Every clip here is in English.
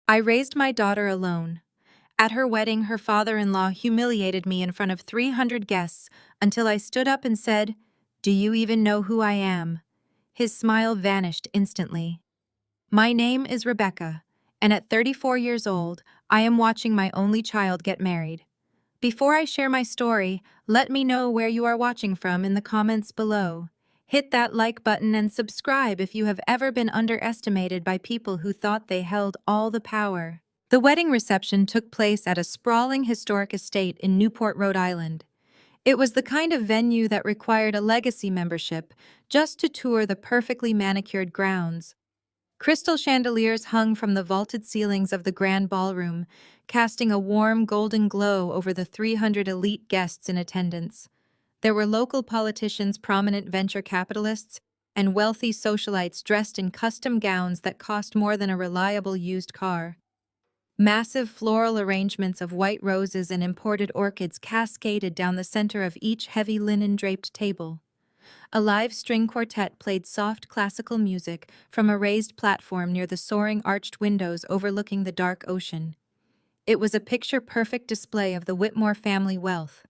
I raised my daughter alone. At her wedding, her father-in-law humiliated me in front of 300 guests until I stood up and said, "Do you even know who I am?" His smile vanished instantly. My name is Rebecca, and at 34 years old, I am watching my only child get married. Before I share my story, let me know where you are watching from in the comments below. Hit that like button and subscribe if you have ever been underestimated by people who thought they held all the power. The wedding reception took place at a sprawling historic estate in Newport, Rhode Island. It was the kind of venue that required a legacy membership just to tour the perfectly manicured grounds. Crystal chandeliers hung from the vaulted ceilings of the grand ballroom, casting a warm golden glow over the 300 elite guests in attendance. There were local politicians, prominent venture capitalists, and wealthy socialites dressed in custom gowns that cost more than a reliable used car. Massive floral arrangements of white roses and imported orchids cascaded down the center of each heavy linen-draped table. A live string quartet played soft classical music from a raised platform near the soaring arched windows overlooking the dark ocean. It was a picture-perfect display of the Whitmore family wealth.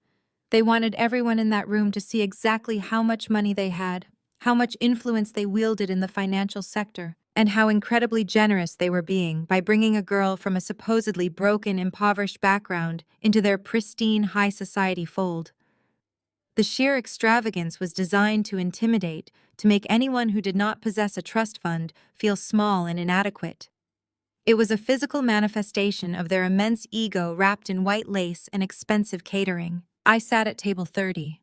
They wanted everyone in that room to see exactly how much money they had, how much influence they wielded in the financial sector, and how incredibly generous they were being by bringing a girl from a supposedly broken, impoverished background into their pristine high society fold. The sheer extravagance was designed to intimidate, to make anyone who did not possess a trust fund feel small and inadequate. It was a physical manifestation of their immense ego wrapped in white lace and expensive catering. I sat at table 30.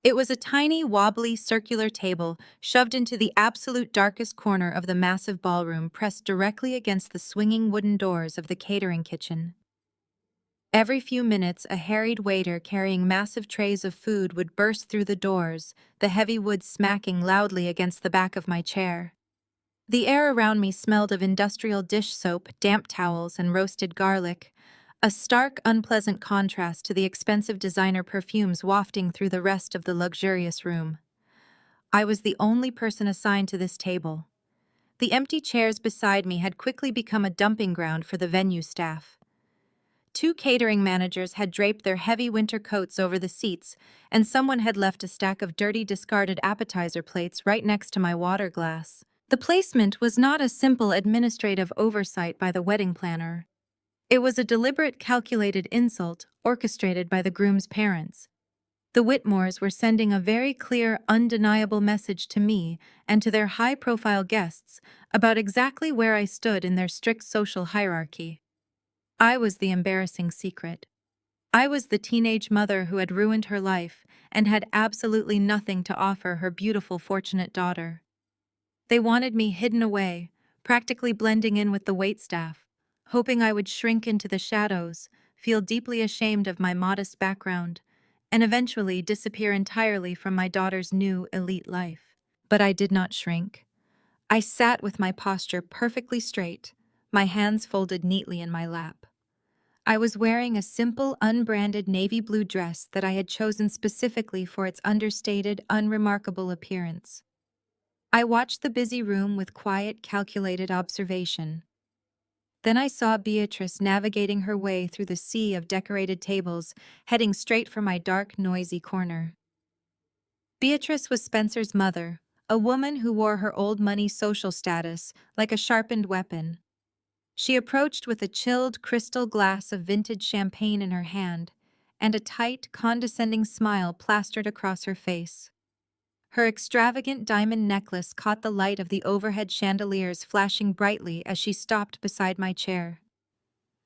It was a tiny, wobbly, circular table shoved into the absolute darkest corner of the massive ballroom, pressed directly against the swinging wooden doors of the catering kitchen. Every few minutes, a harried waiter carrying massive trays of food would burst through the doors, the heavy wood smacking loudly against the back of my chair. The air around me smelled of industrial dish soap, damp towels, and roasted garlic, a stark, unpleasant contrast to the expensive designer perfumes wafting through the rest of the luxurious room. I was the only person assigned to this table. The empty chairs beside me had quickly become a dumping ground for the venue staff. Two catering managers had draped their heavy winter coats over the seats, and someone had left a stack of dirty, discarded appetizer plates right next to my water glass. The placement was not a simple administrative oversight by the wedding planner. It was a deliberate, calculated insult orchestrated by the groom's parents. The Whitmores were sending a very clear, undeniable message to me and to their high-profile guests about exactly where I stood in their strict social hierarchy. I was the embarrassing secret. I was the teenage mother who had ruined her life and had absolutely nothing to offer her beautiful, fortunate daughter. They wanted me hidden away, practically blending in with the waitstaff, hoping I would shrink into the shadows, feel deeply ashamed of my modest background, and eventually disappear entirely from my daughter's new, elite life. But I did not shrink. I sat with my posture perfectly straight, my hands folded neatly in my lap. I was wearing a simple, unbranded navy blue dress that I had chosen specifically for its understated, unremarkable appearance. I watched the busy room with quiet, calculated observation. Then I saw Beatrice navigating her way through the sea of decorated tables, heading straight for my dark, noisy corner. Beatrice was Spencer's mother, a woman who wore her old money social status like a sharpened weapon. She approached with a chilled crystal glass of vintage champagne in her hand, and a tight, condescending smile plastered across her face. Her extravagant diamond necklace caught the light of the overhead chandeliers flashing brightly as she stopped beside my chair.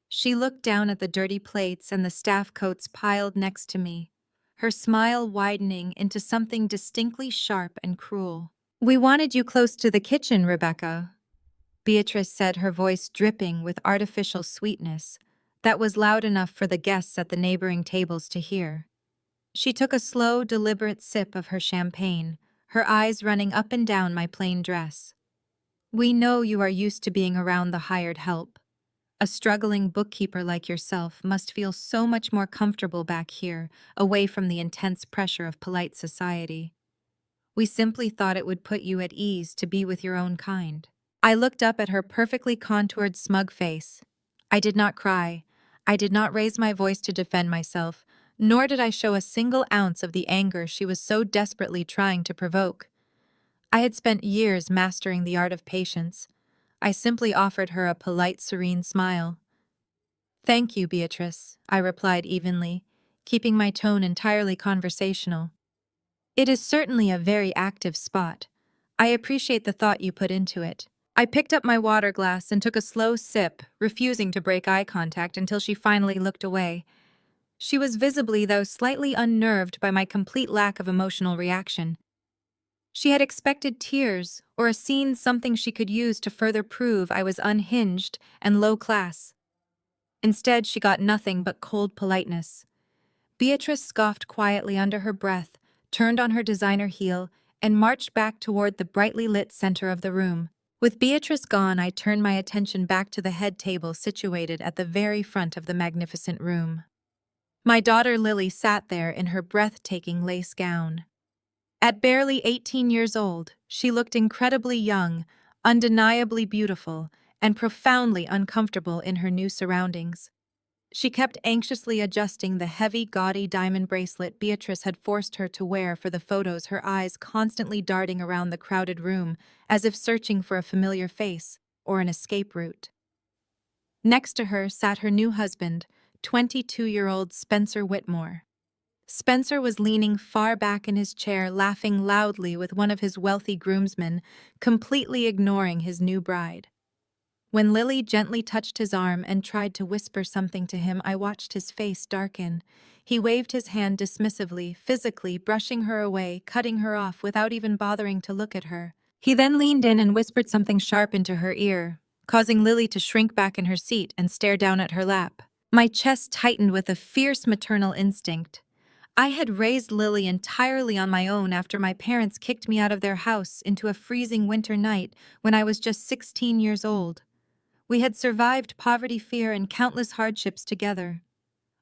She looked down at the dirty plates and the staff coats piled next to me, her smile widening into something distinctly sharp and cruel. "We wanted you close to the kitchen, Rebecca," Beatrice said, her voice dripping with artificial sweetness that was loud enough for the guests at the neighboring tables to hear. She took a slow, deliberate sip of her champagne, her eyes running up and down my plain dress. "We know you are used to being around the hired help. A struggling bookkeeper like yourself must feel so much more comfortable back here, away from the intense pressure of polite society. We simply thought it would put you at ease to be with your own kind." I looked up at her perfectly contoured, smug face. I did not cry. I did not raise my voice to defend myself, nor did I show a single ounce of the anger she was so desperately trying to provoke. I had spent years mastering the art of patience. I simply offered her a polite, serene smile. "Thank you, Beatrice," I replied evenly, keeping my tone entirely conversational. "It is certainly a very active spot. I appreciate the thought you put into it." I picked up my water glass and took a slow sip, refusing to break eye contact until she finally looked away. She was visibly, though slightly unnerved by my complete lack of emotional reaction. She had expected tears or a scene, something she could use to further prove I was unhinged and low class. Instead, she got nothing but cold politeness. Beatrice scoffed quietly under her breath, turned on her designer heel, and marched back toward the brightly lit center of the room. With Beatrice gone, I turned my attention back to the head table situated at the very front of the magnificent room. My daughter Lily sat there in her breathtaking lace gown. At barely 18 years old, she looked incredibly young, undeniably beautiful, and profoundly uncomfortable in her new surroundings. She kept anxiously adjusting the heavy, gaudy diamond bracelet Beatrice had forced her to wear for the photos, her eyes constantly darting around the crowded room, as if searching for a familiar face or an escape route. Next to her sat her new husband, 22-year-old Spencer Whitmore. Spencer was leaning far back in his chair, laughing loudly with one of his wealthy groomsmen, completely ignoring his new bride. When Lily gently touched his arm and tried to whisper something to him, I watched his face darken. He waved his hand dismissively, physically brushing her away, cutting her off without even bothering to look at her. He then leaned in and whispered something sharp into her ear, causing Lily to shrink back in her seat and stare down at her lap. My chest tightened with a fierce maternal instinct. I had raised Lily entirely on my own after my parents kicked me out of their house into a freezing winter night when I was just 16 years old. We had survived poverty, fear, and countless hardships together.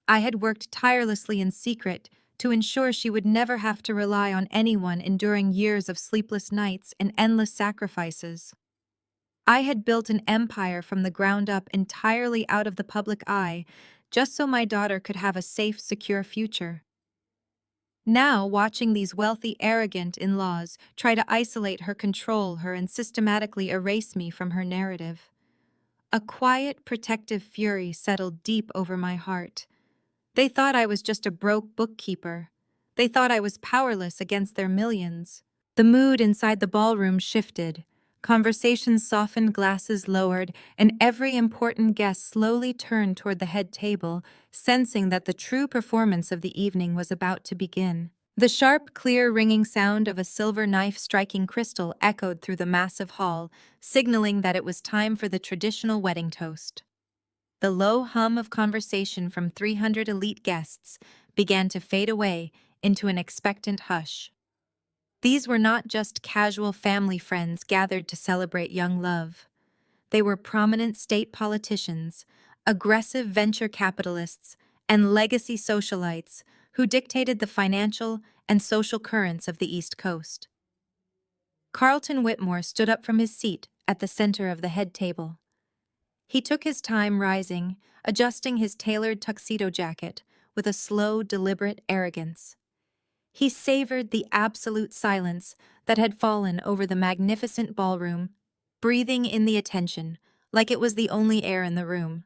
I had worked tirelessly in secret to ensure she would never have to rely on anyone, enduring years of sleepless nights and endless sacrifices. I had built an empire from the ground up, entirely out of the public eye, just so my daughter could have a safe, secure future. Now, watching these wealthy, arrogant in-laws try to isolate her, control her, and systematically erase me from her narrative, a quiet, protective fury settled deep over my heart. They thought I was just a broke bookkeeper. They thought I was powerless against their millions. The mood inside the ballroom shifted. Conversations softened, glasses lowered, and every important guest slowly turned toward the head table, sensing that the true performance of the evening was about to begin. The sharp, clear, ringing sound of a silver knife striking crystal echoed through the massive hall, signaling that it was time for the traditional wedding toast. The low hum of conversation from 300 elite guests began to fade away into an expectant hush. These were not just casual family friends gathered to celebrate young love. They were prominent state politicians, aggressive venture capitalists, and legacy socialites who dictated the financial and social currents of the East Coast. Carlton Whitmore stood up from his seat at the center of the head table. He took his time rising, adjusting his tailored tuxedo jacket with a slow, deliberate arrogance. He savored the absolute silence that had fallen over the magnificent ballroom, breathing in the attention like it was the only air in the room.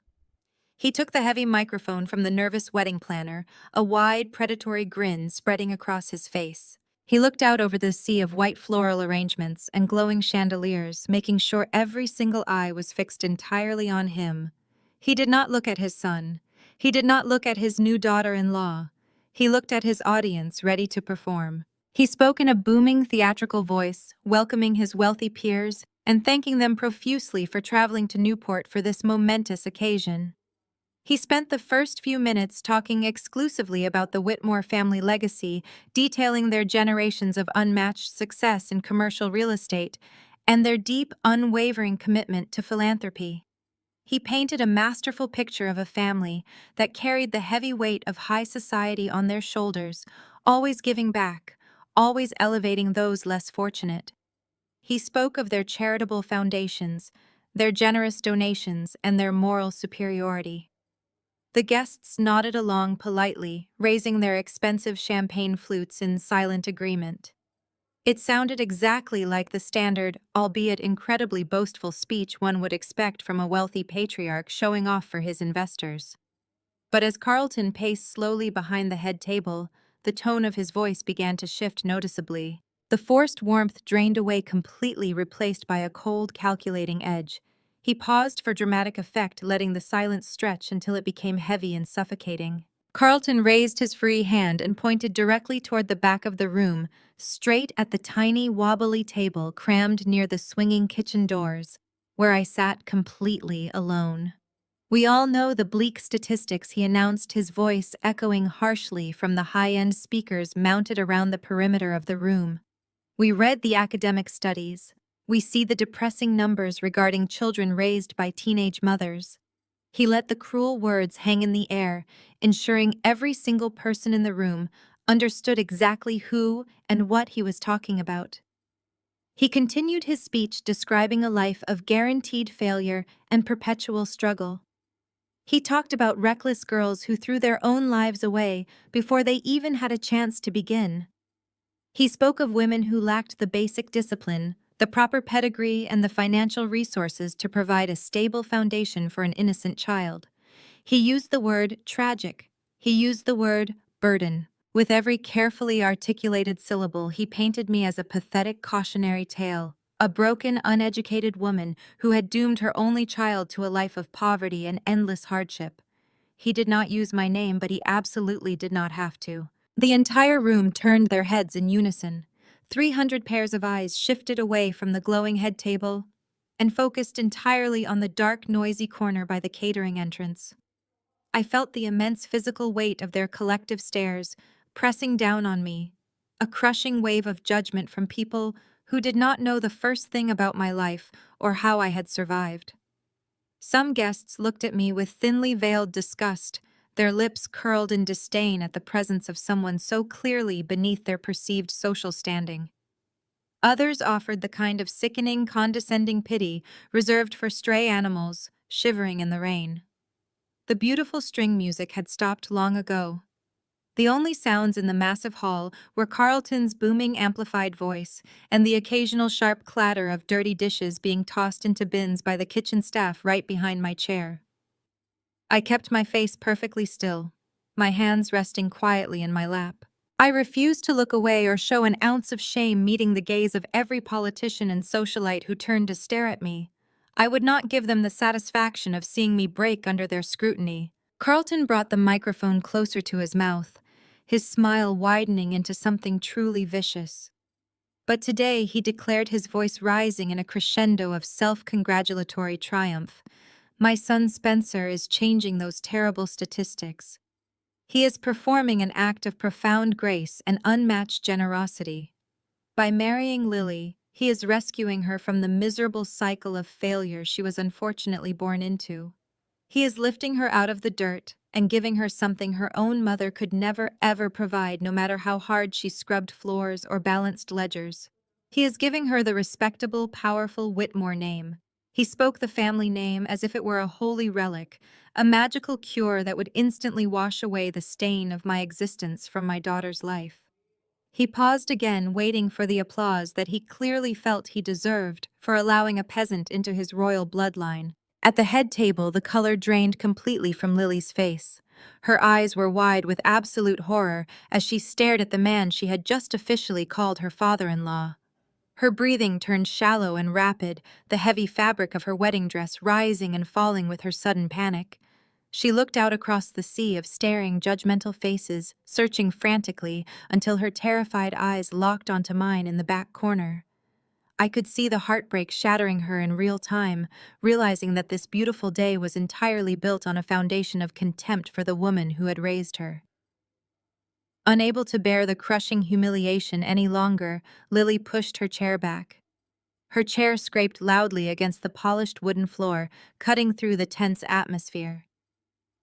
He took the heavy microphone from the nervous wedding planner, a wide, predatory grin spreading across his face. He looked out over the sea of white floral arrangements and glowing chandeliers, making sure every single eye was fixed entirely on him. He did not look at his son. He did not look at his new daughter-in-law. He looked at his audience, ready to perform. He spoke in a booming theatrical voice, welcoming his wealthy peers and thanking them profusely for traveling to Newport for this momentous occasion. He spent the first few minutes talking exclusively about the Whitmore family legacy, detailing their generations of unmatched success in commercial real estate and their deep, unwavering commitment to philanthropy. He painted a masterful picture of a family that carried the heavy weight of high society on their shoulders, always giving back, always elevating those less fortunate. He spoke of their charitable foundations, their generous donations, and their moral superiority. The guests nodded along politely, raising their expensive champagne flutes in silent agreement. It sounded exactly like the standard, albeit incredibly boastful speech one would expect from a wealthy patriarch showing off for his investors. But as Carlton paced slowly behind the head table, the tone of his voice began to shift noticeably. The forced warmth drained away completely, replaced by a cold, calculating edge. He paused for dramatic effect, letting the silence stretch until it became heavy and suffocating. Carlton raised his free hand and pointed directly toward the back of the room, straight at the tiny, wobbly table crammed near the swinging kitchen doors, where I sat completely alone. We all know the bleak statistics, he announced, his voice echoing harshly from the high-end speakers mounted around the perimeter of the room. We read the academic studies. We see the depressing numbers regarding children raised by teenage mothers. He let the cruel words hang in the air, ensuring every single person in the room understood exactly who and what he was talking about. He continued his speech describing a life of guaranteed failure and perpetual struggle. He talked about reckless girls who threw their own lives away before they even had a chance to begin. He spoke of women who lacked the basic discipline, the proper pedigree, and the financial resources to provide a stable foundation for an innocent child. He used the word tragic. He used the word burden. With every carefully articulated syllable, he painted me as a pathetic cautionary tale, a broken, uneducated woman who had doomed her only child to a life of poverty and endless hardship. He did not use my name, but he absolutely did not have to. The entire room turned their heads in unison. 300 pairs of eyes shifted away from the glowing head table and focused entirely on the dark, noisy corner by the catering entrance. I felt the immense physical weight of their collective stares pressing down on me, a crushing wave of judgment from people who did not know the first thing about my life or how I had survived. Some guests looked at me with thinly veiled disgust, their lips curled in disdain at the presence of someone so clearly beneath their perceived social standing. Others offered the kind of sickening, condescending pity reserved for stray animals shivering in the rain. The beautiful string music had stopped long ago. The only sounds in the massive hall were Carlton's booming amplified voice and the occasional sharp clatter of dirty dishes being tossed into bins by the kitchen staff right behind my chair. I kept my face perfectly still, my hands resting quietly in my lap. I refused to look away or show an ounce of shame meeting the gaze of every politician and socialite who turned to stare at me. I would not give them the satisfaction of seeing me break under their scrutiny. Carlton brought the microphone closer to his mouth, his smile widening into something truly vicious. But today he declared, his voice rising in a crescendo of self-congratulatory triumph. My son Spencer is changing those terrible statistics. He is performing an act of profound grace and unmatched generosity. By marrying Lily, he is rescuing her from the miserable cycle of failure she was unfortunately born into. He is lifting her out of the dirt and giving her something her own mother could never ever provide, no matter how hard she scrubbed floors or balanced ledgers. He is giving her the respectable, powerful Whitmore name. He spoke the family name as if it were a holy relic, a magical cure that would instantly wash away the stain of my existence from my daughter's life. He paused again, waiting for the applause that he clearly felt he deserved for allowing a peasant into his royal bloodline. At the head table, the color drained completely from Lily's face. Her eyes were wide with absolute horror as she stared at the man she had just officially called her father-in-law. Her breathing turned shallow and rapid, the heavy fabric of her wedding dress rising and falling with her sudden panic. She looked out across the sea of staring, judgmental faces, searching frantically until her terrified eyes locked onto mine in the back corner. I could see the heartbreak shattering her in real time, realizing that this beautiful day was entirely built on a foundation of contempt for the woman who had raised her. Unable to bear the crushing humiliation any longer, Lily pushed her chair back. Her chair scraped loudly against the polished wooden floor, cutting through the tense atmosphere.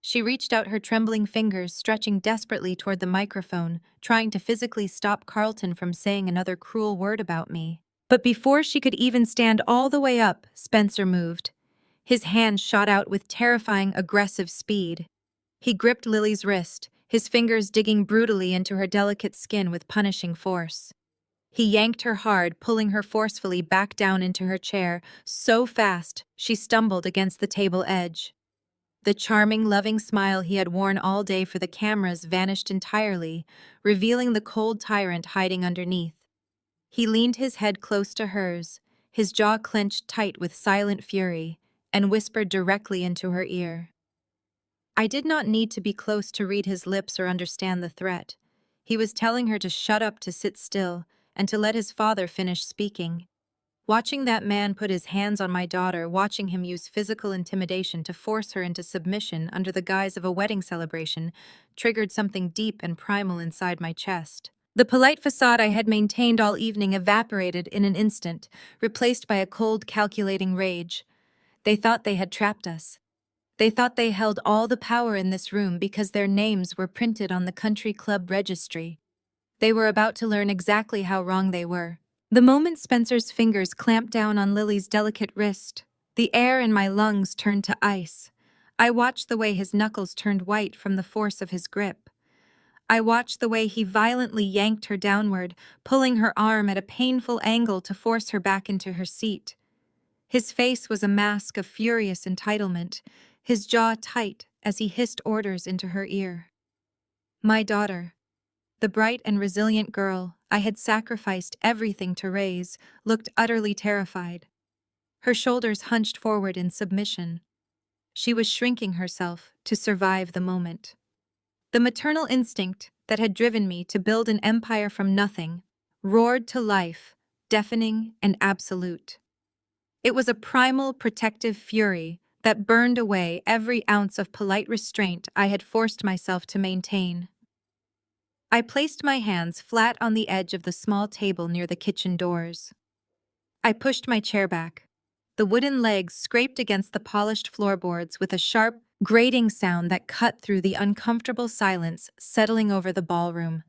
She reached out her trembling fingers, stretching desperately toward the microphone, trying to physically stop Carlton from saying another cruel word about me. But before she could even stand all the way up, Spencer moved. His hand shot out with terrifying, aggressive speed. He gripped Lily's wrist, his fingers digging brutally into her delicate skin with punishing force. He yanked her hard, pulling her forcefully back down into her chair, so fast she stumbled against the table edge. The charming, loving smile he had worn all day for the cameras vanished entirely, revealing the cold tyrant hiding underneath. He leaned his head close to hers, his jaw clenched tight with silent fury, and whispered directly into her ear. I did not need to be close to read his lips or understand the threat. He was telling her to shut up, to sit still, and to let his father finish speaking. Watching that man put his hands on my daughter, watching him use physical intimidation to force her into submission under the guise of a wedding celebration, triggered something deep and primal inside my chest. The polite facade I had maintained all evening evaporated in an instant, replaced by a cold, calculating rage. They thought they had trapped us. They thought they held all the power in this room because their names were printed on the country club registry. They were about to learn exactly how wrong they were. The moment Spencer's fingers clamped down on Lily's delicate wrist, the air in my lungs turned to ice. I watched the way his knuckles turned white from the force of his grip. I watched the way he violently yanked her downward, pulling her arm at a painful angle to force her back into her seat. His face was a mask of furious entitlement, his jaw tight as he hissed orders into her ear. My daughter, the bright and resilient girl I had sacrificed everything to raise, looked utterly terrified. Her shoulders hunched forward in submission. She was shrinking herself to survive the moment. The maternal instinct that had driven me to build an empire from nothing roared to life, deafening and absolute. It was a primal, protective fury that burned away every ounce of polite restraint I had forced myself to maintain. I placed my hands flat on the edge of the small table near the kitchen doors. I pushed my chair back. The wooden legs scraped against the polished floorboards with a sharp, grating sound that cut through the uncomfortable silence settling over the ballroom.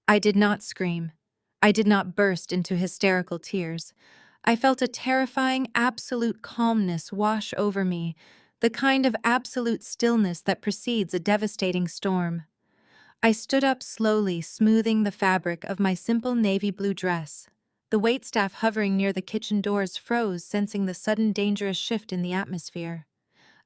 I did not scream. I did not burst into hysterical tears. I felt a terrifying, absolute calmness wash over me, the kind of absolute stillness that precedes a devastating storm. I stood up slowly, smoothing the fabric of my simple navy blue dress. The waitstaff hovering near the kitchen doors froze, sensing the sudden dangerous shift in the atmosphere.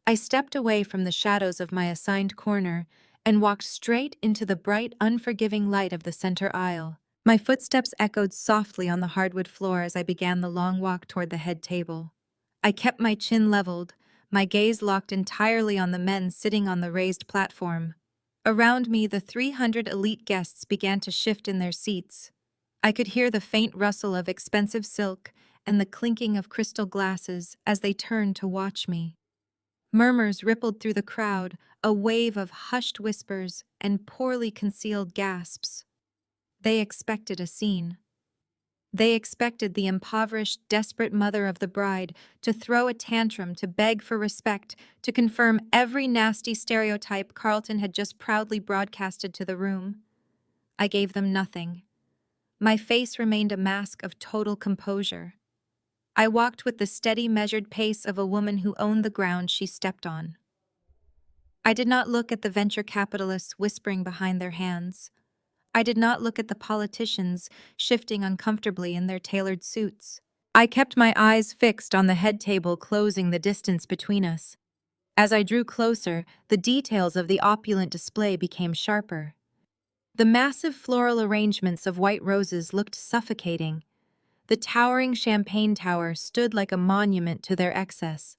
I stepped away from the shadows of my assigned corner and walked straight into the bright, unforgiving light of the center aisle. My footsteps echoed softly on the hardwood floor as I began the long walk toward the head table. I kept my chin leveled, my gaze locked entirely on the men sitting on the raised platform. Around me, the 300 elite guests began to shift in their seats. I could hear the faint rustle of expensive silk and the clinking of crystal glasses as they turned to watch me. Murmurs rippled through the crowd, a wave of hushed whispers and poorly concealed gasps. They expected a scene. They expected the impoverished, desperate mother of the bride to throw a tantrum, to beg for respect, to confirm every nasty stereotype Carlton had just proudly broadcasted to the room. I gave them nothing. My face remained a mask of total composure. I walked with the steady, measured pace of a woman who owned the ground she stepped on. I did not look at the venture capitalists whispering behind their hands. I did not look at the politicians shifting uncomfortably in their tailored suits. I kept my eyes fixed on the head table, closing the distance between us. As I drew closer, the details of the opulent display became sharper. The massive floral arrangements of white roses looked suffocating. The towering champagne tower stood like a monument to their excess.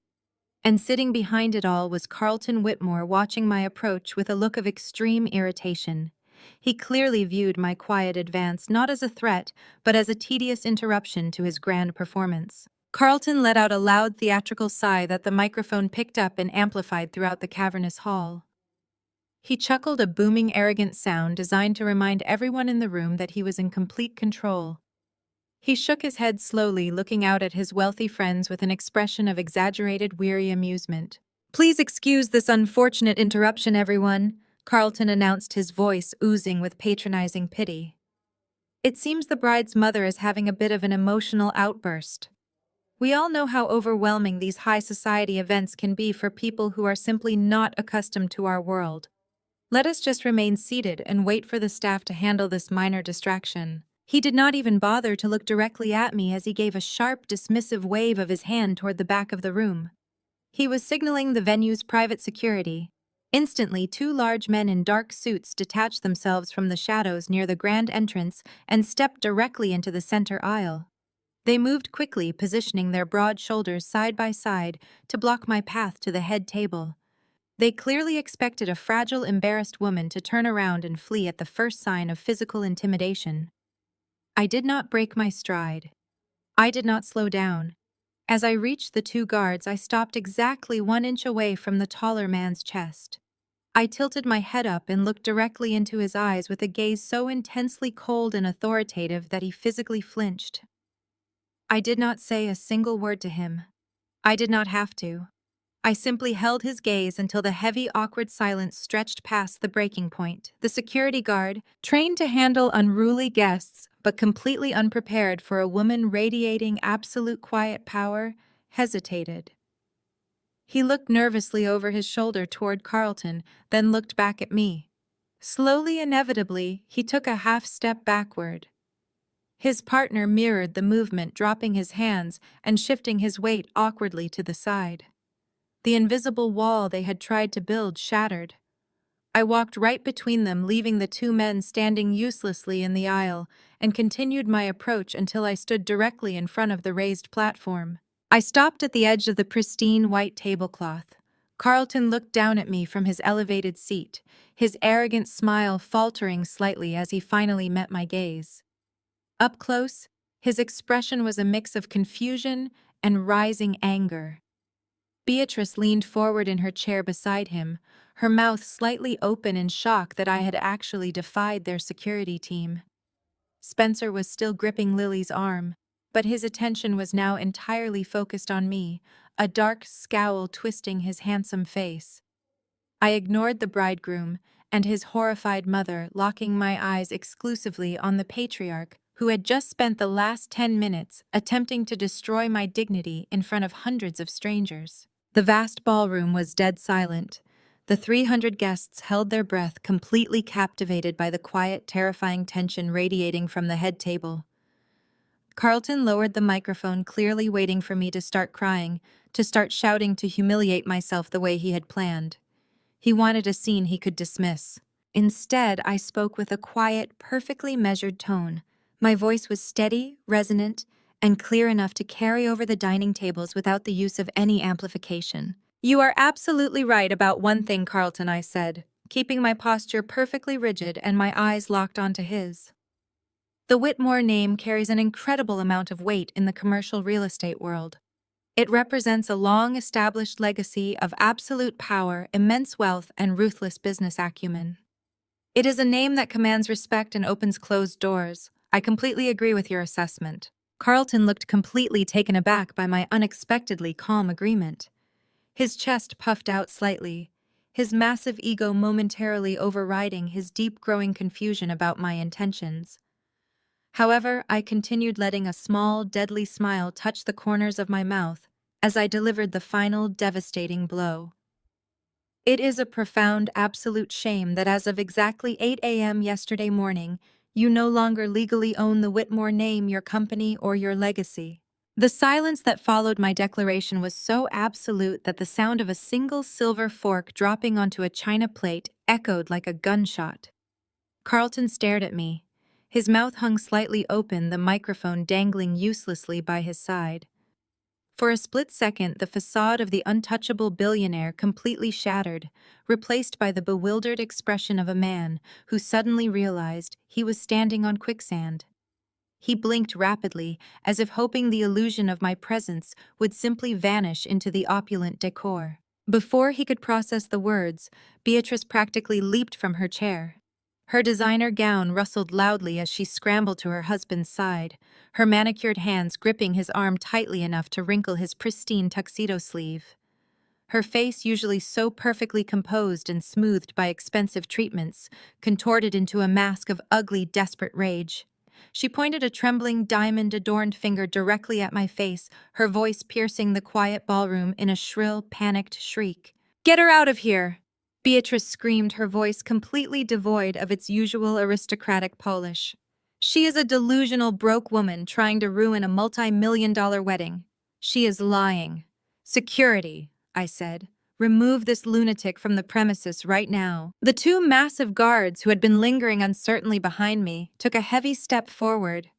And sitting behind it all was Carlton Whitmore, watching my approach with a look of extreme irritation. He clearly viewed my quiet advance not as a threat, but as a tedious interruption to his grand performance. Carlton let out a loud theatrical sigh that the microphone picked up and amplified throughout the cavernous hall. He chuckled, a booming, arrogant sound designed to remind everyone in the room that he was in complete control. He shook his head slowly, looking out at his wealthy friends with an expression of exaggerated, weary amusement. "Please excuse this unfortunate interruption, everyone," Carlton announced, his voice oozing with patronizing pity. It seems the bride's mother is having a bit of an emotional outburst. We all know how overwhelming these high society events can be for people who are simply not accustomed to our world. Let us just remain seated and wait for the staff to handle this minor distraction. He did not even bother to look directly at me as he gave a sharp, dismissive wave of his hand toward the back of the room. He was signaling the venue's private security. Instantly, two large men in dark suits detached themselves from the shadows near the grand entrance and stepped directly into the center aisle. They moved quickly, positioning their broad shoulders side by side to block my path to the head table. They clearly expected a fragile, embarrassed woman to turn around and flee at the first sign of physical intimidation. I did not break my stride. I did not slow down. As I reached the two guards, I stopped exactly 1 inch away from the taller man's chest. I tilted my head up and looked directly into his eyes with a gaze so intensely cold and authoritative that he physically flinched. I did not say a single word to him. I did not have to. I simply held his gaze until the heavy, awkward silence stretched past the breaking point. The security guard, trained to handle unruly guests but completely unprepared for a woman radiating absolute quiet power, hesitated. He looked nervously over his shoulder toward Carlton, then looked back at me. Slowly, inevitably, he took a half-step backward. His partner mirrored the movement, dropping his hands and shifting his weight awkwardly to the side. The invisible wall they had tried to build shattered. I walked right between them, leaving the two men standing uselessly in the aisle, and continued my approach until I stood directly in front of the raised platform. I stopped at the edge of the pristine white tablecloth. Carlton looked down at me from his elevated seat, his arrogant smile faltering slightly as he finally met my gaze. Up close, his expression was a mix of confusion and rising anger. Beatrice leaned forward in her chair beside him, her mouth slightly open in shock that I had actually defied their security team. Spencer was still gripping Lily's arm, but his attention was now entirely focused on me, a dark scowl twisting his handsome face. I ignored the bridegroom and his horrified mother, locking my eyes exclusively on the patriarch, who had just spent the last 10 minutes attempting to destroy my dignity in front of hundreds of strangers. The vast ballroom was dead silent. The 300 guests held their breath, completely captivated by the quiet, terrifying tension radiating from the head table. Carlton lowered the microphone, clearly waiting for me to start crying, to start shouting to humiliate myself the way he had planned. He wanted a scene he could dismiss. Instead, I spoke with a quiet, perfectly measured tone. My voice was steady, resonant, and clear enough to carry over the dining tables without the use of any amplification. "You are absolutely right about one thing, Carlton," I said, keeping my posture perfectly rigid and my eyes locked onto his. The Whitmore name carries an incredible amount of weight in the commercial real estate world. It represents a long-established legacy of absolute power, immense wealth, and ruthless business acumen. It is a name that commands respect and opens closed doors. I completely agree with your assessment. Carlton looked completely taken aback by my unexpectedly calm agreement. His chest puffed out slightly, his massive ego momentarily overriding his deep-growing confusion about my intentions. However, I continued, letting a small, deadly smile touch the corners of my mouth as I delivered the final, devastating blow. "It is a profound, absolute shame that as of exactly 8 a.m. yesterday morning, you no longer legally own the Whitmore name, your company, or your legacy." The silence that followed my declaration was so absolute that the sound of a single silver fork dropping onto a china plate echoed like a gunshot. Carlton stared at me. His mouth hung slightly open, the microphone dangling uselessly by his side. For a split second, the facade of the untouchable billionaire completely shattered, replaced by the bewildered expression of a man who suddenly realized he was standing on quicksand. He blinked rapidly, as if hoping the illusion of my presence would simply vanish into the opulent decor. Before he could process the words, Beatrice practically leaped from her chair. Her designer gown rustled loudly as she scrambled to her husband's side, her manicured hands gripping his arm tightly enough to wrinkle his pristine tuxedo sleeve. Her face, usually so perfectly composed and smoothed by expensive treatments, contorted into a mask of ugly, desperate rage. She pointed a trembling diamond-adorned finger directly at my face, her voice piercing the quiet ballroom in a shrill, panicked shriek. "Get her out of here!" Beatrice screamed, her voice completely devoid of its usual aristocratic polish. "She is a delusional broke woman trying to ruin a multi-million-dollar wedding. She is lying." "Security," I said. "Remove this lunatic from the premises right now." The two massive guards who had been lingering uncertainly behind me took a heavy step forward.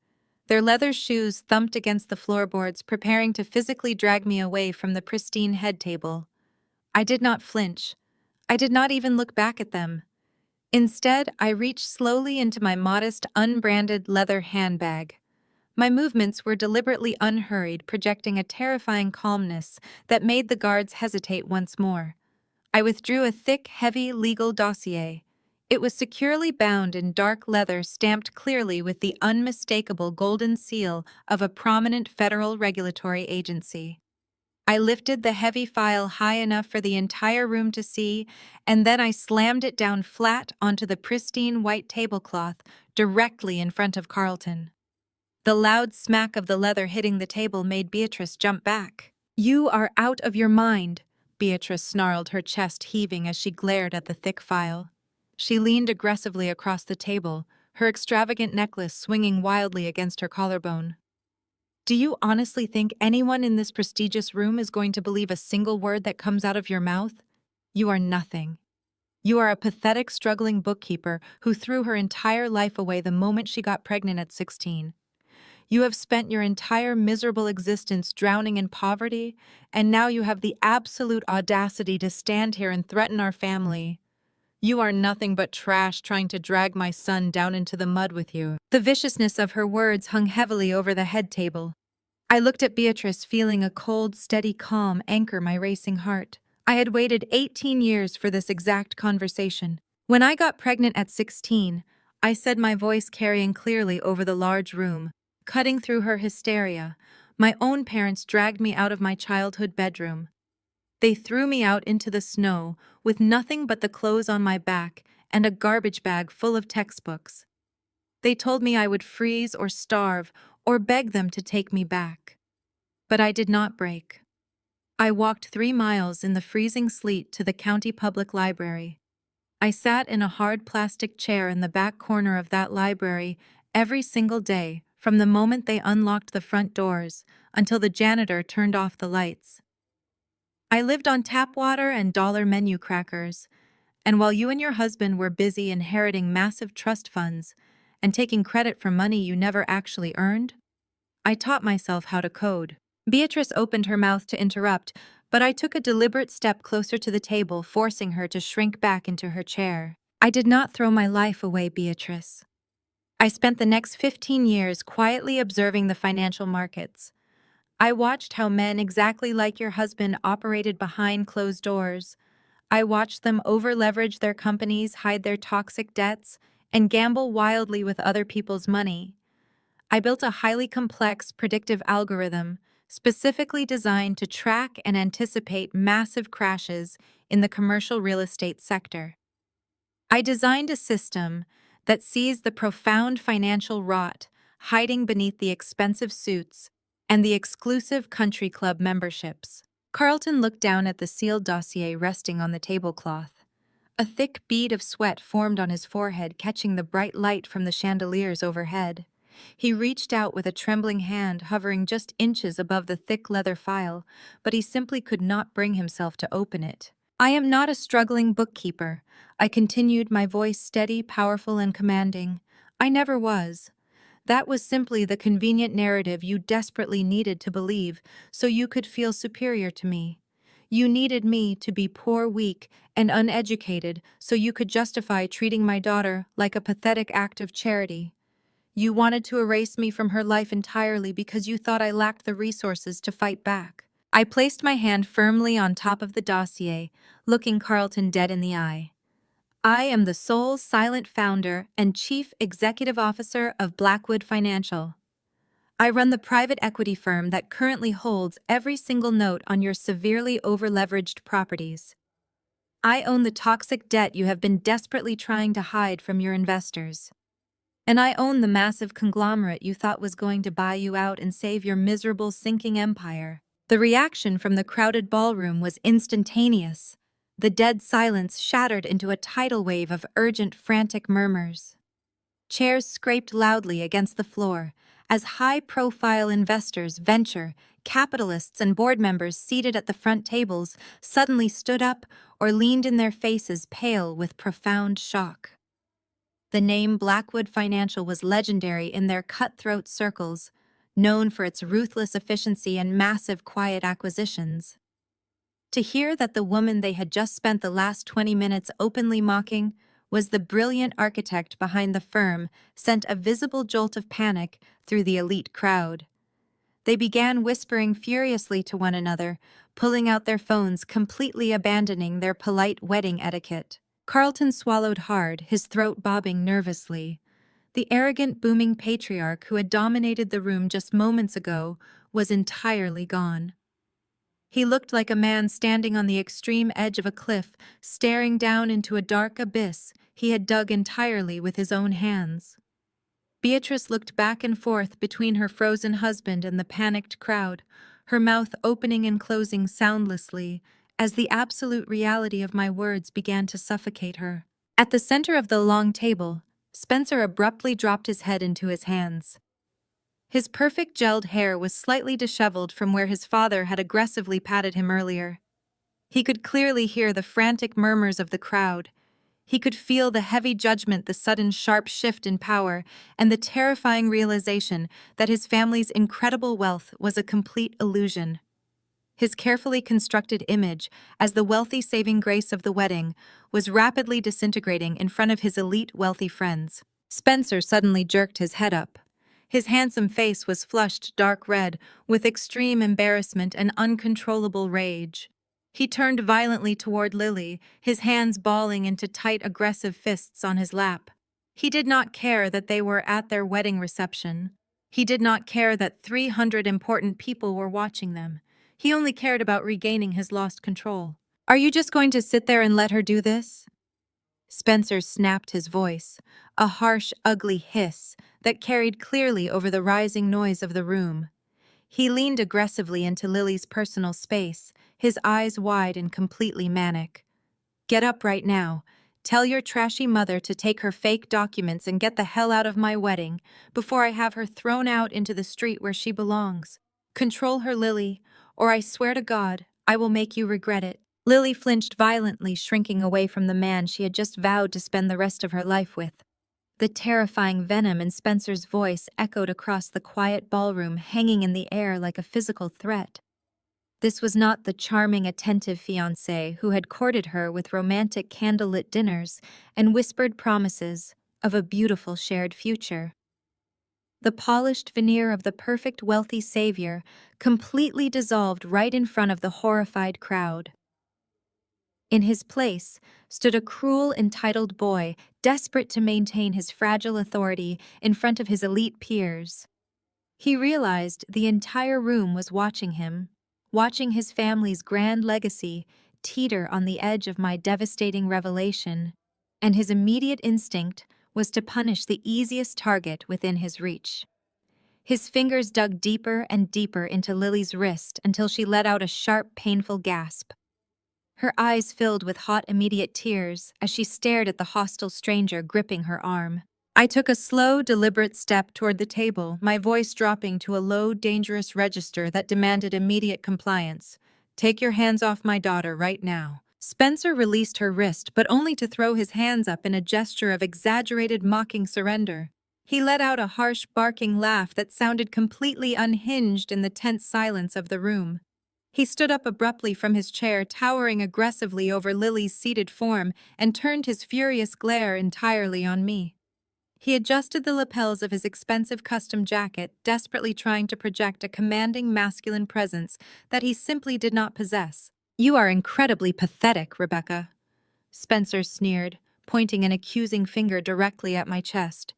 Their leather shoes thumped against the floorboards, preparing to physically drag me away from the pristine head table. I did not flinch. I did not even look back at them. Instead, I reached slowly into my modest, unbranded leather handbag. My movements were deliberately unhurried, projecting a terrifying calmness that made the guards hesitate once more. I withdrew a thick, heavy legal dossier. It was securely bound in dark leather, stamped clearly with the unmistakable golden seal of a prominent federal regulatory agency. I lifted the heavy file high enough for the entire room to see, and then I slammed it down flat onto the pristine white tablecloth directly in front of Carlton. The loud smack of the leather hitting the table made Beatrice jump back. "You are out of your mind," Beatrice snarled, her chest heaving as she glared at the thick file. She leaned aggressively across the table, her extravagant necklace swinging wildly against her collarbone. "Do you honestly think anyone in this prestigious room is going to believe a single word that comes out of your mouth? You are nothing. You are a pathetic, struggling bookkeeper who threw her entire life away the moment she got pregnant at 16. You have spent your entire miserable existence drowning in poverty, and now you have the absolute audacity to stand here and threaten our family. You are nothing but trash trying to drag my son down into the mud with you." The viciousness of her words hung heavily over the head table. I looked at Beatrice, feeling a cold, steady calm anchor my racing heart. I had waited 18 years for this exact conversation. When I got pregnant at 16, I said, my voice carrying clearly over the large room. Cutting through her hysteria, my own parents dragged me out of my childhood bedroom. They threw me out into the snow with nothing but the clothes on my back and a garbage bag full of textbooks. They told me I would freeze or starve or beg them to take me back. But I did not break. I walked 3 miles in the freezing sleet to the county public library. I sat in a hard plastic chair in the back corner of that library every single day, from the moment they unlocked the front doors until the janitor turned off the lights. I lived on tap water and dollar menu crackers, and while you and your husband were busy inheriting massive trust funds and taking credit for money you never actually earned, I taught myself how to code. Beatrice opened her mouth to interrupt, but I took a deliberate step closer to the table, forcing her to shrink back into her chair. "I did not throw my life away, Beatrice. I spent the next 15 years quietly observing the financial markets. I watched how men exactly like your husband operated behind closed doors. I watched them over-leverage their companies, hide their toxic debts, and gamble wildly with other people's money. I built a highly complex predictive algorithm specifically designed to track and anticipate massive crashes in the commercial real estate sector. I designed a system that sees the profound financial rot hiding beneath the expensive suits and the exclusive country club memberships." Carlton looked down at the sealed dossier resting on the tablecloth. A thick bead of sweat formed on his forehead, catching the bright light from the chandeliers overhead. He reached out with a trembling hand, hovering just inches above the thick leather file, but he simply could not bring himself to open it. "I am not a struggling bookkeeper," I continued, my voice steady, powerful, and commanding. "I never was. That was simply the convenient narrative you desperately needed to believe so you could feel superior to me. You needed me to be poor, weak, and uneducated so you could justify treating my daughter like a pathetic act of charity. You wanted to erase me from her life entirely because you thought I lacked the resources to fight back." I placed my hand firmly on top of the dossier, looking Carlton dead in the eye. "I am the sole silent founder and chief executive officer of Blackwood Financial. I run the private equity firm that currently holds every single note on your severely over-leveraged properties. I own the toxic debt you have been desperately trying to hide from your investors. And I own the massive conglomerate you thought was going to buy you out and save your miserable sinking empire." The reaction from the crowded ballroom was instantaneous. The dead silence shattered into a tidal wave of urgent, frantic murmurs. Chairs scraped loudly against the floor as high-profile investors, venture, capitalists, and board members seated at the front tables suddenly stood up or leaned in their faces pale with profound shock. The name Blackwood Financial was legendary in their cutthroat circles, known for its ruthless efficiency and massive quiet acquisitions. To hear that the woman they had just spent the last 20 minutes openly mocking was the brilliant architect behind the firm sent a visible jolt of panic through the elite crowd. They began whispering furiously to one another, pulling out their phones, completely abandoning their polite wedding etiquette. Carlton swallowed hard, his throat bobbing nervously. The arrogant, booming patriarch who had dominated the room just moments ago was entirely gone. He looked like a man standing on the extreme edge of a cliff, staring down into a dark abyss he had dug entirely with his own hands. Beatrice looked back and forth between her frozen husband and the panicked crowd, her mouth opening and closing soundlessly as the absolute reality of my words began to suffocate her. At the center of the long table, Spencer abruptly dropped his head into his hands. His perfect gelled hair was slightly disheveled from where his father had aggressively patted him earlier. He could clearly hear the frantic murmurs of the crowd. He could feel the heavy judgment, the sudden sharp shift in power, and the terrifying realization that his family's incredible wealth was a complete illusion. His carefully constructed image as the wealthy saving grace of the wedding was rapidly disintegrating in front of his elite wealthy friends. Spencer suddenly jerked his head up. His handsome face was flushed dark red with extreme embarrassment and uncontrollable rage. He turned violently toward Lily, his hands balling into tight, aggressive fists on his lap. He did not care that they were at their wedding reception. He did not care that 300 important people were watching them. He only cared about regaining his lost control. "Are you just going to sit there and let her do this?" Spencer snapped his voice, a harsh, ugly hiss that carried clearly over the rising noise of the room. He leaned aggressively into Lily's personal space, his eyes wide and completely manic. "Get up right now. Tell your trashy mother to take her fake documents and get the hell out of my wedding before I have her thrown out into the street where she belongs. Control her, Lily, or I swear to God, I will make you regret it." Lily flinched violently, shrinking away from the man she had just vowed to spend the rest of her life with. The terrifying venom in Spencer's voice echoed across the quiet ballroom, hanging in the air like a physical threat. This was not the charming, attentive fiancé who had courted her with romantic candlelit dinners and whispered promises of a beautiful shared future. The polished veneer of the perfect wealthy savior completely dissolved right in front of the horrified crowd. In his place stood a cruel, entitled boy, desperate to maintain his fragile authority in front of his elite peers. He realized the entire room was watching him, watching his family's grand legacy teeter on the edge of my devastating revelation, and his immediate instinct was to punish the easiest target within his reach. His fingers dug deeper and deeper into Lily's wrist until she let out a sharp, painful gasp. Her eyes filled with hot, immediate tears as she stared at the hostile stranger gripping her arm. I took a slow, deliberate step toward the table, my voice dropping to a low, dangerous register that demanded immediate compliance. "Take your hands off my daughter right now." Spencer released her wrist, but only to throw his hands up in a gesture of exaggerated, mocking surrender. He let out a harsh, barking laugh that sounded completely unhinged in the tense silence of the room. He stood up abruptly from his chair, towering aggressively over Lily's seated form, and turned his furious glare entirely on me. He adjusted the lapels of his expensive custom jacket, desperately trying to project a commanding masculine presence that he simply did not possess. "You are incredibly pathetic, Rebecca," Spencer sneered, pointing an accusing finger directly at my chest.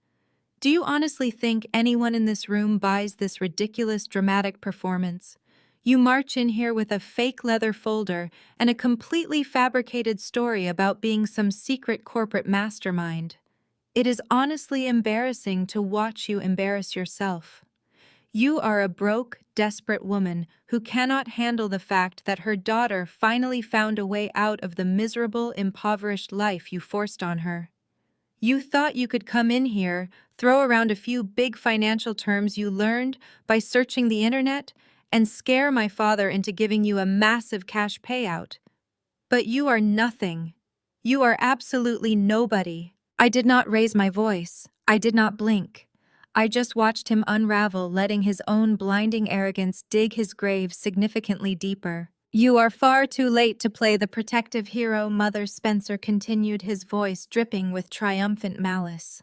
"Do you honestly think anyone in this room buys this ridiculous, dramatic performance? You march in here with a fake leather folder and a completely fabricated story about being some secret corporate mastermind. It is honestly embarrassing to watch you embarrass yourself. You are a broke, desperate woman who cannot handle the fact that her daughter finally found a way out of the miserable, impoverished life you forced on her. You thought you could come in here, throw around a few big financial terms you learned by searching the internet, and scare my father into giving you a massive cash payout. But you are nothing. You are absolutely nobody. I did not raise my voice. I did not blink. I just watched him unravel, letting his own blinding arrogance dig his grave significantly deeper. You are far too late to play the protective hero, Mother Spencer continued, his voice dripping with triumphant malice.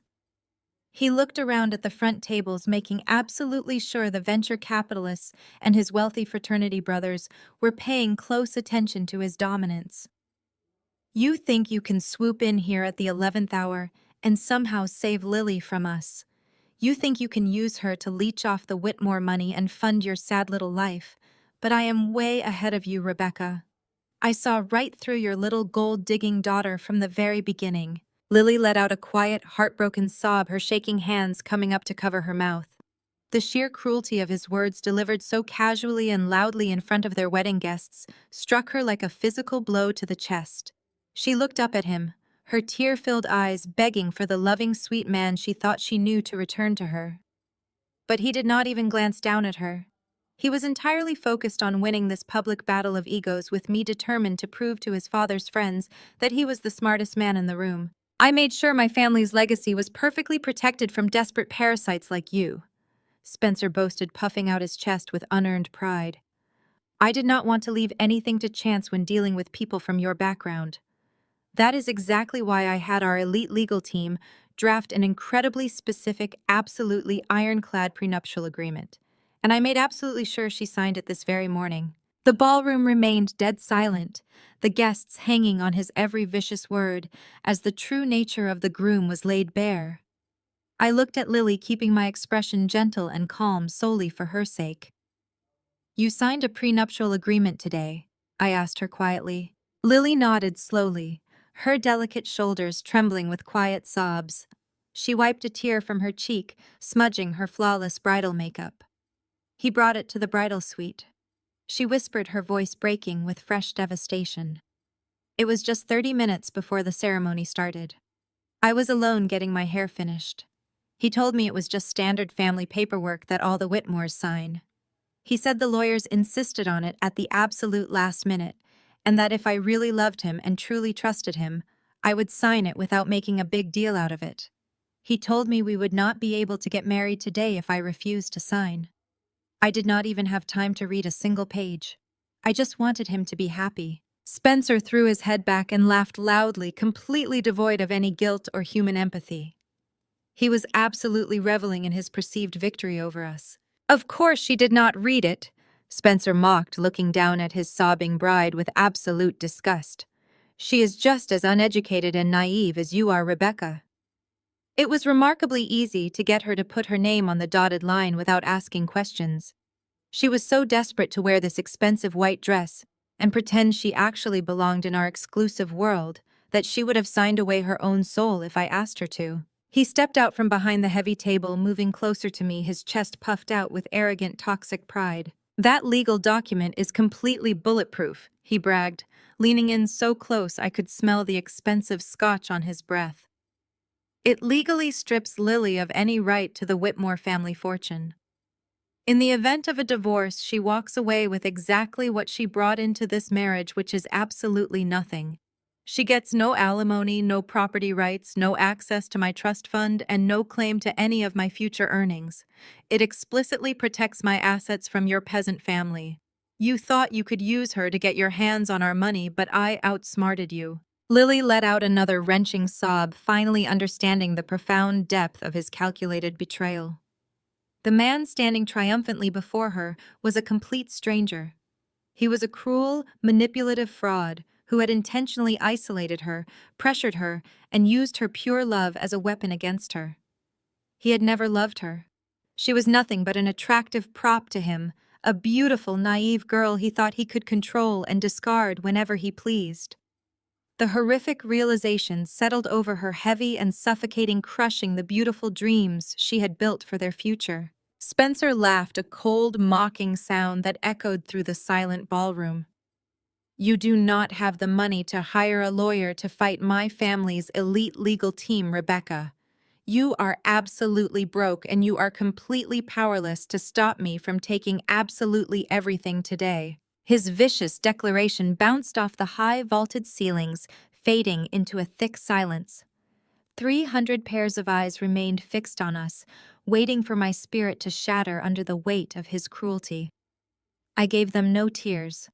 He looked around at the front tables, making absolutely sure the venture capitalists and his wealthy fraternity brothers were paying close attention to his dominance. You think you can swoop in here at the 11th hour and somehow save Lily from us. You think you can use her to leech off the Whitmore money and fund your sad little life. But I am way ahead of you, Rebecca. I saw right through your little gold-digging daughter from the very beginning. Lily let out a quiet, heartbroken sob, her shaking hands coming up to cover her mouth. The sheer cruelty of his words, delivered so casually and loudly in front of their wedding guests, struck her like a physical blow to the chest. She looked up at him, her tear-filled eyes begging for the loving, sweet man she thought she knew to return to her. But he did not even glance down at her. He was entirely focused on winning this public battle of egos, with me determined to prove to his father's friends that he was the smartest man in the room. I made sure my family's legacy was perfectly protected from desperate parasites like you, Spencer boasted, puffing out his chest with unearned pride. I did not want to leave anything to chance when dealing with people from your background. That is exactly why I had our elite legal team draft an incredibly specific, absolutely ironclad prenuptial agreement. And I made absolutely sure she signed it this very morning. The ballroom remained dead silent, the guests hanging on his every vicious word, as the true nature of the groom was laid bare. I looked at Lily, keeping my expression gentle and calm solely for her sake. You signed a prenuptial agreement today, I asked her quietly. Lily nodded slowly, her delicate shoulders trembling with quiet sobs. She wiped a tear from her cheek, smudging her flawless bridal makeup. He brought it to the bridal suite. She whispered, her voice breaking with fresh devastation. It was just 30 minutes before the ceremony started. I was alone getting my hair finished. He told me it was just standard family paperwork that all the Whitmores sign. He said the lawyers insisted on it at the absolute last minute, and that if I really loved him and truly trusted him, I would sign it without making a big deal out of it. He told me we would not be able to get married today if I refused to sign. I did not even have time to read a single page. I just wanted him to be happy. Spencer threw his head back and laughed loudly, completely devoid of any guilt or human empathy. He was absolutely reveling in his perceived victory over us. Of course she did not read it, Spencer mocked, looking down at his sobbing bride with absolute disgust. She is just as uneducated and naive as you are, Rebecca. It was remarkably easy to get her to put her name on the dotted line without asking questions. She was so desperate to wear this expensive white dress and pretend she actually belonged in our exclusive world that she would have signed away her own soul if I asked her to. He stepped out from behind the heavy table, moving closer to me, his chest puffed out with arrogant, toxic pride. That legal document is completely bulletproof, he bragged, leaning in so close I could smell the expensive scotch on his breath. It legally strips Lily of any right to the Whitmore family fortune. In the event of a divorce, she walks away with exactly what she brought into this marriage, which is absolutely nothing. She gets no alimony, no property rights, no access to my trust fund, and no claim to any of my future earnings. It explicitly protects my assets from your peasant family. You thought you could use her to get your hands on our money, but I outsmarted you. Lily let out another wrenching sob, finally understanding the profound depth of his calculated betrayal. The man standing triumphantly before her was a complete stranger. He was a cruel, manipulative fraud who had intentionally isolated her, pressured her, and used her pure love as a weapon against her. He had never loved her. She was nothing but an attractive prop to him, a beautiful, naive girl he thought he could control and discard whenever he pleased. The horrific realization settled over her, heavy and suffocating, crushing the beautiful dreams she had built for their future. Spencer laughed, a cold, mocking sound that echoed through the silent ballroom. "You do not have the money to hire a lawyer to fight my family's elite legal team, Rebecca. You are absolutely broke, and you are completely powerless to stop me from taking absolutely everything today." His vicious declaration bounced off the high vaulted ceilings, fading into a thick silence. 300 pairs of eyes remained fixed on us, waiting for my spirit to shatter under the weight of his cruelty. I gave them no tears.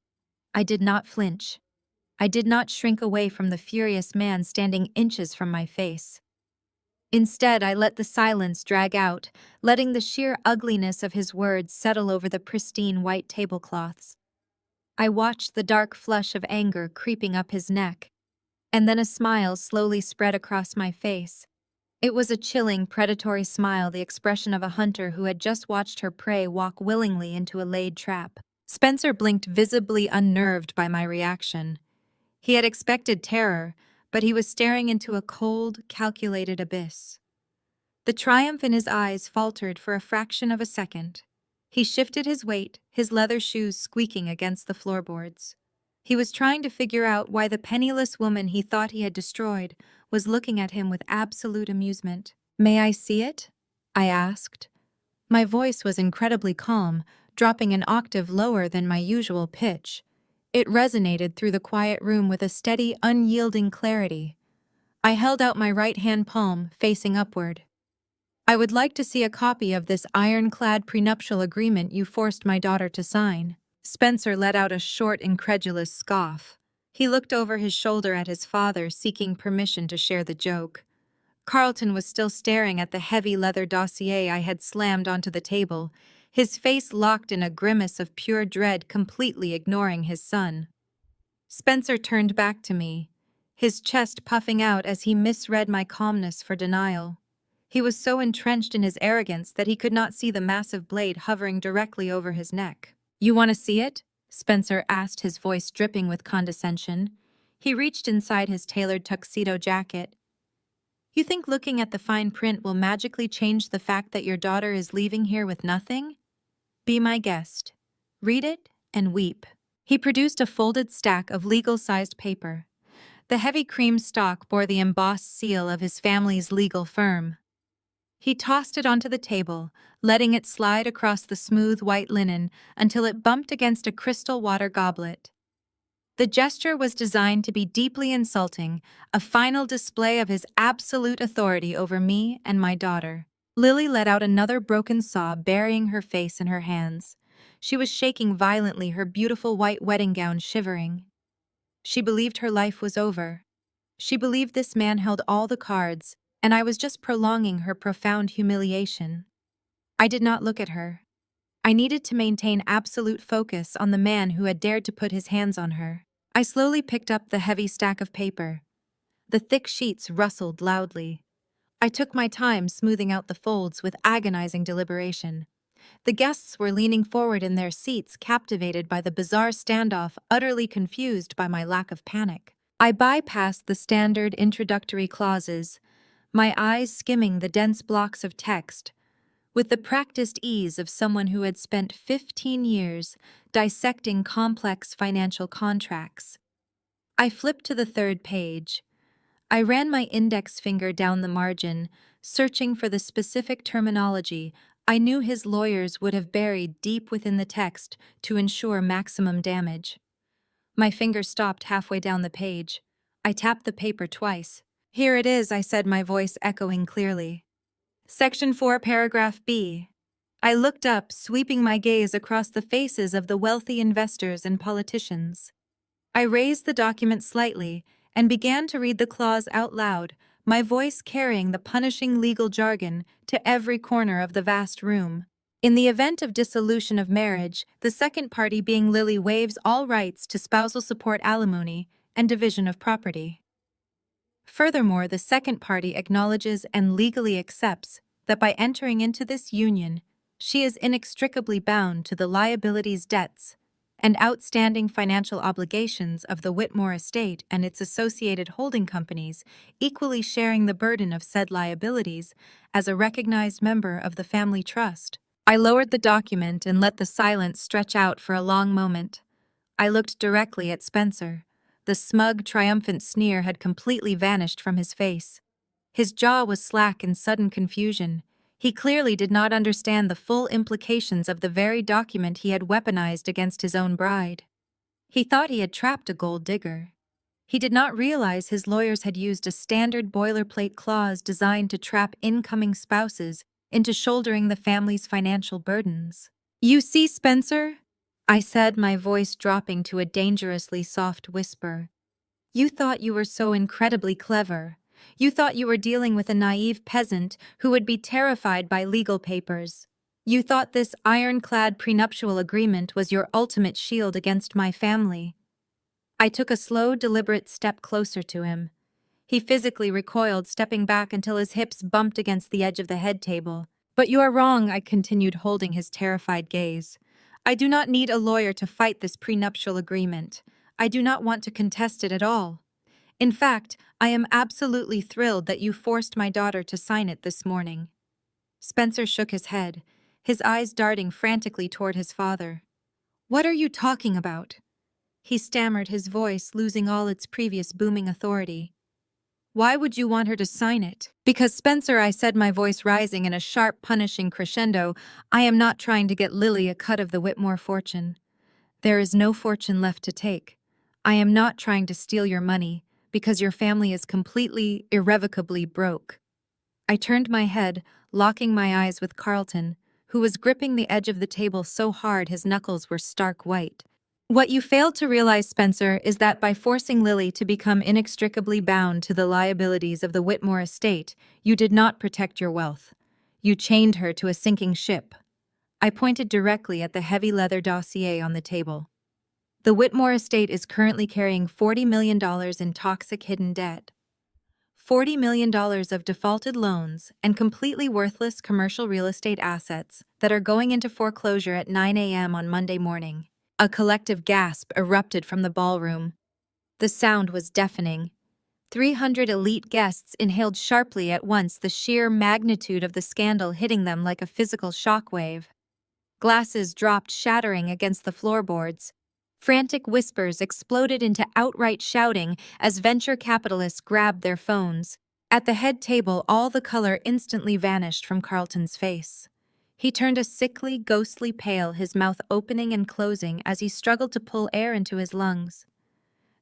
I did not flinch. I did not shrink away from the furious man standing inches from my face. Instead, I let the silence drag out, letting the sheer ugliness of his words settle over the pristine white tablecloths. I watched the dark flush of anger creeping up his neck, and then a smile slowly spread across my face. It was a chilling, predatory smile, the expression of a hunter who had just watched her prey walk willingly into a laid trap. Spencer blinked, visibly unnerved by my reaction. He had expected terror, but he was staring into a cold, calculated abyss. The triumph in his eyes faltered for a fraction of a second. He shifted his weight, his leather shoes squeaking against the floorboards. He was trying to figure out why the penniless woman he thought he had destroyed was looking at him with absolute amusement. "May I see it?" I asked. My voice was incredibly calm, dropping an octave lower than my usual pitch. It resonated through the quiet room with a steady, unyielding clarity. I held out my right hand palm, facing upward. "I would like to see a copy of this ironclad prenuptial agreement you forced my daughter to sign." Spencer let out a short, incredulous scoff. He looked over his shoulder at his father, seeking permission to share the joke. Carlton was still staring at the heavy leather dossier I had slammed onto the table, his face locked in a grimace of pure dread, completely ignoring his son. Spencer turned back to me, his chest puffing out as he misread my calmness for denial. He was so entrenched in his arrogance that he could not see the massive blade hovering directly over his neck. "You want to see it?" Spencer asked, his voice dripping with condescension. He reached inside his tailored tuxedo jacket. "You think looking at the fine print will magically change the fact that your daughter is leaving here with nothing? Be my guest. Read it and weep." He produced a folded stack of legal-sized paper. The heavy cream stock bore the embossed seal of his family's legal firm. He tossed it onto the table, letting it slide across the smooth white linen until it bumped against a crystal water goblet. The gesture was designed to be deeply insulting, a final display of his absolute authority over me and my daughter. Lily let out another broken sob, burying her face in her hands. She was shaking violently, her beautiful white wedding gown shivering. She believed her life was over. She believed this man held all the cards, and I was just prolonging her profound humiliation. I did not look at her. I needed to maintain absolute focus on the man who had dared to put his hands on her. I slowly picked up the heavy stack of paper. The thick sheets rustled loudly. I took my time smoothing out the folds with agonizing deliberation. The guests were leaning forward in their seats, captivated by the bizarre standoff, utterly confused by my lack of panic. I bypassed the standard introductory clauses, my eyes skimming the dense blocks of text, with the practiced ease of someone who had spent 15 years dissecting complex financial contracts. I flipped to the third page. I ran my index finger down the margin, searching for the specific terminology I knew his lawyers would have buried deep within the text to ensure maximum damage. My finger stopped halfway down the page. I tapped the paper twice. "Here it is," I said, my voice echoing clearly. "Section 4, paragraph B." I looked up, sweeping my gaze across the faces of the wealthy investors and politicians. I raised the document slightly and began to read the clause out loud, my voice carrying the punishing legal jargon to every corner of the vast room. "In the event of dissolution of marriage, the second party, being Lily, waives all rights to spousal support, alimony, and division of property. Furthermore, the second party acknowledges and legally accepts that by entering into this union, she is inextricably bound to the liabilities, debts, and outstanding financial obligations of the Whitmore estate and its associated holding companies, equally sharing the burden of said liabilities as a recognized member of the family trust. I lowered the document and let the silence stretch out for a long moment. I looked directly at Spencer. The smug, triumphant sneer had completely vanished from his face. His jaw was slack in sudden confusion. He clearly did not understand the full implications of the very document he had weaponized against his own bride. He thought he had trapped a gold digger. He did not realize his lawyers had used a standard boilerplate clause designed to trap incoming spouses into shouldering the family's financial burdens. "You see, Spencer?" I said, my voice dropping to a dangerously soft whisper. "You thought you were so incredibly clever. You thought you were dealing with a naive peasant who would be terrified by legal papers. You thought this ironclad prenuptial agreement was your ultimate shield against my family." I took a slow, deliberate step closer to him. He physically recoiled, stepping back until his hips bumped against the edge of the head table. "But you are wrong," I continued, holding his terrified gaze. "I do not need a lawyer to fight this prenuptial agreement. I do not want to contest it at all. In fact, I am absolutely thrilled that you forced my daughter to sign it this morning." Spencer shook his head, his eyes darting frantically toward his father. "What are you talking about?" he stammered, his voice losing all its previous booming authority. "Why would you want her to sign it?" "Because, Spencer," I said, my voice rising in a sharp, punishing crescendo, "I am not trying to get Lily a cut of the Whitmore fortune. There is no fortune left to take. I am not trying to steal your money, because your family is completely, irrevocably broke." I turned my head, locking my eyes with Carlton, who was gripping the edge of the table so hard his knuckles were stark white. "What you failed to realize, Spencer, is that by forcing Lily to become inextricably bound to the liabilities of the Whitmore estate, you did not protect your wealth. You chained her to a sinking ship." I pointed directly at the heavy leather dossier on the table. "The Whitmore estate is currently carrying $40 million in toxic hidden debt. $40 million of defaulted loans and completely worthless commercial real estate assets that are going into foreclosure at 9 a.m. on Monday morning." A collective gasp erupted from the ballroom. The sound was deafening. 300 elite guests inhaled sharply at once, the sheer magnitude of the scandal hitting them like a physical shockwave. Glasses dropped shattering against the floorboards. Frantic whispers exploded into outright shouting as venture capitalists grabbed their phones. At the head table, all the color instantly vanished from Carlton's face. He turned a sickly, ghostly pale, his mouth opening and closing as he struggled to pull air into his lungs.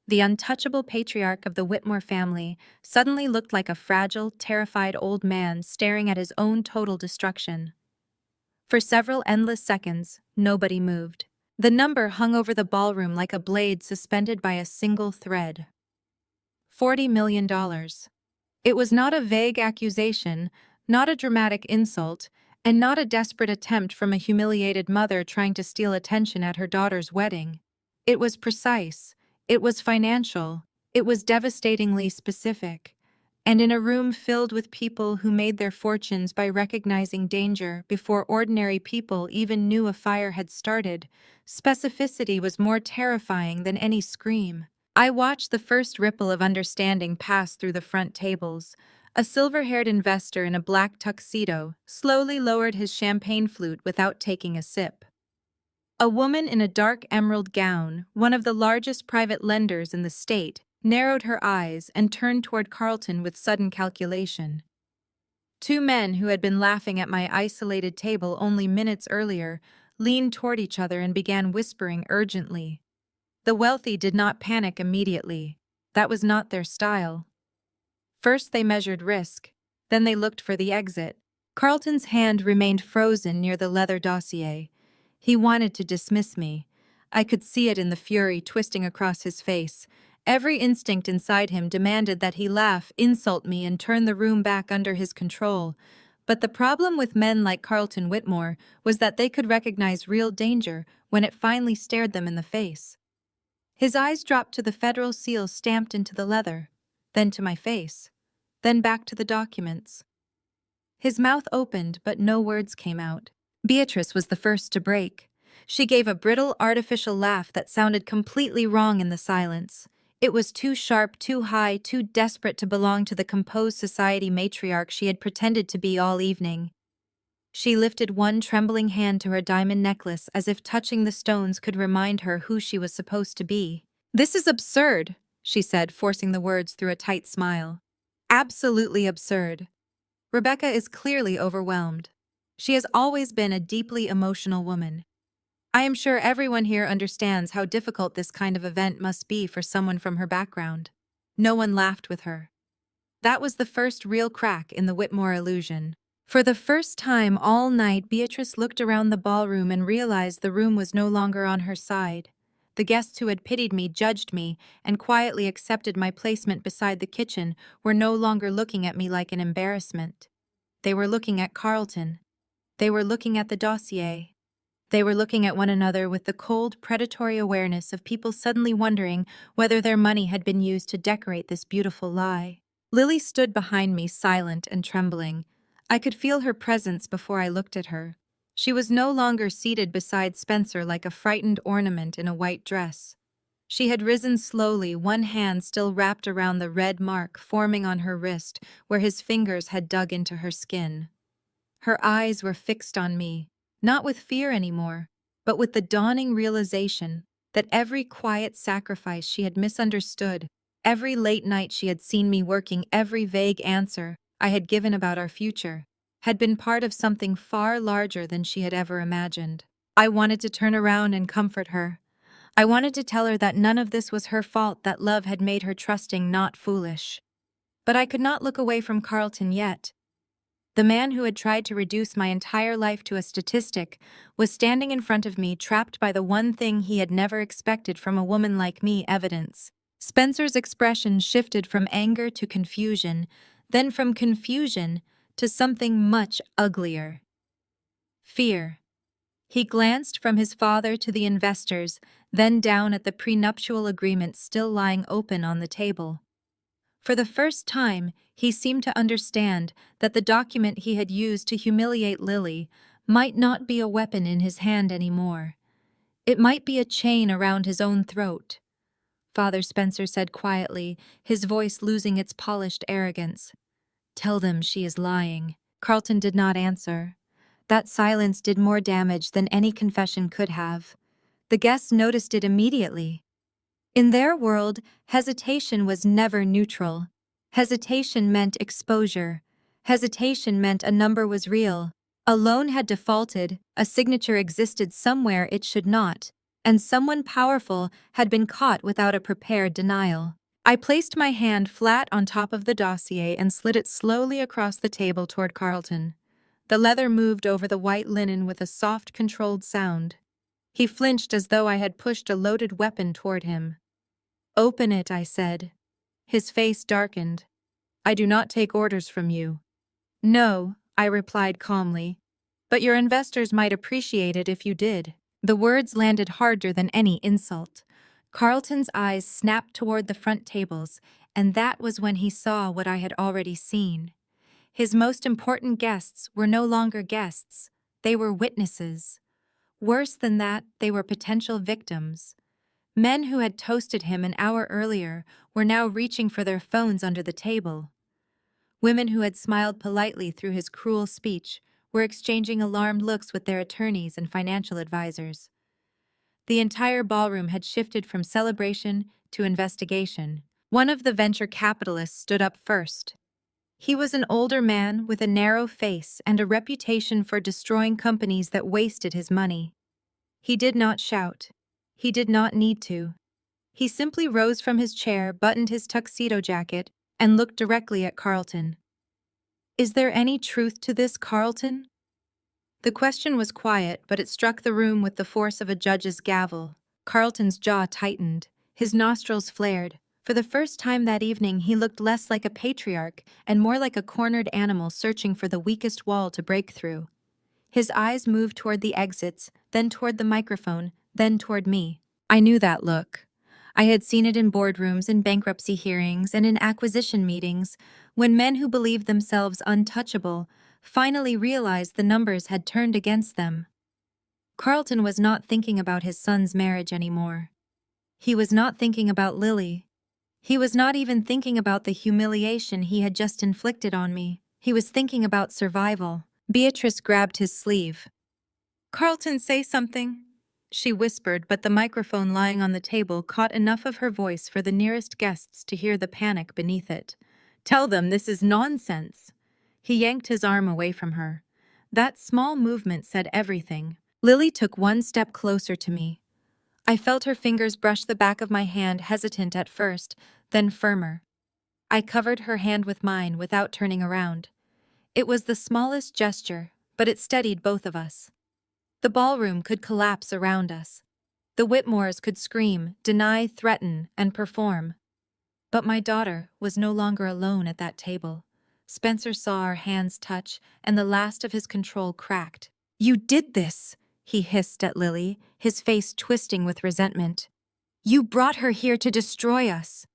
The untouchable patriarch of the Whitmore family suddenly looked like a fragile, terrified old man staring at his own total destruction. For several endless seconds, nobody moved. The number hung over the ballroom like a blade suspended by a single thread. $40 million. It was not a vague accusation, not a dramatic insult, and not a desperate attempt from a humiliated mother trying to steal attention at her daughter's wedding. It was precise, it was financial, it was devastatingly specific. And in a room filled with people who made their fortunes by recognizing danger before ordinary people even knew a fire had started, specificity was more terrifying than any scream. I watched the first ripple of understanding pass through the front tables. A silver-haired investor in a black tuxedo slowly lowered his champagne flute without taking a sip. A woman in a dark emerald gown, one of the largest private lenders in the state, narrowed her eyes and turned toward Carlton with sudden calculation. Two men who had been laughing at my isolated table only minutes earlier leaned toward each other and began whispering urgently. The wealthy did not panic immediately. That was not their style. First they measured risk, then they looked for the exit. Carlton's hand remained frozen near the leather dossier. He wanted to dismiss me. I could see it in the fury twisting across his face. Every instinct inside him demanded that he laugh, insult me, and turn the room back under his control. But the problem with men like Carlton Whitmore was that they could recognize real danger when it finally stared them in the face. His eyes dropped to the federal seal stamped into the leather, then to my face, then back to the documents. His mouth opened, but no words came out. Beatrice was the first to break. She gave a brittle, artificial laugh that sounded completely wrong in the silence. It was too sharp, too high, too desperate to belong to the composed society matriarch she had pretended to be all evening. She lifted one trembling hand to her diamond necklace as if touching the stones could remind her who she was supposed to be. "This is absurd," she said, forcing the words through a tight smile. "Absolutely absurd. Rebecca is clearly overwhelmed. She has always been a deeply emotional woman. I am sure everyone here understands how difficult this kind of event must be for someone from her background." No one laughed with her. That was the first real crack in the Whitmore illusion. For the first time all night, Beatrice looked around the ballroom and realized the room was no longer on her side. The guests who had pitied me, judged me, and quietly accepted my placement beside the kitchen were no longer looking at me like an embarrassment. They were looking at Carlton. They were looking at the dossier. They were looking at one another with the cold, predatory awareness of people suddenly wondering whether their money had been used to decorate this beautiful lie. Lily stood behind me, silent and trembling. I could feel her presence before I looked at her. She was no longer seated beside Spencer like a frightened ornament in a white dress. She had risen slowly, one hand still wrapped around the red mark forming on her wrist where his fingers had dug into her skin. Her eyes were fixed on me, not with fear anymore, but with the dawning realization that every quiet sacrifice she had misunderstood, every late night she had seen me working, every vague answer I had given about our future, had been part of something far larger than she had ever imagined. I wanted to turn around and comfort her. I wanted to tell her that none of this was her fault, that love had made her trusting, not foolish. But I could not look away from Carlton yet. The man who had tried to reduce my entire life to a statistic was standing in front of me, trapped by the one thing he had never expected from a woman like me: evidence. Spencer's expression shifted from anger to confusion, then from confusion to something much uglier: fear. He glanced from his father to the investors, then down at the prenuptial agreement still lying open on the table. For the first time, he seemed to understand that the document he had used to humiliate Lily might not be a weapon in his hand anymore. It might be a chain around his own throat. Father Spencer said quietly, his voice losing its polished arrogance. "Tell them she is lying." Carlton did not answer. That silence did more damage than any confession could have. The guests noticed it immediately. In their world, hesitation was never neutral. Hesitation meant exposure. Hesitation meant a number was real. A loan had defaulted, a signature existed somewhere it should not, and someone powerful had been caught without a prepared denial. I placed my hand flat on top of the dossier and slid it slowly across the table toward Carlton. The leather moved over the white linen with a soft, controlled sound. He flinched as though I had pushed a loaded weapon toward him. "Open it," I said. His face darkened. "I do not take orders from you." "No," I replied calmly, "but your investors might appreciate it if you did." The words landed harder than any insult. Carlton's eyes snapped toward the front tables, and that was when he saw what I had already seen. His most important guests were no longer guests. They were witnesses. Worse than that, they were potential victims. Men who had toasted him an hour earlier were now reaching for their phones under the table. Women who had smiled politely through his cruel speech were exchanging alarmed looks with their attorneys and financial advisors. The entire ballroom had shifted from celebration to investigation. One of the venture capitalists stood up first. He was an older man with a narrow face and a reputation for destroying companies that wasted his money. He did not shout. He did not need to. He simply rose from his chair, buttoned his tuxedo jacket, and looked directly at Carlton. "Is there any truth to this, Carlton?" The question was quiet, but it struck the room with the force of a judge's gavel. Carlton's jaw tightened. His nostrils flared. For the first time that evening, he looked less like a patriarch and more like a cornered animal searching for the weakest wall to break through. His eyes moved toward the exits, then toward the microphone, then toward me. I knew that look. I had seen it in boardrooms, in bankruptcy hearings, and in acquisition meetings, when men who believed themselves untouchable finally realized the numbers had turned against them. Carlton was not thinking about his son's marriage anymore. He was not thinking about Lily. He was not even thinking about the humiliation he had just inflicted on me. He was thinking about survival. Beatrice grabbed his sleeve. "Carlton, say something," she whispered, but the microphone lying on the table caught enough of her voice for the nearest guests to hear the panic beneath it. "Tell them this is nonsense." He yanked his arm away from her. That small movement said everything. Lily took one step closer to me. I felt her fingers brush the back of my hand, hesitant at first, then firmer. I covered her hand with mine without turning around. It was the smallest gesture, but it steadied both of us. The ballroom could collapse around us. The Whitmores could scream, deny, threaten, and perform. But my daughter was no longer alone at that table. Spencer saw our hands touch, and the last of his control cracked. "You did this," he hissed at Lily, his face twisting with resentment. "You brought her here to destroy us."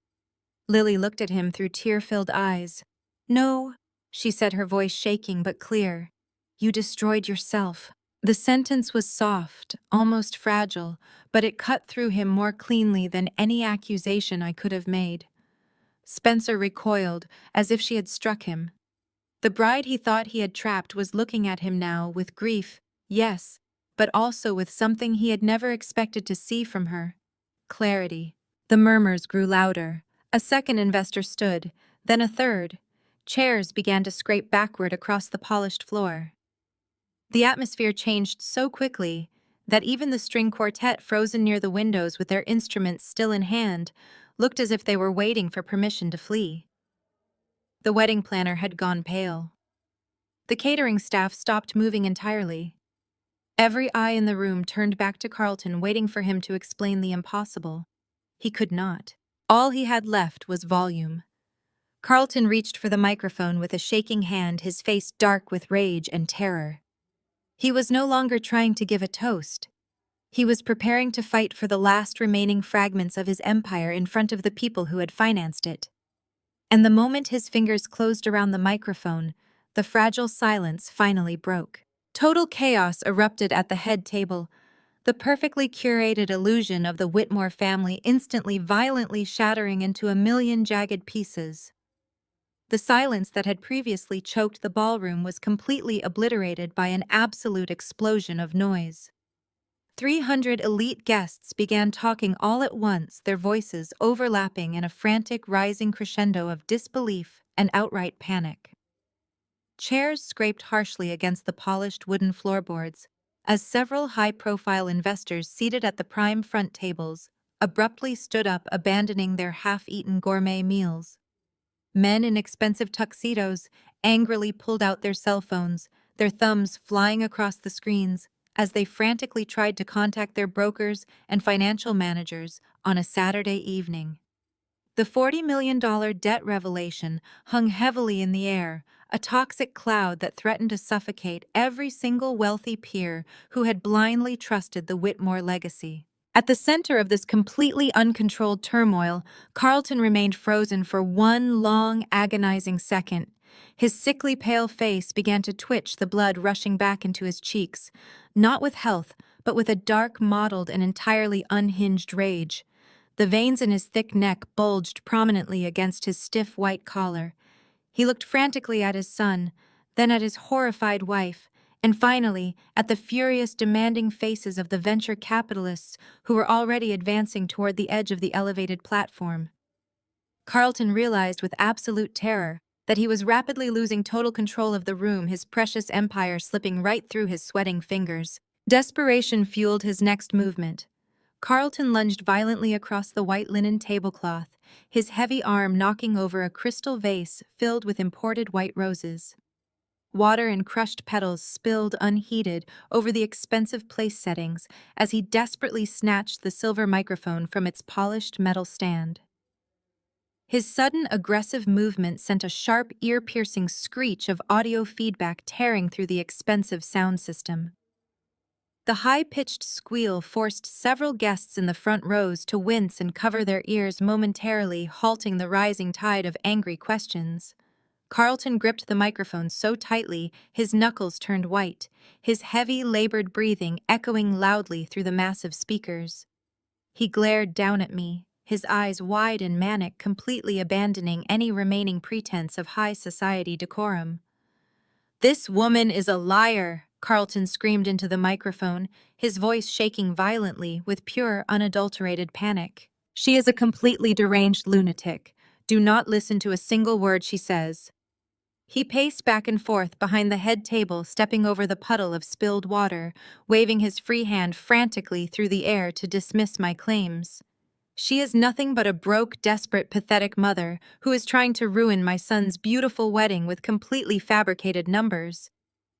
Lily looked at him through tear-filled eyes. "No," she said, her voice shaking but clear. "You destroyed yourself." The sentence was soft, almost fragile, but it cut through him more cleanly than any accusation I could have made. Spencer recoiled, as if she had struck him. The bride he thought he had trapped was looking at him now with grief, yes, but also with something he had never expected to see from her: clarity. The murmurs grew louder. A second investor stood, then a third. Chairs began to scrape backward across the polished floor. The atmosphere changed so quickly that even the string quartet frozen near the windows with their instruments still in hand looked as if they were waiting for permission to flee. The wedding planner had gone pale. The catering staff stopped moving entirely. Every eye in the room turned back to Carlton, waiting for him to explain the impossible. He could not. All he had left was volume. Carlton reached for the microphone with a shaking hand, his face dark with rage and terror. He was no longer trying to give a toast. He was preparing to fight for the last remaining fragments of his empire in front of the people who had financed it. And the moment his fingers closed around the microphone, the fragile silence finally broke. Total chaos erupted at the head table, the perfectly curated illusion of the Whitmore family instantly violently shattering into a million jagged pieces. The silence that had previously choked the ballroom was completely obliterated by an absolute explosion of noise. 300 elite guests began talking all at once, their voices overlapping in a frantic rising crescendo of disbelief and outright panic. Chairs scraped harshly against the polished wooden floorboards as several high-profile investors seated at the prime front tables abruptly stood up, abandoning their half-eaten gourmet meals. Men in expensive tuxedos angrily pulled out their cell phones, their thumbs flying across the screens as they frantically tried to contact their brokers and financial managers on a Saturday evening. The $40 million debt revelation hung heavily in the air, a toxic cloud that threatened to suffocate every single wealthy peer who had blindly trusted the Whitmore legacy. At the center of this completely uncontrolled turmoil, Carlton remained frozen for one long, agonizing second. His sickly pale face began to twitch, the blood rushing back into his cheeks, not with health, but with a dark, mottled, and entirely unhinged rage. The veins in his thick neck bulged prominently against his stiff white collar. He looked frantically at his son, then at his horrified wife, and finally at the furious, demanding faces of the venture capitalists who were already advancing toward the edge of the elevated platform. Carlton realized with absolute terror that he was rapidly losing total control of the room, his precious empire slipping right through his sweating fingers. Desperation fueled his next movement. Carlton lunged violently across the white linen tablecloth, his heavy arm knocking over a crystal vase filled with imported white roses. Water and crushed petals spilled unheeded over the expensive place settings as he desperately snatched the silver microphone from its polished metal stand. His sudden, aggressive movement sent a sharp, ear-piercing screech of audio feedback tearing through the expensive sound system. The high-pitched squeal forced several guests in the front rows to wince and cover their ears momentarily, halting the rising tide of angry questions. Carlton gripped the microphone so tightly his knuckles turned white, his heavy, labored breathing echoing loudly through the massive speakers. He glared down at me, his eyes wide and manic, completely abandoning any remaining pretense of high society decorum. "This woman is a liar," Carlton screamed into the microphone, his voice shaking violently with pure, unadulterated panic. "She is a completely deranged lunatic. Do not listen to a single word she says." He paced back and forth behind the head table, stepping over the puddle of spilled water, waving his free hand frantically through the air to dismiss my claims. "She is nothing but a broke, desperate, pathetic mother who is trying to ruin my son's beautiful wedding with completely fabricated numbers.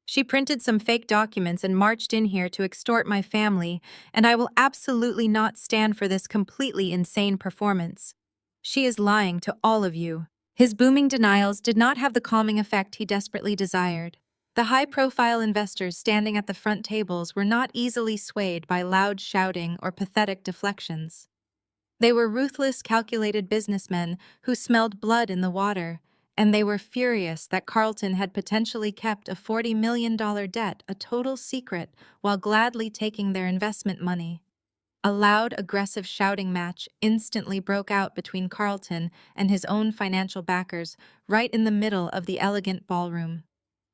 She printed some fake documents and marched in here to extort my family, and I will absolutely not stand for this completely insane performance. She is lying to all of you." His booming denials did not have the calming effect he desperately desired. The high-profile investors standing at the front tables were not easily swayed by loud shouting or pathetic deflections. They were ruthless, calculated businessmen who smelled blood in the water, and they were furious that Carlton had potentially kept a $40 million debt a total secret while gladly taking their investment money. A loud, aggressive shouting match instantly broke out between Carlton and his own financial backers, right in the middle of the elegant ballroom.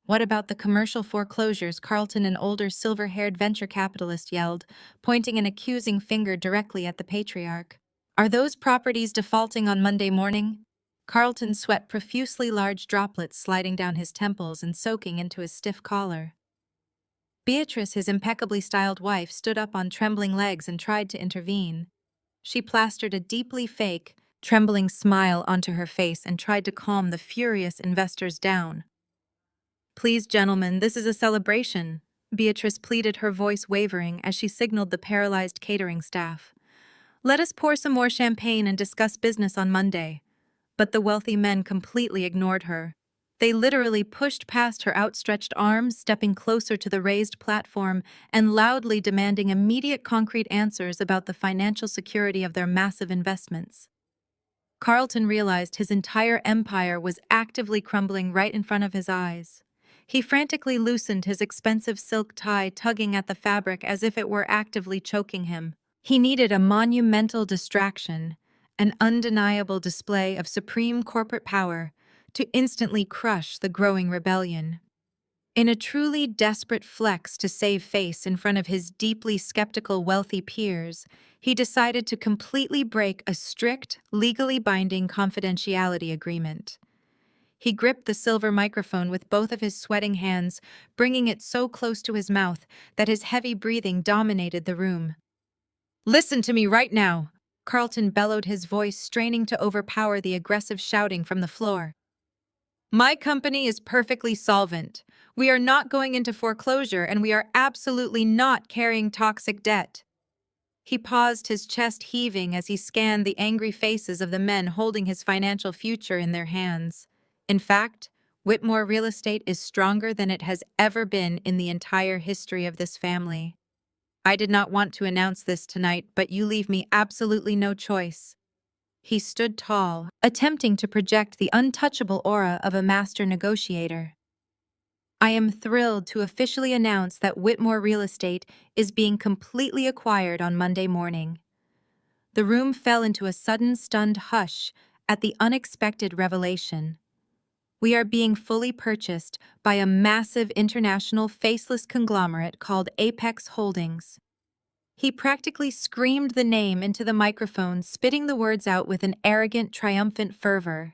"What about the commercial foreclosures?" Carlton, an older, silver-haired venture capitalist, yelled, pointing an accusing finger directly at the patriarch. "Are those properties defaulting on Monday morning?" Carlton sweat profusely, large droplets sliding down his temples and soaking into his stiff collar. Beatrice, his impeccably styled wife, stood up on trembling legs and tried to intervene. She plastered a deeply fake, trembling smile onto her face and tried to calm the furious investors down. "Please, gentlemen, this is a celebration," Beatrice pleaded, her voice wavering as she signaled the paralyzed catering staff. "Let us pour some more champagne and discuss business on Monday." But the wealthy men completely ignored her. They literally pushed past her outstretched arms, stepping closer to the raised platform and loudly demanding immediate concrete answers about the financial security of their massive investments. Carlton realized his entire empire was actively crumbling right in front of his eyes. He frantically loosened his expensive silk tie, tugging at the fabric as if it were actively choking him. He needed a monumental distraction, an undeniable display of supreme corporate power, to instantly crush the growing rebellion. In a truly desperate flex to save face in front of his deeply skeptical wealthy peers, he decided to completely break a strict, legally binding confidentiality agreement. He gripped the silver microphone with both of his sweating hands, bringing it so close to his mouth that his heavy breathing dominated the room. "Listen to me right now," Carlton bellowed, his voice straining to overpower the aggressive shouting from the floor. "My company is perfectly solvent. We are not going into foreclosure, and we are absolutely not carrying toxic debt." He paused, his chest heaving as he scanned the angry faces of the men holding his financial future in their hands. "In fact, Whitmore Real Estate is stronger than it has ever been in the entire history of this family. I did not want to announce this tonight, but you leave me absolutely no choice." He stood tall, attempting to project the untouchable aura of a master negotiator. "I am thrilled to officially announce that Whitmore Real Estate is being completely acquired on Monday morning." The room fell into a sudden, stunned hush at the unexpected revelation. "We are being fully purchased by a massive international faceless conglomerate called Apex Holdings." He practically screamed the name into the microphone, spitting the words out with an arrogant, triumphant fervor.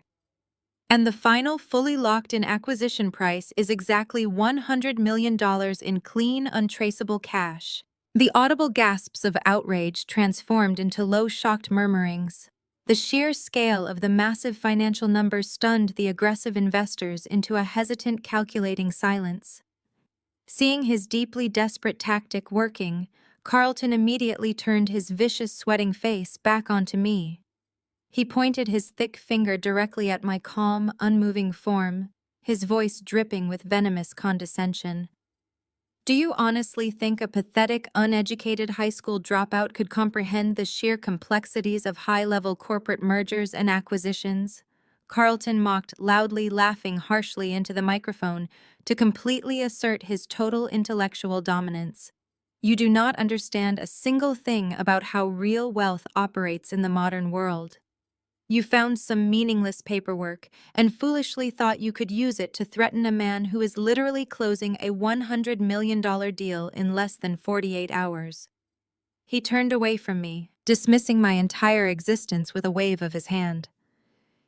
"And the final fully locked-in acquisition price is exactly $100 million in clean, untraceable cash." The audible gasps of outrage transformed into low, shocked murmurings. The sheer scale of the massive financial numbers stunned the aggressive investors into a hesitant, calculating silence. Seeing his deeply desperate tactic working, Carlton immediately turned his vicious, sweating face back onto me. He pointed his thick finger directly at my calm, unmoving form, his voice dripping with venomous condescension. "Do you honestly think a pathetic, uneducated high school dropout could comprehend the sheer complexities of high-level corporate mergers and acquisitions?" Carlton mocked loudly, laughing harshly into the microphone to completely assert his total intellectual dominance. You do not understand a single thing about how real wealth operates in the modern world. You found some meaningless paperwork and foolishly thought you could use it to threaten a man who is literally closing a $100 million deal in less than 48 hours. He turned away from me, dismissing my entire existence with a wave of his hand.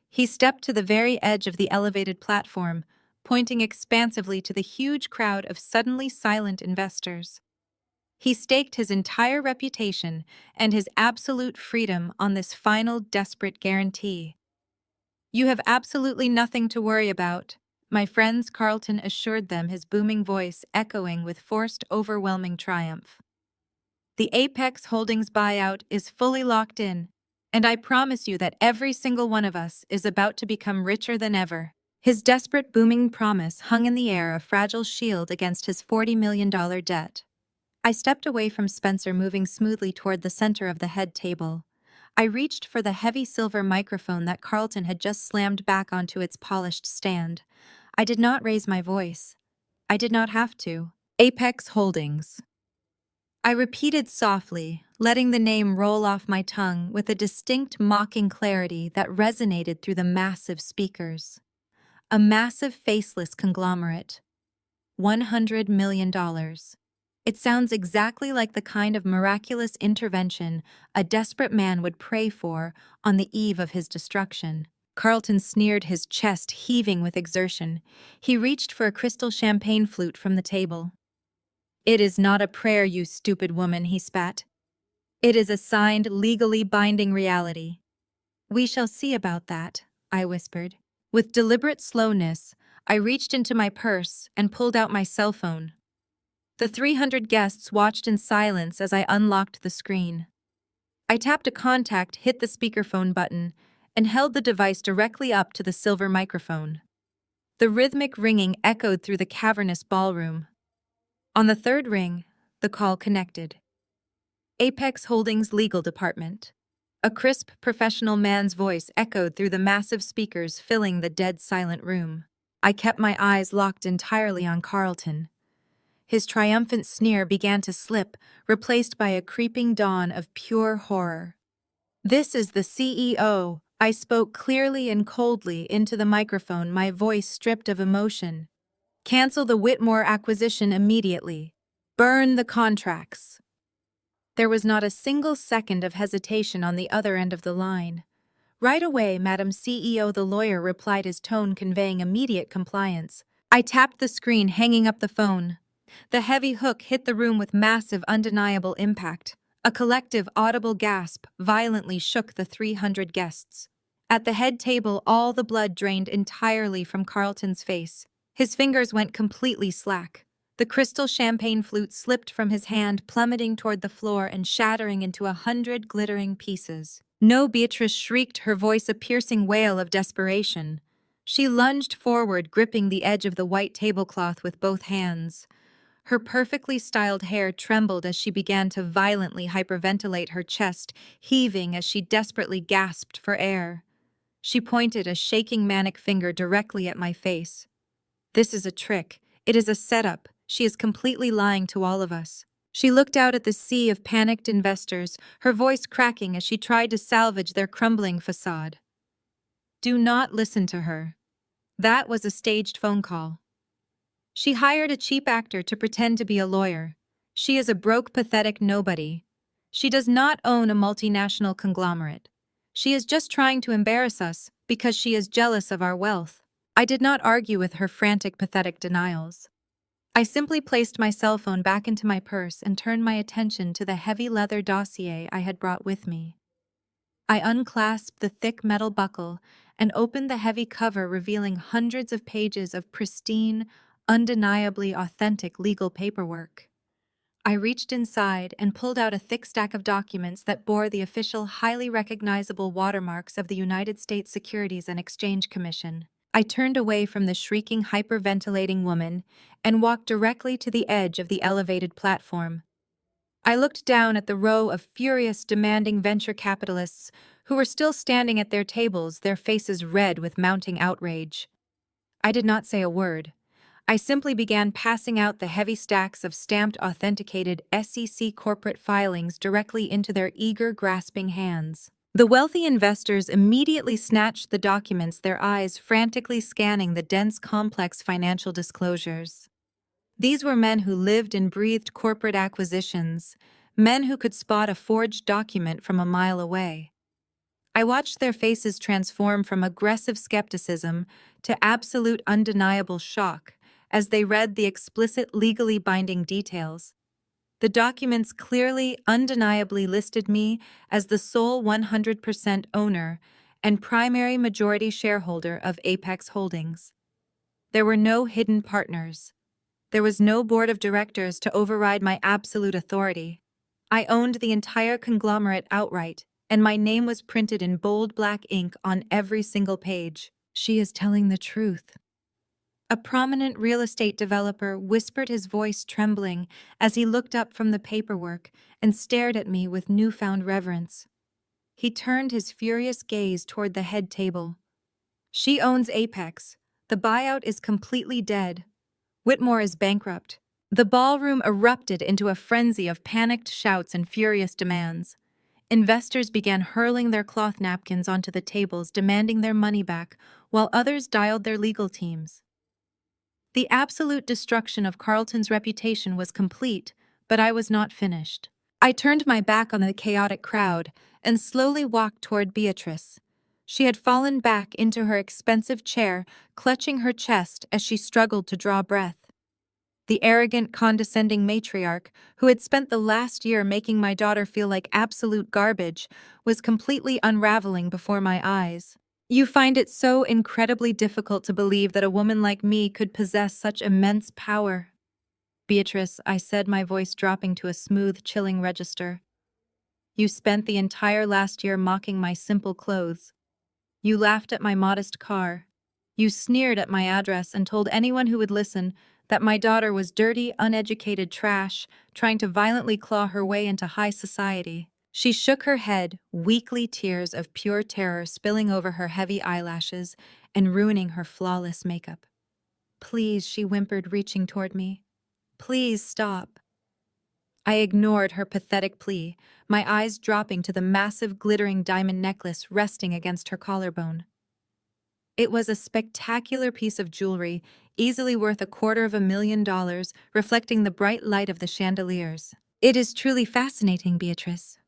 He stepped to the very edge of the elevated platform, pointing expansively to the huge crowd of suddenly silent investors. He staked his entire reputation and his absolute freedom on this final desperate guarantee. "You have absolutely nothing to worry about," my friends, Carlton assured them, his booming voice echoing with forced, overwhelming triumph. "The Apex Holdings buyout is fully locked in, and I promise you that every single one of us is about to become richer than ever." His desperate, booming promise hung in the air, a fragile shield against his $40 million debt. I stepped away from Spencer, moving smoothly toward the center of the head table. I reached for the heavy silver microphone that Carlton had just slammed back onto its polished stand. I did not raise my voice. I did not have to. "Apex Holdings," I repeated softly, letting the name roll off my tongue with a distinct mocking clarity that resonated through the massive speakers. A massive faceless conglomerate. $100 million. It sounds exactly like the kind of miraculous intervention a desperate man would pray for on the eve of his destruction. Carlton sneered, his chest heaving with exertion. He reached for a crystal champagne flute from the table. "It is not a prayer, you stupid woman," he spat. "It is a signed, legally binding reality." "We shall see about that," I whispered. With deliberate slowness, I reached into my purse and pulled out my cell phone. The 300 guests watched in silence as I unlocked the screen. I tapped a contact, hit the speakerphone button, and held the device directly up to the silver microphone. The rhythmic ringing echoed through the cavernous ballroom. On the third ring, the call connected. Apex Holdings Legal Department. A crisp, professional man's voice echoed through the massive speakers filling the dead-silent room. I kept my eyes locked entirely on Carlton. His triumphant sneer began to slip, replaced by a creeping dawn of pure horror. "This is the CEO," I spoke clearly and coldly into the microphone, my voice stripped of emotion. "Cancel the Whitmore acquisition immediately. Burn the contracts." There was not a single second of hesitation on the other end of the line. "Right away, Madam CEO," the lawyer replied, his tone conveying immediate compliance. I tapped the screen, hanging up the phone. The heavy hook hit the room with massive, undeniable impact. A collective, audible gasp violently shook the 300 guests. At the head table, all the blood drained entirely from Carlton's face. His fingers went completely slack. The crystal champagne flute slipped from his hand, plummeting toward the floor and shattering into 100 glittering pieces. "No!" Beatrice shrieked, her voice a piercing wail of desperation. She lunged forward, gripping the edge of the white tablecloth with both hands. Her perfectly styled hair trembled as she began to violently hyperventilate, her chest heaving as she desperately gasped for air. She pointed a shaking manic finger directly at my face. "This is a trick. It is a setup. She is completely lying to all of us." She looked out at the sea of panicked investors, her voice cracking as she tried to salvage their crumbling facade. "Do not listen to her. That was a staged phone call. She hired a cheap actor to pretend to be a lawyer. She is a broke, pathetic nobody. She does not own a multinational conglomerate. She is just trying to embarrass us because she is jealous of our wealth." I did not argue with her frantic, pathetic denials. I simply placed my cell phone back into my purse and turned my attention to the heavy leather dossier I had brought with me. I unclasped the thick metal buckle and opened the heavy cover, revealing hundreds of pages of pristine, undeniably authentic legal paperwork. I reached inside and pulled out a thick stack of documents that bore the official, highly recognizable watermarks of the United States Securities and Exchange Commission. I turned away from the shrieking, hyperventilating woman and walked directly to the edge of the elevated platform. I looked down at the row of furious, demanding venture capitalists who were still standing at their tables, their faces red with mounting outrage. I did not say a word. I simply began passing out the heavy stacks of stamped authenticated SEC corporate filings directly into their eager, grasping hands. The wealthy investors immediately snatched the documents, their eyes frantically scanning the dense, complex financial disclosures. These were men who lived and breathed corporate acquisitions, men who could spot a forged document from a mile away. I watched their faces transform from aggressive skepticism to absolute undeniable shock as they read the explicit legally binding details. The documents clearly, undeniably listed me as the sole 100% owner and primary majority shareholder of Apex Holdings. There were no hidden partners. There was no board of directors to override my absolute authority. I owned the entire conglomerate outright, and my name was printed in bold black ink on every single page. She is telling the truth. A prominent real estate developer whispered, his voice trembling as he looked up from the paperwork and stared at me with newfound reverence. He turned his furious gaze toward the head table. She owns Apex. The buyout is completely dead. Whitmore is bankrupt. The ballroom erupted into a frenzy of panicked shouts and furious demands. Investors began hurling their cloth napkins onto the tables, demanding their money back, while others dialed their legal teams. The absolute destruction of Carlton's reputation was complete, but I was not finished. I turned my back on the chaotic crowd and slowly walked toward Beatrice. She had fallen back into her expensive chair, clutching her chest as she struggled to draw breath. The arrogant, condescending matriarch, who had spent the last year making my daughter feel like absolute garbage, was completely unraveling before my eyes. You find it so incredibly difficult to believe that a woman like me could possess such immense power. Beatrice, I said, my voice dropping to a smooth, chilling register. You spent the entire last year mocking my simple clothes. You laughed at my modest car. You sneered at my address and told anyone who would listen that my daughter was dirty, uneducated trash, trying to violently claw her way into high society. She shook her head, weakly, tears of pure terror spilling over her heavy eyelashes and ruining her flawless makeup. Please, she whimpered, reaching toward me. Please stop. I ignored her pathetic plea, my eyes dropping to the massive glittering diamond necklace resting against her collarbone. It was a spectacular piece of jewelry, easily worth $250,000, reflecting the bright light of the chandeliers. It is truly fascinating, Beatrice.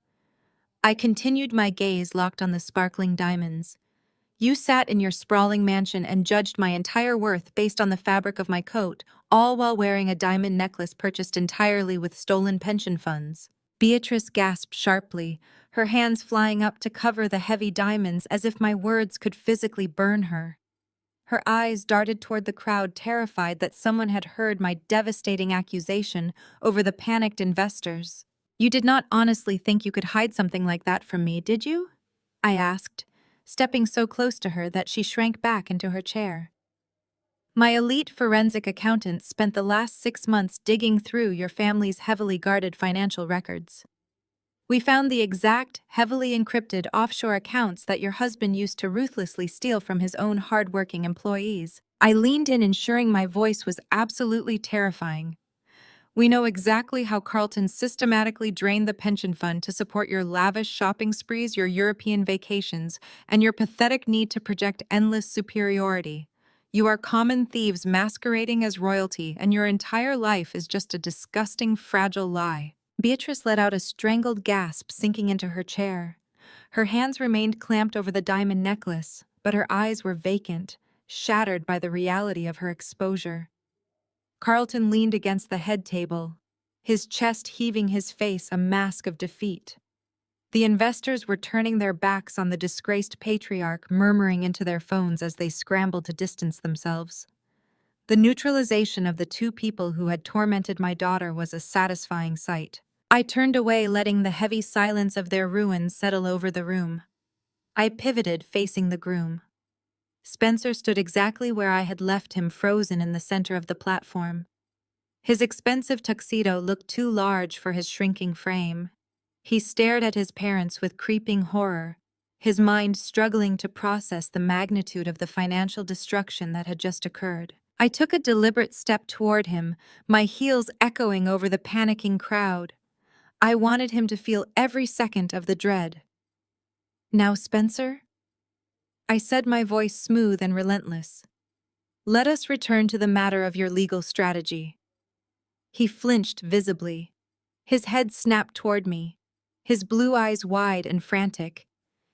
I continued, my gaze locked on the sparkling diamonds. You sat in your sprawling mansion and judged my entire worth based on the fabric of my coat, all while wearing a diamond necklace purchased entirely with stolen pension funds. Beatrice gasped sharply, her hands flying up to cover the heavy diamonds as if my words could physically burn her. Her eyes darted toward the crowd, terrified that someone had heard my devastating accusation over the panicked investors. You did not honestly think you could hide something like that from me, did you? I asked, stepping so close to her that she shrank back into her chair. My elite forensic accountant spent the last 6 months digging through your family's heavily guarded financial records. We found the exact, heavily encrypted offshore accounts that your husband used to ruthlessly steal from his own hard-working employees. I leaned in, ensuring my voice was absolutely terrifying. We know exactly how Carlton systematically drained the pension fund to support your lavish shopping sprees, your European vacations, and your pathetic need to project endless superiority. You are common thieves masquerading as royalty, and your entire life is just a disgusting, fragile lie. Beatrice let out a strangled gasp, sinking into her chair. Her hands remained clamped over the diamond necklace, but her eyes were vacant, shattered by the reality of her exposure. Carlton leaned against the head table, his chest heaving, his face a mask of defeat. The investors were turning their backs on the disgraced patriarch, murmuring into their phones as they scrambled to distance themselves. The neutralization of the two people who had tormented my daughter was a satisfying sight. I turned away, letting the heavy silence of their ruin settle over the room. I pivoted, facing the groom. Spencer stood exactly where I had left him, frozen in the center of the platform. His expensive tuxedo looked too large for his shrinking frame. He stared at his parents with creeping horror, his mind struggling to process the magnitude of the financial destruction that had just occurred. I took a deliberate step toward him, my heels echoing over the panicking crowd. I wanted him to feel every second of the dread. "Now, Spencer," I said, my voice smooth and relentless, "let us return to the matter of your legal strategy." He flinched visibly. His head snapped toward me, his blue eyes wide and frantic.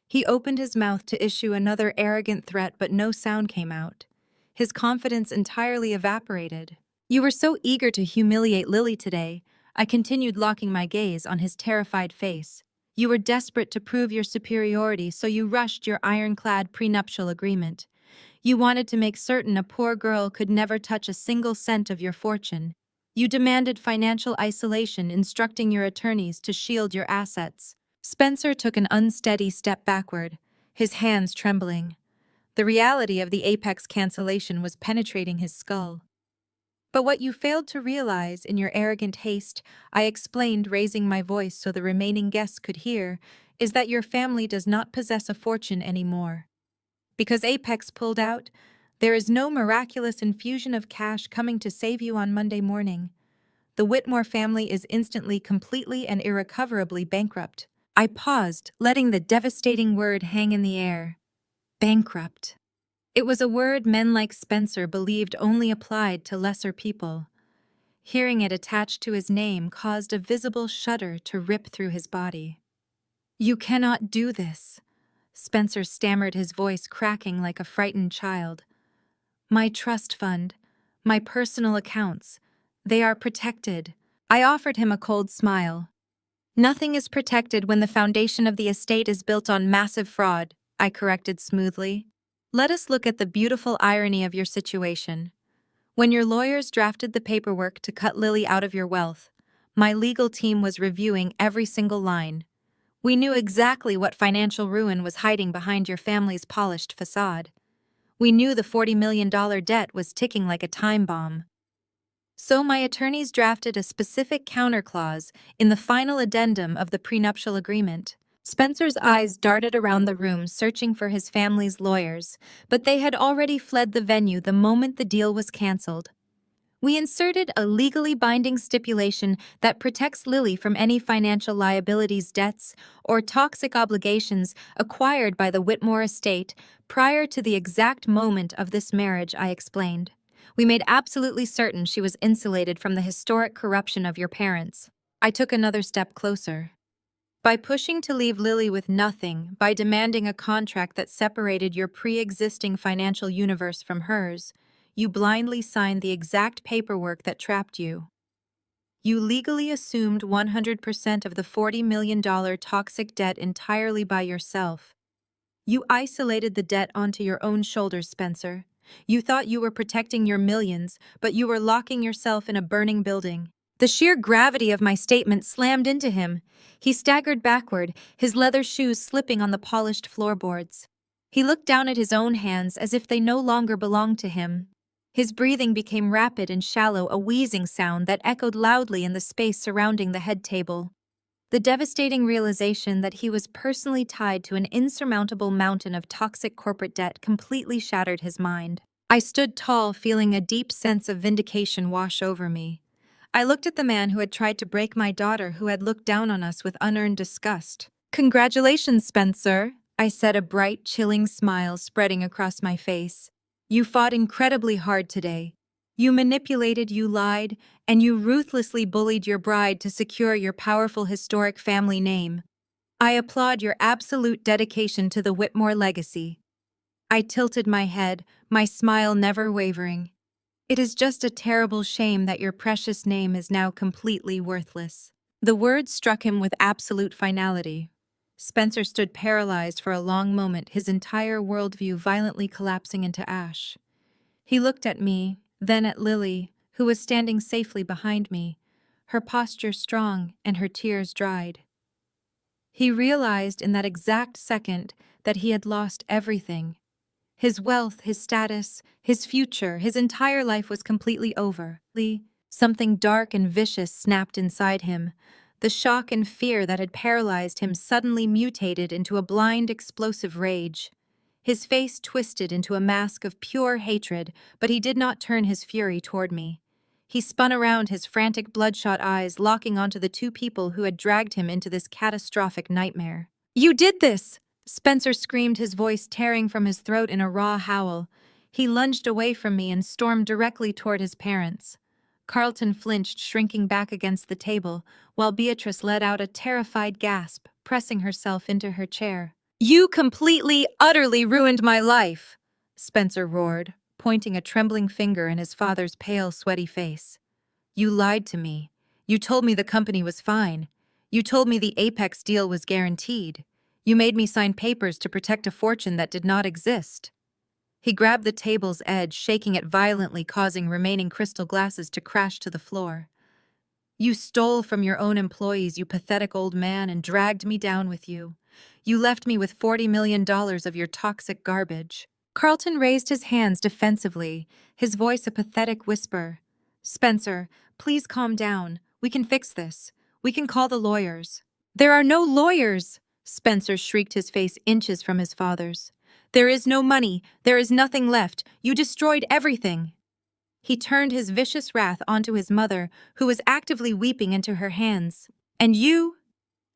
He opened his mouth to issue another arrogant threat, but no sound came out. His confidence entirely evaporated. "You were so eager to humiliate Lily today," I continued, locking my gaze on his terrified face. "You were desperate to prove your superiority, so you rushed your ironclad prenuptial agreement. You wanted to make certain a poor girl could never touch a single cent of your fortune. You demanded financial isolation, instructing your attorneys to shield your assets." Spencer took an unsteady step backward, his hands trembling. The reality of the Apex cancellation was penetrating his skull. "But what you failed to realize in your arrogant haste," I explained, raising my voice so the remaining guests could hear, "is that your family does not possess a fortune anymore. Because Apex pulled out, there is no miraculous infusion of cash coming to save you on Monday morning. The Whitmore family is instantly, completely, and irrecoverably bankrupt." I paused, letting the devastating word hang in the air. Bankrupt. It was a word men like Spencer believed only applied to lesser people. Hearing it attached to his name caused a visible shudder to rip through his body. "You cannot do this," Spencer stammered, his voice cracking like a frightened child. "My trust fund, my personal accounts, they are protected." I offered him a cold smile. "Nothing is protected when the foundation of the estate is built on massive fraud," I corrected smoothly. "Let us look at the beautiful irony of your situation. When your lawyers drafted the paperwork to cut Lily out of your wealth, my legal team was reviewing every single line. We knew exactly what financial ruin was hiding behind your family's polished facade. We knew the $40 million debt was ticking like a time bomb. So my attorneys drafted a specific counter clause in the final addendum of the prenuptial agreement." Spencer's eyes darted around the room, searching for his family's lawyers, but they had already fled the venue the moment the deal was canceled. "We inserted a legally binding stipulation that protects Lily from any financial liabilities, debts, or toxic obligations acquired by the Whitmore estate prior to the exact moment of this marriage," I explained. "We made absolutely certain she was insulated from the historic corruption of your parents." I took another step closer. "By pushing to leave Lily with nothing, by demanding a contract that separated your pre-existing financial universe from hers, you blindly signed the exact paperwork that trapped you. You legally assumed 100% of the $40 million toxic debt entirely by yourself. You isolated the debt onto your own shoulders, Spencer. You thought you were protecting your millions, but you were locking yourself in a burning building." The sheer gravity of my statement slammed into him. He staggered backward, his leather shoes slipping on the polished floorboards. He looked down at his own hands as if they no longer belonged to him. His breathing became rapid and shallow, a wheezing sound that echoed loudly in the space surrounding the head table. The devastating realization that he was personally tied to an insurmountable mountain of toxic corporate debt completely shattered his mind. I stood tall, feeling a deep sense of vindication wash over me. I looked at the man who had tried to break my daughter, who had looked down on us with unearned disgust. "Congratulations, Spencer," I said, a bright, chilling smile spreading across my face. "You fought incredibly hard today. You manipulated, you lied, and you ruthlessly bullied your bride to secure your powerful historic family name. I applaud your absolute dedication to the Whitmore legacy." I tilted my head, my smile never wavering. "It is just a terrible shame that your precious name is now completely worthless." The words struck him with absolute finality. Spencer stood paralyzed for a long moment, his entire worldview violently collapsing into ash. He looked at me, then at Lily, who was standing safely behind me, her posture strong and her tears dried. He realized in that exact second that he had lost everything. His wealth, his status, his future, his entire life was completely over. Something dark and vicious snapped inside him. The shock and fear that had paralyzed him suddenly mutated into a blind, explosive rage. His face twisted into a mask of pure hatred, but he did not turn his fury toward me. He spun around, his frantic, bloodshot eyes locking onto the two people who had dragged him into this catastrophic nightmare. "You did this!" Spencer screamed, his voice tearing from his throat in a raw howl. He lunged away from me and stormed directly toward his parents. Carlton flinched, shrinking back against the table, while Beatrice let out a terrified gasp, pressing herself into her chair. "You completely, utterly ruined my life!" Spencer roared, pointing a trembling finger in his father's pale, sweaty face. "You lied to me. You told me the company was fine. You told me the Apex deal was guaranteed. You made me sign papers to protect a fortune that did not exist." He grabbed the table's edge, shaking it violently, causing remaining crystal glasses to crash to the floor. "You stole from your own employees, you pathetic old man, and dragged me down with you. You left me with $40 million of your toxic garbage." Carlton raised his hands defensively, his voice a pathetic whisper. "Spencer, please calm down. We can fix this. We can call the lawyers." "There are no lawyers!" Spencer shrieked, his face inches from his father's. "There is no money. There is nothing left. You destroyed everything." He turned his vicious wrath onto his mother, who was actively weeping into her hands. "And you?"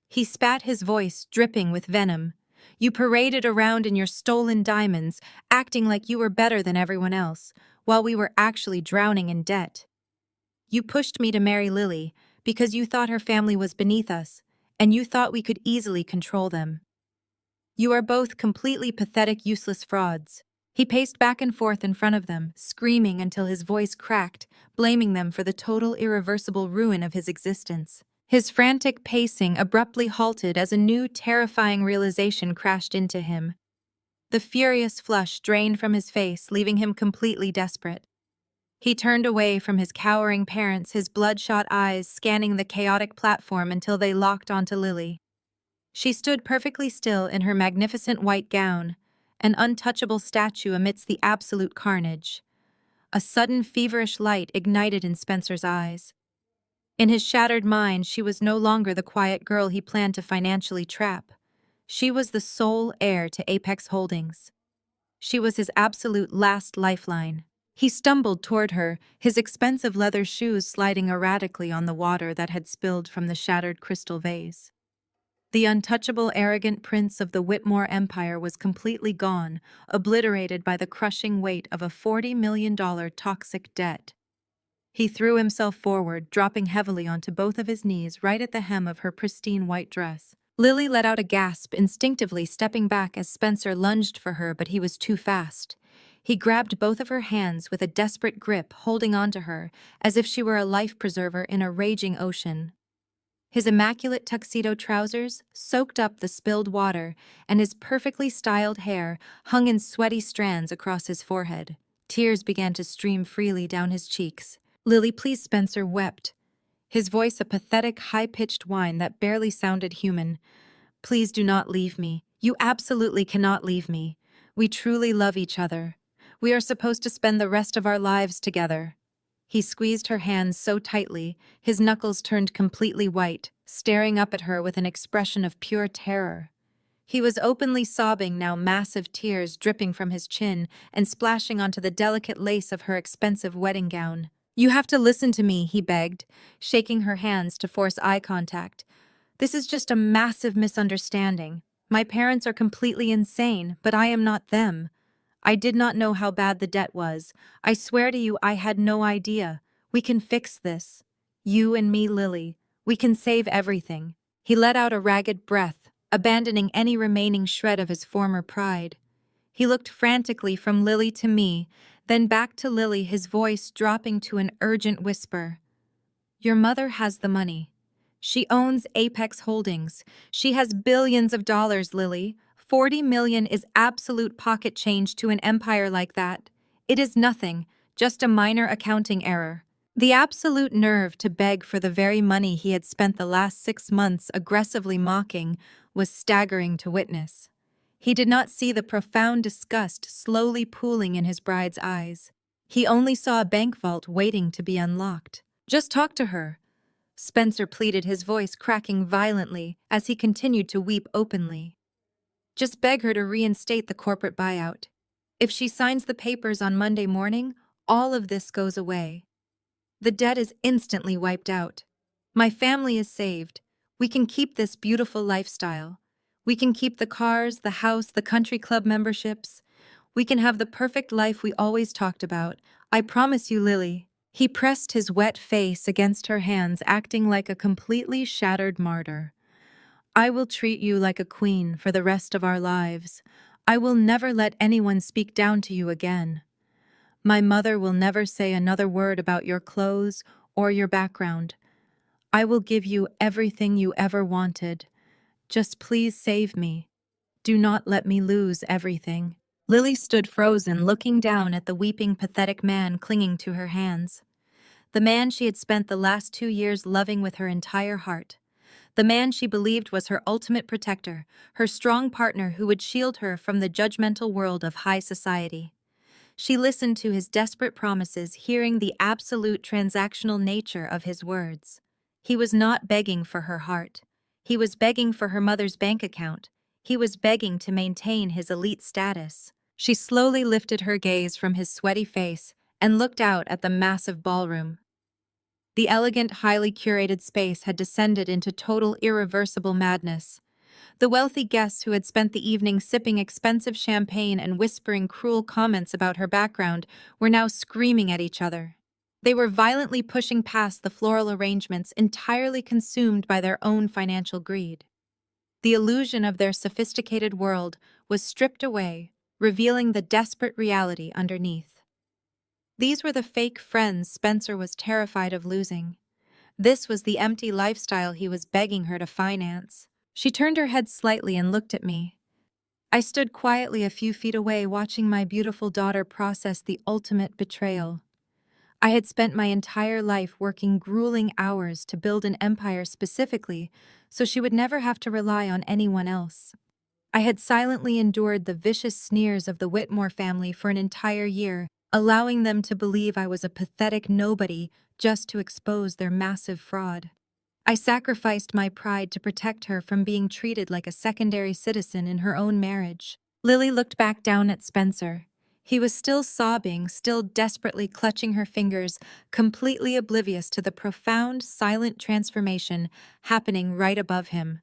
He spat, his voice dripping with venom. "You paraded around in your stolen diamonds, acting like you were better than everyone else, while we were actually drowning in debt. You pushed me to marry Lily because you thought her family was beneath us, and you thought we could easily control them. You are both completely pathetic, useless frauds." He paced back and forth in front of them, screaming until his voice cracked, blaming them for the total, irreversible ruin of his existence. His frantic pacing abruptly halted as a new, terrifying realization crashed into him. The furious flush drained from his face, leaving him completely desperate. He turned away from his cowering parents, his bloodshot eyes scanning the chaotic platform until they locked onto Lily. She stood perfectly still in her magnificent white gown, an untouchable statue amidst the absolute carnage. A sudden feverish light ignited in Spencer's eyes. In his shattered mind, she was no longer the quiet girl he planned to financially trap. She was the sole heir to Apex Holdings. She was his absolute last lifeline. He stumbled toward her, his expensive leather shoes sliding erratically on the water that had spilled from the shattered crystal vase. The untouchable, arrogant prince of the Whitmore Empire was completely gone, obliterated by the crushing weight of a $40 million toxic debt. He threw himself forward, dropping heavily onto both of his knees right at the hem of her pristine white dress. Lily let out a gasp, instinctively stepping back as Spencer lunged for her, but he was too fast. He grabbed both of her hands with a desperate grip, holding onto her, as if she were a life preserver in a raging ocean. His immaculate tuxedo trousers soaked up the spilled water, and his perfectly styled hair hung in sweaty strands across his forehead. Tears began to stream freely down his cheeks. "Lily, please," Spencer wept, his voice a pathetic, high-pitched whine that barely sounded human. "Please do not leave me. You absolutely cannot leave me. We truly love each other. We are supposed to spend the rest of our lives together." He squeezed her hands so tightly, his knuckles turned completely white, staring up at her with an expression of pure terror. He was openly sobbing now, massive tears dripping from his chin and splashing onto the delicate lace of her expensive wedding gown. "You have to listen to me," he begged, shaking her hands to force eye contact. "This is just a massive misunderstanding. My parents are completely insane, but I am not them. I did not know how bad the debt was. I swear to you, I had no idea. We can fix this. You and me, Lily. We can save everything." He let out a ragged breath, abandoning any remaining shred of his former pride. He looked frantically from Lily to me, then back to Lily, his voice dropping to an urgent whisper. "Your mother has the money. She owns Apex Holdings. She has billions of dollars, Lily. 40 million is absolute pocket change to an empire like that. It is nothing, just a minor accounting error." The absolute nerve to beg for the very money he had spent the last 6 months aggressively mocking was staggering to witness. He did not see the profound disgust slowly pooling in his bride's eyes. He only saw a bank vault waiting to be unlocked. "Just talk to her. Spencer pleaded, his voice cracking violently as he continued to weep openly. Just beg her to reinstate the corporate buyout. If she signs the papers on Monday morning, all of this goes away. The debt is instantly wiped out. My family is saved. We can keep this beautiful lifestyle. We can keep the cars, the house, the country club memberships. We can have the perfect life we always talked about. I promise you, Lily. He pressed his wet face against her hands, acting like a completely shattered martyr. I will treat you like a queen for the rest of our lives. I will never let anyone speak down to you again. My mother will never say another word about your clothes or your background. I will give you everything you ever wanted. Just please save me. Do not let me lose everything. Lily stood frozen, looking down at the weeping, pathetic man clinging to her hands. The man she had spent the last 2 years loving with her entire heart. The man she believed was her ultimate protector, her strong partner who would shield her from the judgmental world of high society. She listened to his desperate promises, hearing the absolute transactional nature of his words. He was not begging for her heart. He was begging for her mother's bank account. He was begging to maintain his elite status. She slowly lifted her gaze from his sweaty face and looked out at the massive ballroom. The elegant, highly curated space had descended into total, irreversible madness. The wealthy guests who had spent the evening sipping expensive champagne and whispering cruel comments about her background were now screaming at each other. They were violently pushing past the floral arrangements, entirely consumed by their own financial greed. The illusion of their sophisticated world was stripped away, revealing the desperate reality underneath. These were the fake friends Spencer was terrified of losing. This was the empty lifestyle he was begging her to finance. She turned her head slightly and looked at me. I stood quietly a few feet away, watching my beautiful daughter process the ultimate betrayal. I had spent my entire life working grueling hours to build an empire specifically so she would never have to rely on anyone else. I had silently endured the vicious sneers of the Whitmore family for an entire year, allowing them to believe I was a pathetic nobody just to expose their massive fraud. I sacrificed my pride to protect her from being treated like a secondary citizen in her own marriage. Lily looked back down at Spencer. He was still sobbing, still desperately clutching her fingers, completely oblivious to the profound, silent transformation happening right above him.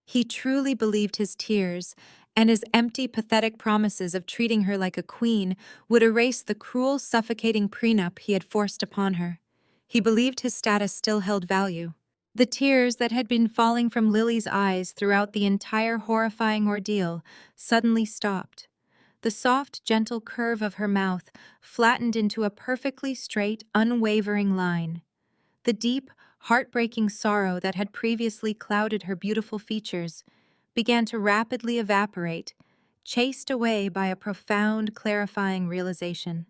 He truly believed his tears and his empty, pathetic promises of treating her like a queen would erase the cruel, suffocating prenup he had forced upon her. He believed his status still held value. The tears that had been falling from Lily's eyes throughout the entire horrifying ordeal suddenly stopped. The soft, gentle curve of her mouth flattened into a perfectly straight, unwavering line. The deep, heartbreaking sorrow that had previously clouded her beautiful features began to rapidly evaporate, chased away by a profound, clarifying realization.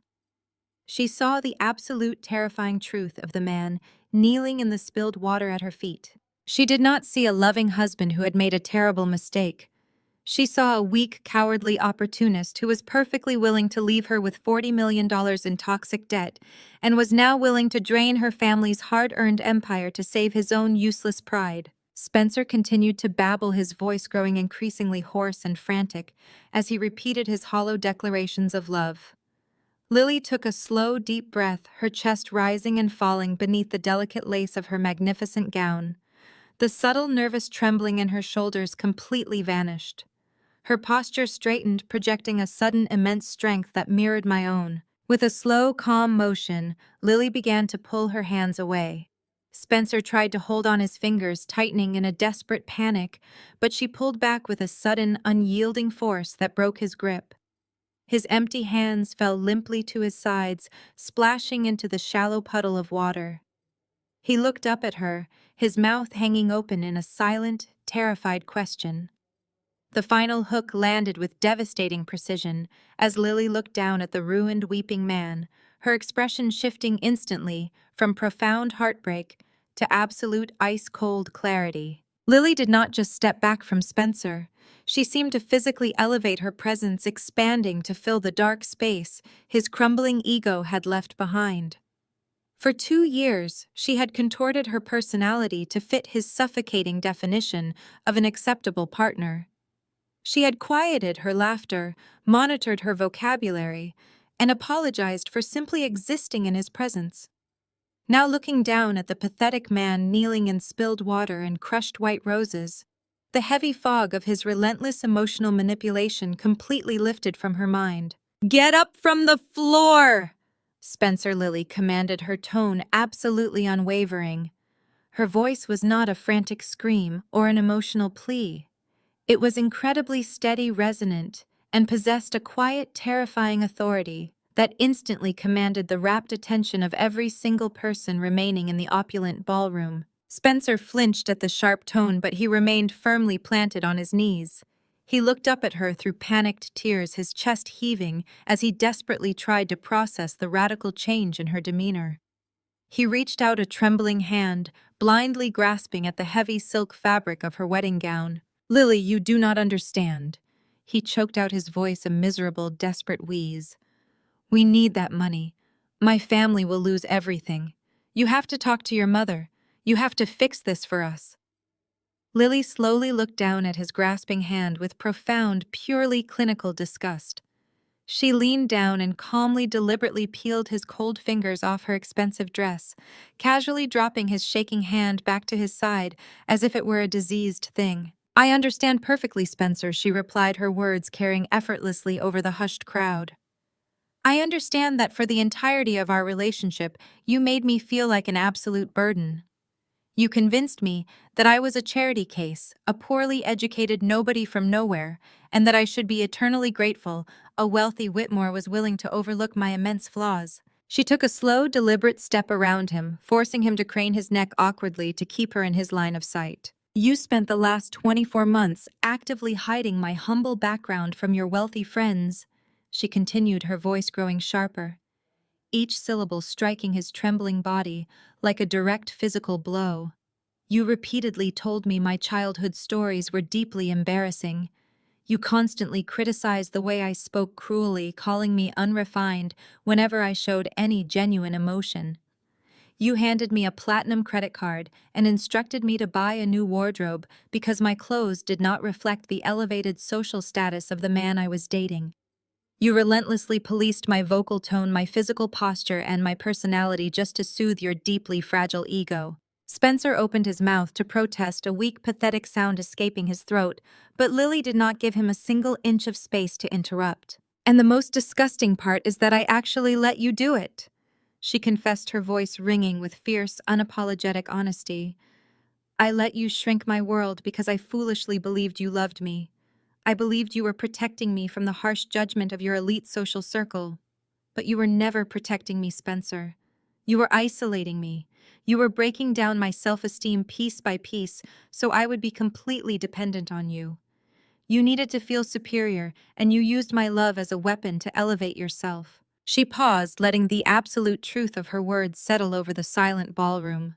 She saw the absolute terrifying truth of the man kneeling in the spilled water at her feet. She did not see a loving husband who had made a terrible mistake. She saw a weak, cowardly opportunist who was perfectly willing to leave her with $40 million in toxic debt and was now willing to drain her family's hard-earned empire to save his own useless pride. Spencer continued to babble, his voice growing increasingly hoarse and frantic as he repeated his hollow declarations of love. Lily took a slow, deep breath, her chest rising and falling beneath the delicate lace of her magnificent gown. The subtle, nervous trembling in her shoulders completely vanished. Her posture straightened, projecting a sudden, immense strength that mirrored my own. With a slow, calm motion, Lily began to pull her hands away. Spencer tried to hold on his fingers, tightening in a desperate panic, but she pulled back with a sudden, unyielding force that broke his grip. His empty hands fell limply to his sides, splashing into the shallow puddle of water. He looked up at her, his mouth hanging open in a silent, terrified question. The final hook landed with devastating precision as Lily looked down at the ruined, weeping man, her expression shifting instantly from profound heartbreak to absolute ice-cold clarity. Lily did not just step back from Spencer. She seemed to physically elevate, her presence expanding to fill the dark space his crumbling ego had left behind. For 2 years, she had contorted her personality to fit his suffocating definition of an acceptable partner. She had quieted her laughter, monitored her vocabulary, and apologized for simply existing in his presence. Now looking down at the pathetic man kneeling in spilled water and crushed white roses, the heavy fog of his relentless emotional manipulation completely lifted from her mind. "Get up from the floor!" Spencer Lilly commanded, her tone absolutely unwavering. Her voice was not a frantic scream or an emotional plea. It was incredibly steady, resonant, and possessed a quiet, terrifying authority that instantly commanded the rapt attention of every single person remaining in the opulent ballroom. Spencer flinched at the sharp tone, but he remained firmly planted on his knees. He looked up at her through panicked tears, his chest heaving as he desperately tried to process the radical change in her demeanor. He reached out a trembling hand, blindly grasping at the heavy silk fabric of her wedding gown. "Lily, you do not understand." He choked out, his voice a miserable, desperate wheeze. "We need that money. My family will lose everything. You have to talk to your mother. You have to fix this for us." Lily slowly looked down at his grasping hand with profound, purely clinical disgust. She leaned down and calmly, deliberately peeled his cold fingers off her expensive dress, casually dropping his shaking hand back to his side as if it were a diseased thing. "I understand perfectly, Spencer," she replied, her words carrying effortlessly over the hushed crowd. "I understand that for the entirety of our relationship, you made me feel like an absolute burden. You convinced me that I was a charity case, a poorly educated nobody from nowhere, and that I should be eternally grateful a wealthy Whitmore was willing to overlook my immense flaws." She took a slow, deliberate step around him, forcing him to crane his neck awkwardly to keep her in his line of sight. "You spent the last 24 months actively hiding my humble background from your wealthy friends," she continued, her voice growing sharper, each syllable striking his trembling body like a direct physical blow. "You repeatedly told me my childhood stories were deeply embarrassing. You constantly criticized the way I spoke cruelly, calling me unrefined whenever I showed any genuine emotion. You handed me a platinum credit card and instructed me to buy a new wardrobe because my clothes did not reflect the elevated social status of the man I was dating. You relentlessly policed my vocal tone, my physical posture, and my personality just to soothe your deeply fragile ego." Spencer opened his mouth to protest, a weak, pathetic sound escaping his throat, but Lily did not give him a single inch of space to interrupt. "And the most disgusting part is that I actually let you do it," she confessed, her voice ringing with fierce, unapologetic honesty. "I let you shrink my world because I foolishly believed you loved me. I believed you were protecting me from the harsh judgment of your elite social circle. But you were never protecting me, Spencer. You were isolating me. You were breaking down my self-esteem piece by piece so I would be completely dependent on you. You needed to feel superior, and you used my love as a weapon to elevate yourself." She paused, letting the absolute truth of her words settle over the silent ballroom.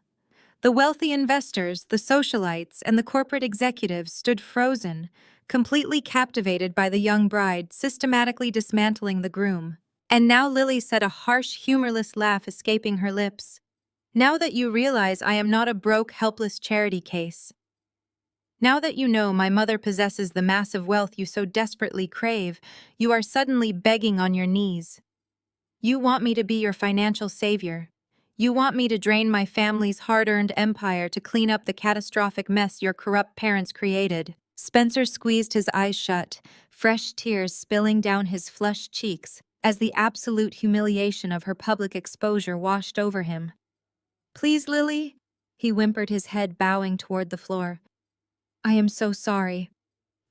The wealthy investors, the socialites, and the corporate executives stood frozen, completely captivated by the young bride systematically dismantling the groom. And now Lily said, a harsh, humorless laugh escaping her lips. "Now that you realize I am not a broke, helpless charity case. Now that you know my mother possesses the massive wealth you so desperately crave, you are suddenly begging on your knees. You want me to be your financial savior. You want me to drain my family's hard-earned empire to clean up the catastrophic mess your corrupt parents created." Spencer squeezed his eyes shut, fresh tears spilling down his flushed cheeks as the absolute humiliation of her public exposure washed over him. "Please, Lily," he whimpered, his head bowing toward the floor. "I am so sorry.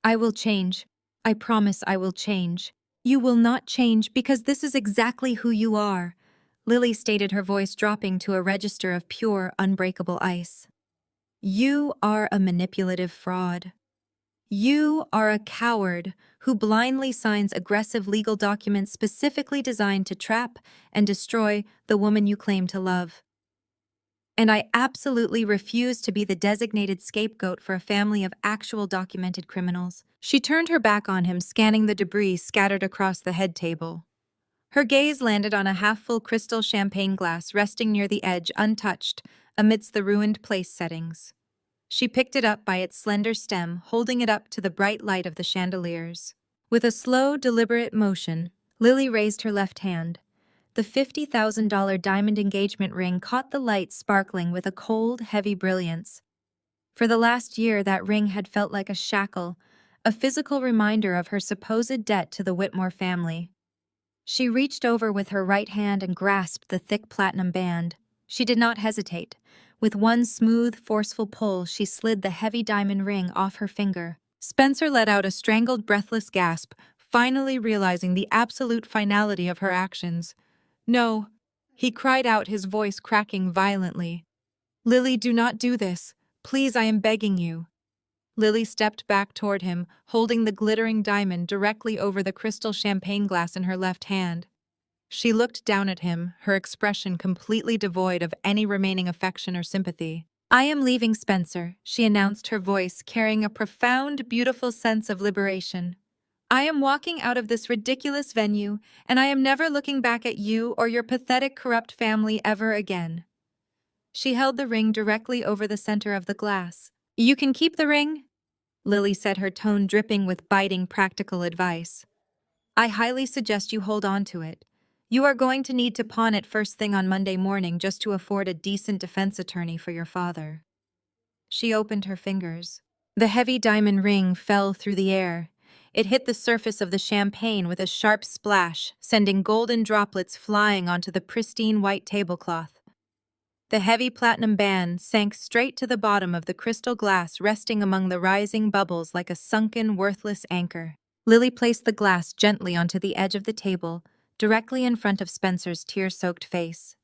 I will change. I promise I will change." "You will not change because this is exactly who you are," Lily stated, her voice dropping to a register of pure, unbreakable ice. "You are a manipulative fraud. You are a coward who blindly signs aggressive legal documents specifically designed to trap and destroy the woman you claim to love. And I absolutely refuse to be the designated scapegoat for a family of actual documented criminals." She turned her back on him, scanning the debris scattered across the head table. Her gaze landed on a half-full crystal champagne glass resting near the edge untouched amidst the ruined place settings. She picked it up by its slender stem, holding it up to the bright light of the chandeliers. With a slow, deliberate motion, Lily raised her left hand. The $50,000 diamond engagement ring caught the light sparkling with a cold, heavy brilliance. For the last year, that ring had felt like a shackle, a physical reminder of her supposed debt to the Whitmore family. She reached over with her right hand and grasped the thick platinum band. She did not hesitate. With one smooth, forceful pull, she slid the heavy diamond ring off her finger. Spencer let out a strangled, breathless gasp, finally realizing the absolute finality of her actions. "No," he cried out, his voice cracking violently. "Lily, do not do this. Please, I am begging you." Lily stepped back toward him, holding the glittering diamond directly over the crystal champagne glass in her left hand. She looked down at him, her expression completely devoid of any remaining affection or sympathy. "I am leaving, Spencer," she announced, her voice carrying a profound, beautiful sense of liberation. "I am walking out of this ridiculous venue, and I am never looking back at you or your pathetic, corrupt family ever again." She held the ring directly over the center of the glass. "You can keep the ring," Lily said, her tone dripping with biting, practical advice. "I highly suggest you hold on to it. You are going to need to pawn it first thing on Monday morning just to afford a decent defense attorney for your father." She opened her fingers. The heavy diamond ring fell through the air. It hit the surface of the champagne with a sharp splash, sending golden droplets flying onto the pristine white tablecloth. The heavy platinum band sank straight to the bottom of the crystal glass, resting among the rising bubbles like a sunken, worthless anchor. Lily placed the glass gently onto the edge of the table, directly in front of Spencer's tear-soaked face.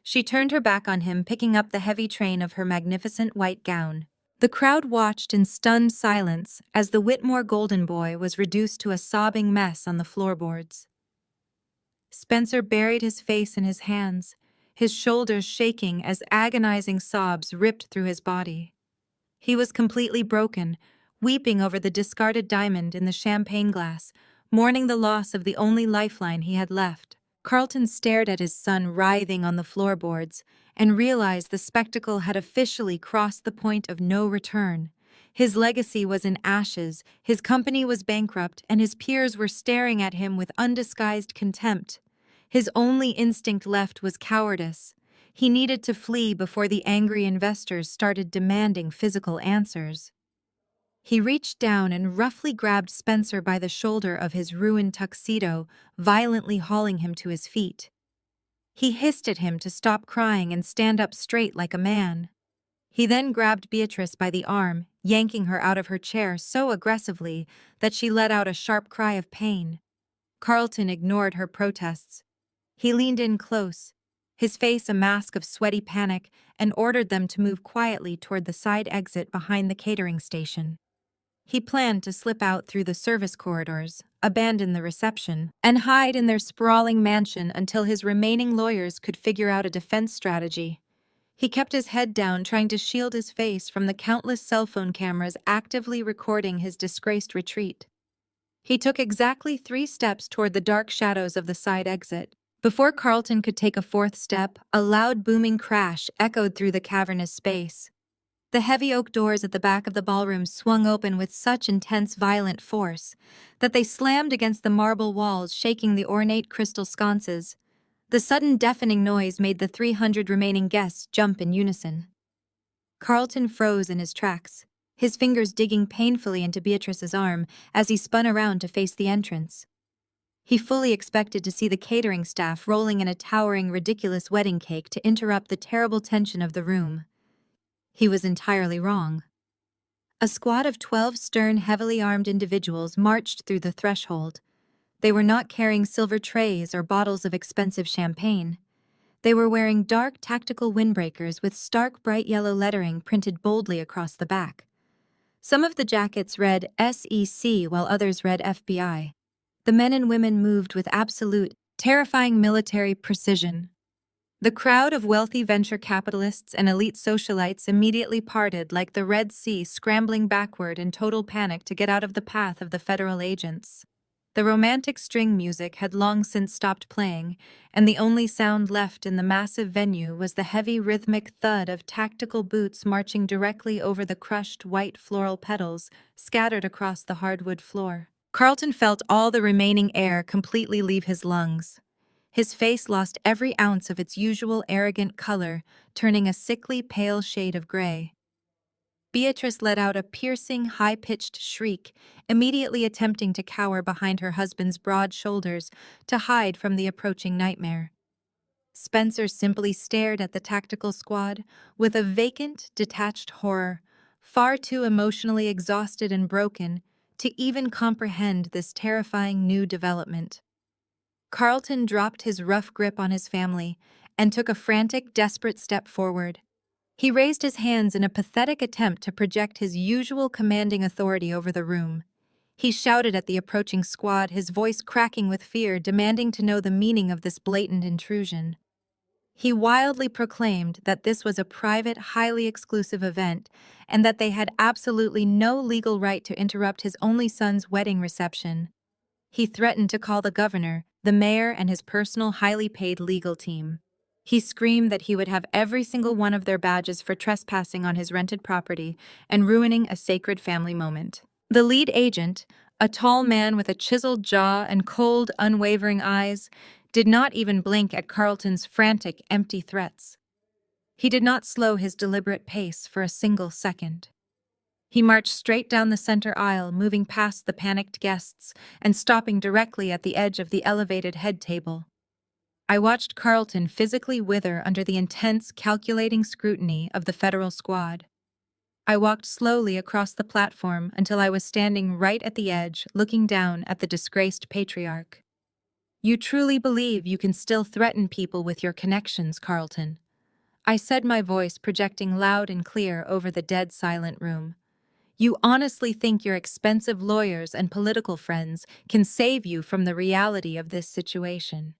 She turned her back on him, picking up the heavy train of her magnificent white gown. The crowd watched in stunned silence as the Whitmore golden boy was reduced to a sobbing mess on the floorboards. Spencer buried his face in his hands, his shoulders shaking as agonizing sobs ripped through his body. He was completely broken, weeping over the discarded diamond in the champagne glass, mourning the loss of the only lifeline he had left. Carlton stared at his son writhing on the floorboards and realized the spectacle had officially crossed the point of no return. His legacy was in ashes, his company was bankrupt, and his peers were staring at him with undisguised contempt. His only instinct left was cowardice. He needed to flee before the angry investors started demanding physical answers. He reached down and roughly grabbed Spencer by the shoulder of his ruined tuxedo, violently hauling him to his feet. He hissed at him to stop crying and stand up straight like a man. He then grabbed Beatrice by the arm, yanking her out of her chair so aggressively that she let out a sharp cry of pain. Carlton ignored her protests. He leaned in close, his face a mask of sweaty panic, and ordered them to move quietly toward the side exit behind the catering station. He planned to slip out through the service corridors, abandon the reception, and hide in their sprawling mansion until his remaining lawyers could figure out a defense strategy. He kept his head down, trying to shield his face from the countless cell phone cameras actively recording his disgraced retreat. He took exactly 3 steps toward the dark shadows of the side exit. Before Carlton could take a 4th step, a loud booming crash echoed through the cavernous space. The heavy oak doors at the back of the ballroom swung open with such intense, violent force that they slammed against the marble walls, shaking the ornate crystal sconces. The sudden deafening noise made the 300 remaining guests jump in unison. Carlton froze in his tracks, his fingers digging painfully into Beatrice's arm as he spun around to face the entrance. He fully expected to see the catering staff rolling in a towering, ridiculous wedding cake to interrupt the terrible tension of the room. He was entirely wrong. A squad of 12 stern, heavily armed individuals marched through the threshold. They were not carrying silver trays or bottles of expensive champagne. They were wearing dark, tactical windbreakers with stark, bright yellow lettering printed boldly across the back. Some of the jackets read SEC while others read FBI. The men and women moved with absolute, terrifying military precision. The crowd of wealthy venture capitalists and elite socialites immediately parted like the Red Sea, scrambling backward in total panic to get out of the path of the federal agents. The romantic string music had long since stopped playing, and the only sound left in the massive venue was the heavy rhythmic thud of tactical boots marching directly over the crushed white floral petals scattered across the hardwood floor. Carlton felt all the remaining air completely leave his lungs. His face lost every ounce of its usual arrogant color, turning a sickly pale shade of gray. Beatrice let out a piercing, high-pitched shriek, immediately attempting to cower behind her husband's broad shoulders to hide from the approaching nightmare. Spencer simply stared at the tactical squad with a vacant, detached horror, far too emotionally exhausted and broken to even comprehend this terrifying new development. Carlton dropped his rough grip on his family and took a frantic, desperate step forward. He raised his hands in a pathetic attempt to project his usual commanding authority over the room. He shouted at the approaching squad, his voice cracking with fear, demanding to know the meaning of this blatant intrusion. He wildly proclaimed that this was a private, highly exclusive event, and that they had absolutely no legal right to interrupt his only son's wedding reception. He threatened to call the governor, the mayor, and his personal highly paid legal team. He screamed that he would have every single one of their badges for trespassing on his rented property and ruining a sacred family moment. The lead agent, a tall man with a chiseled jaw and cold, unwavering eyes, did not even blink at Carlton's frantic, empty threats. He did not slow his deliberate pace for a single second. He marched straight down the center aisle, moving past the panicked guests and stopping directly at the edge of the elevated head table. I watched Carlton physically wither under the intense, calculating scrutiny of the federal squad. I walked slowly across the platform until I was standing right at the edge, looking down at the disgraced patriarch. "You truly believe you can still threaten people with your connections, Carlton?" I said, my voice projecting loud and clear over the dead silent room. "You honestly think your expensive lawyers and political friends can save you from the reality of this situation?"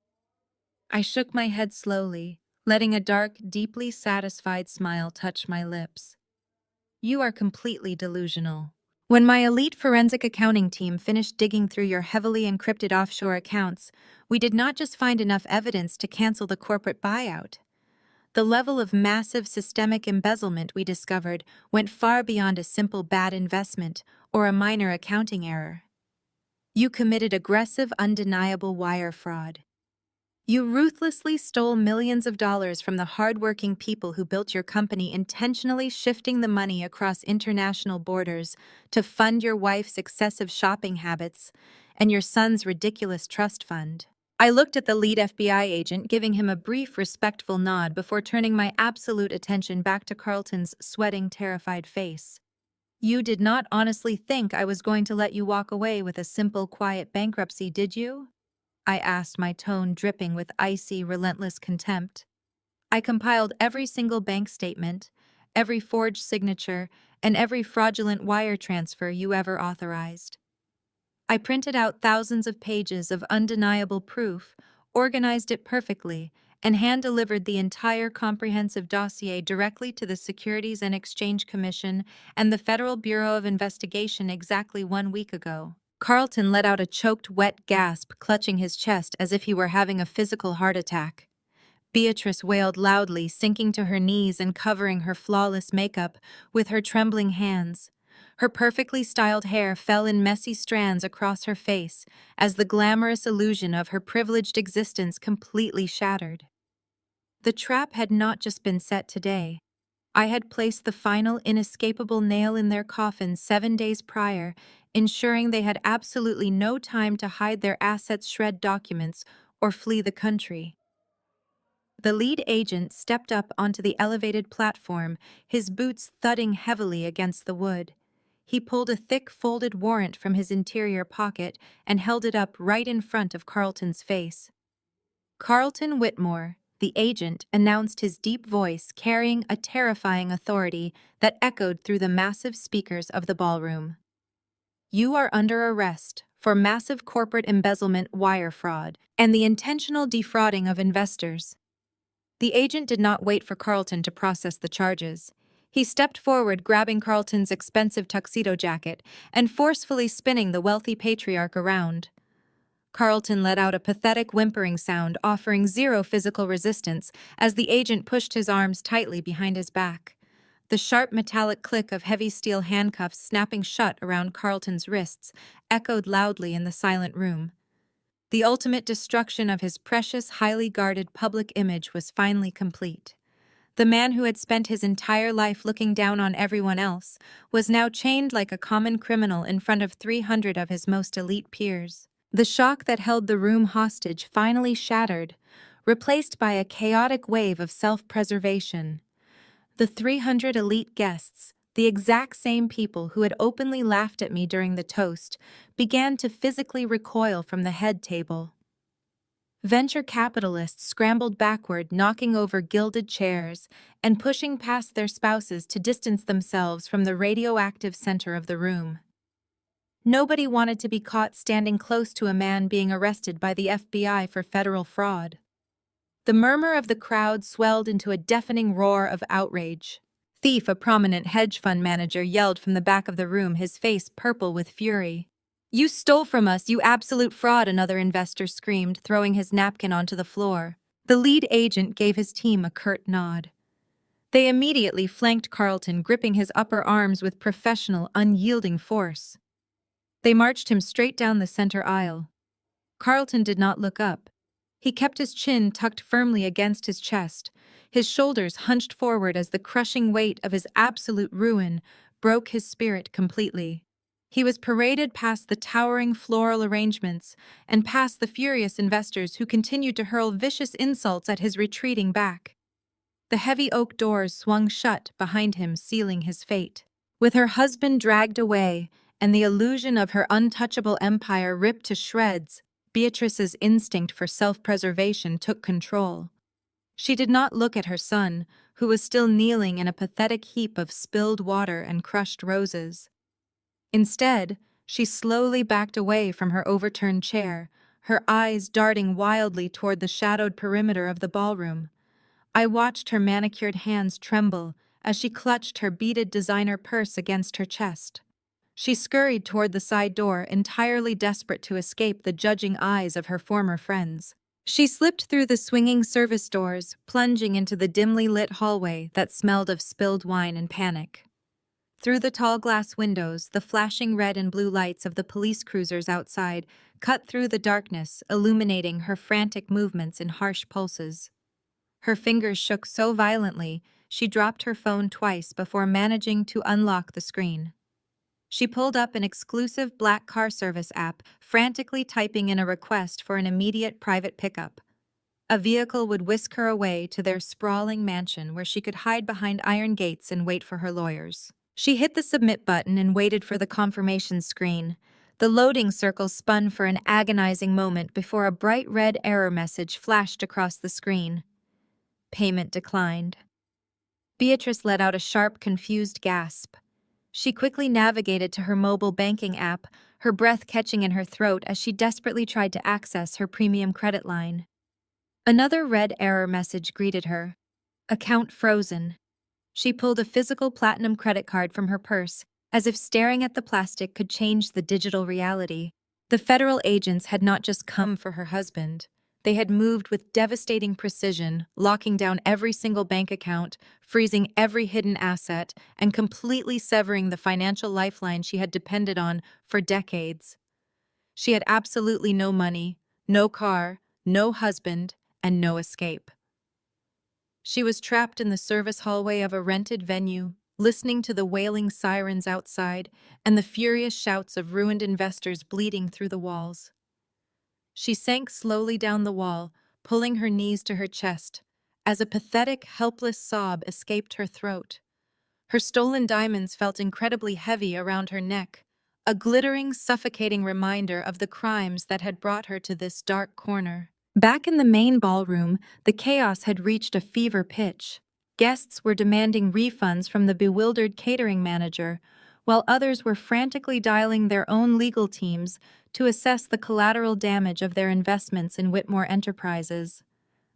I shook my head slowly, letting a dark, deeply satisfied smile touch my lips. "You are completely delusional. When my elite forensic accounting team finished digging through your heavily encrypted offshore accounts, we did not just find enough evidence to cancel the corporate buyout. The level of massive systemic embezzlement we discovered went far beyond a simple bad investment or a minor accounting error. You committed aggressive, undeniable wire fraud. You ruthlessly stole millions of dollars from the hardworking people who built your company, intentionally shifting the money across international borders to fund your wife's excessive shopping habits and your son's ridiculous trust fund." I looked at the lead FBI agent, giving him a brief, respectful nod before turning my absolute attention back to Carlton's sweating, terrified face. "You did not honestly think I was going to let you walk away with a simple, quiet bankruptcy, did you?" I asked, my tone dripping with icy, relentless contempt. "I compiled every single bank statement, every forged signature, and every fraudulent wire transfer you ever authorized. I printed out thousands of pages of undeniable proof, organized it perfectly, and hand-delivered the entire comprehensive dossier directly to the Securities and Exchange Commission and the Federal Bureau of Investigation exactly 1 week ago." Carlton let out a choked, wet gasp, clutching his chest as if he were having a physical heart attack. Beatrice wailed loudly, sinking to her knees and covering her flawless makeup with her trembling hands. Her perfectly styled hair fell in messy strands across her face as the glamorous illusion of her privileged existence completely shattered. The trap had not just been set today. I had placed the final inescapable nail in their coffin 7 days prior, ensuring they had absolutely no time to hide their assets, shred documents, or flee the country. The lead agent stepped up onto the elevated platform, his boots thudding heavily against the wood. He pulled a thick, folded warrant from his interior pocket and held it up right in front of Carlton's face. "Carlton Whitmore," the agent announced, his deep voice carrying a terrifying authority that echoed through the massive speakers of the ballroom. "You are under arrest for massive corporate embezzlement, wire fraud, and the intentional defrauding of investors." The agent did not wait for Carlton to process the charges. He stepped forward, grabbing Carlton's expensive tuxedo jacket and forcefully spinning the wealthy patriarch around. Carlton let out a pathetic whimpering sound, offering zero physical resistance as the agent pushed his arms tightly behind his back. The sharp metallic click of heavy steel handcuffs snapping shut around Carlton's wrists echoed loudly in the silent room. The ultimate destruction of his precious, highly guarded public image was finally complete. The man who had spent his entire life looking down on everyone else was now chained like a common criminal in front of 300 of his most elite peers. The shock that held the room hostage finally shattered, replaced by a chaotic wave of self-preservation. The 300 elite guests, the exact same people who had openly laughed at me during the toast, began to physically recoil from the head table. Venture capitalists scrambled backward, knocking over gilded chairs and pushing past their spouses to distance themselves from the radioactive center of the room. Nobody wanted to be caught standing close to a man being arrested by the FBI for federal fraud. The murmur of the crowd swelled into a deafening roar of outrage. "Thief," a prominent hedge fund manager yelled from the back of the room, his face purple with fury. "You stole from us, you absolute fraud," another investor screamed, throwing his napkin onto the floor. The lead agent gave his team a curt nod. They immediately flanked Carlton, gripping his upper arms with professional, unyielding force. They marched him straight down the center aisle. Carlton did not look up. He kept his chin tucked firmly against his chest, his shoulders hunched forward as the crushing weight of his absolute ruin broke his spirit completely. He was paraded past the towering floral arrangements and past the furious investors who continued to hurl vicious insults at his retreating back. The heavy oak doors swung shut behind him, sealing his fate. With her husband dragged away and the illusion of her untouchable empire ripped to shreds, Beatrice's instinct for self-preservation took control. She did not look at her son, who was still kneeling in a pathetic heap of spilled water and crushed roses. Instead, she slowly backed away from her overturned chair, her eyes darting wildly toward the shadowed perimeter of the ballroom. I watched her manicured hands tremble as she clutched her beaded designer purse against her chest. She scurried toward the side door, entirely desperate to escape the judging eyes of her former friends. She slipped through the swinging service doors, plunging into the dimly lit hallway that smelled of spilled wine and panic. Through the tall glass windows, the flashing red and blue lights of the police cruisers outside cut through the darkness, illuminating her frantic movements in harsh pulses. Her fingers shook so violently, she dropped her phone twice before managing to unlock the screen. She pulled up an exclusive black car service app, frantically typing in a request for an immediate private pickup. A vehicle would whisk her away to their sprawling mansion where she could hide behind iron gates and wait for her lawyers. She hit the submit button and waited for the confirmation screen. The loading circle spun for an agonizing moment before a bright red error message flashed across the screen. Payment declined. Beatrice let out a sharp, confused gasp. She quickly navigated to her mobile banking app, her breath catching in her throat as she desperately tried to access her premium credit line. Another red error message greeted her. Account frozen. She pulled a physical platinum credit card from her purse, as if staring at the plastic could change the digital reality. The federal agents had not just come for her husband. They had moved with devastating precision, locking down every single bank account, freezing every hidden asset, and completely severing the financial lifeline she had depended on for decades. She had absolutely no money, no car, no husband, and no escape. She was trapped in the service hallway of a rented venue, listening to the wailing sirens outside and the furious shouts of ruined investors bleeding through the walls. She sank slowly down the wall, pulling her knees to her chest, as a pathetic, helpless sob escaped her throat. Her stolen diamonds felt incredibly heavy around her neck, a glittering, suffocating reminder of the crimes that had brought her to this dark corner. Back in the main ballroom, the chaos had reached a fever pitch. Guests were demanding refunds from the bewildered catering manager, while others were frantically dialing their own legal teams to assess the collateral damage of their investments in Whitmore Enterprises.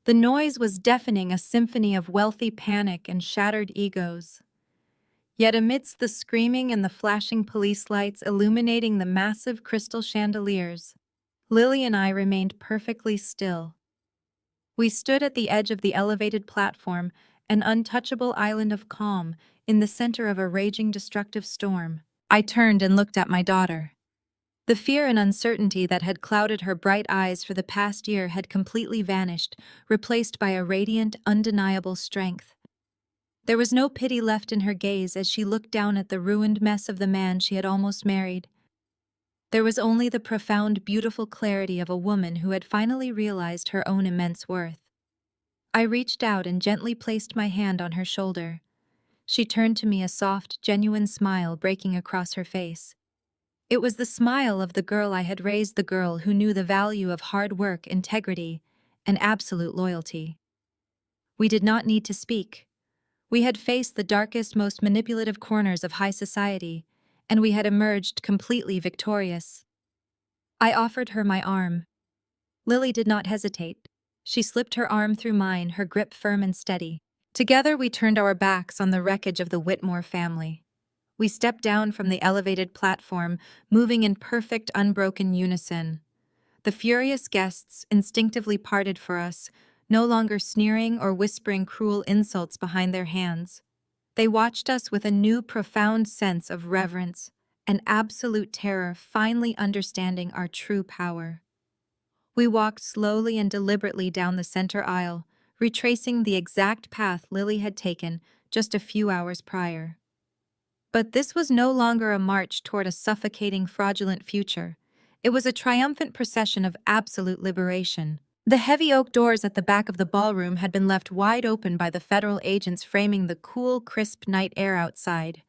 The noise was deafening, a symphony of wealthy panic and shattered egos. Yet amidst the screaming and the flashing police lights illuminating the massive crystal chandeliers, Lily and I remained perfectly still. We stood at the edge of the elevated platform, an untouchable island of calm, in the center of a raging destructive storm. I turned and looked at my daughter. The fear and uncertainty that had clouded her bright eyes for the past year had completely vanished, replaced by a radiant, undeniable strength. There was no pity left in her gaze as she looked down at the ruined mess of the man she had almost married. There was only the profound, beautiful clarity of a woman who had finally realized her own immense worth. I reached out and gently placed my hand on her shoulder. She turned to me, a soft, genuine smile breaking across her face. It was the smile of the girl I had raised, the girl who knew the value of hard work, integrity, and absolute loyalty. We did not need to speak. We had faced the darkest, most manipulative corners of high society, and we had emerged completely victorious. I offered her my arm. Lily did not hesitate. She slipped her arm through mine, her grip firm and steady. Together we turned our backs on the wreckage of the Whitmore family. We stepped down from the elevated platform, moving in perfect, unbroken unison. The furious guests instinctively parted for us, no longer sneering or whispering cruel insults behind their hands. They watched us with a new, profound sense of reverence and absolute terror, finally understanding our true power. We walked slowly and deliberately down the center aisle, retracing the exact path Lily had taken just a few hours prior. But this was no longer a march toward a suffocating, fraudulent future. It was a triumphant procession of absolute liberation. The heavy oak doors at the back of the ballroom had been left wide open by the federal agents, framing the cool, crisp night air outside.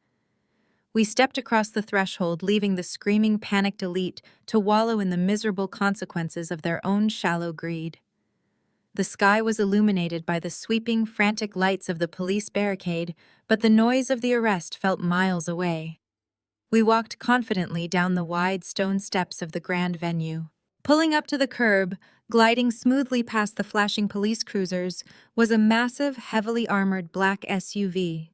We stepped across the threshold, leaving the screaming, panicked elite to wallow in the miserable consequences of their own shallow greed. The sky was illuminated by the sweeping, frantic lights of the police barricade, but the noise of the arrest felt miles away. We walked confidently down the wide stone steps of the grand venue. Pulling up to the curb, gliding smoothly past the flashing police cruisers, was a massive, heavily armored black SUV.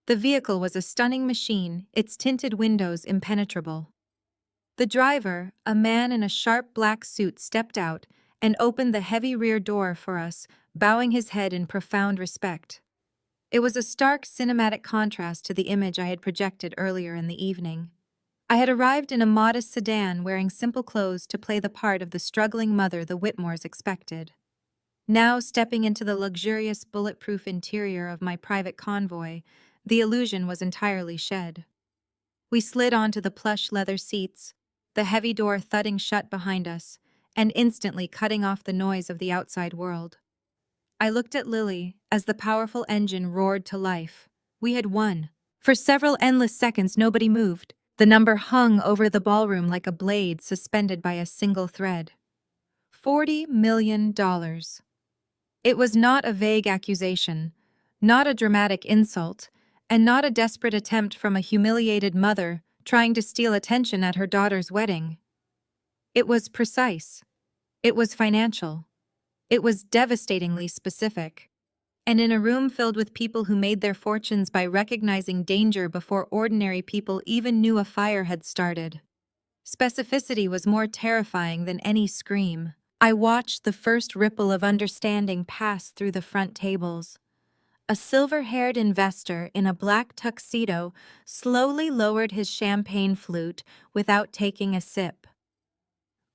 The vehicle was a stunning machine, its tinted windows impenetrable. The driver, a man in a sharp black suit, stepped out and opened the heavy rear door for us, bowing his head in profound respect. It was a stark cinematic contrast to the image I had projected earlier in the evening. I had arrived in a modest sedan, wearing simple clothes to play the part of the struggling mother the Whitmores expected. Now, stepping into the luxurious, bulletproof interior of my private convoy, the illusion was entirely shed. We slid onto the plush leather seats, the heavy door thudding shut behind us, and instantly cutting off the noise of the outside world. I looked at Lily as the powerful engine roared to life. We had won. For several endless seconds, nobody moved. The number hung over the ballroom like a blade suspended by a single thread. $40 million. It was not a vague accusation, not a dramatic insult, and not a desperate attempt from a humiliated mother trying to steal attention at her daughter's wedding. It was precise. It was financial. It was devastatingly specific. And in a room filled with people who made their fortunes by recognizing danger before ordinary people even knew a fire had started. Specificity was more terrifying than any scream. I watched the first ripple of understanding pass through the front tables. A silver-haired investor in a black tuxedo slowly lowered his champagne flute without taking a sip.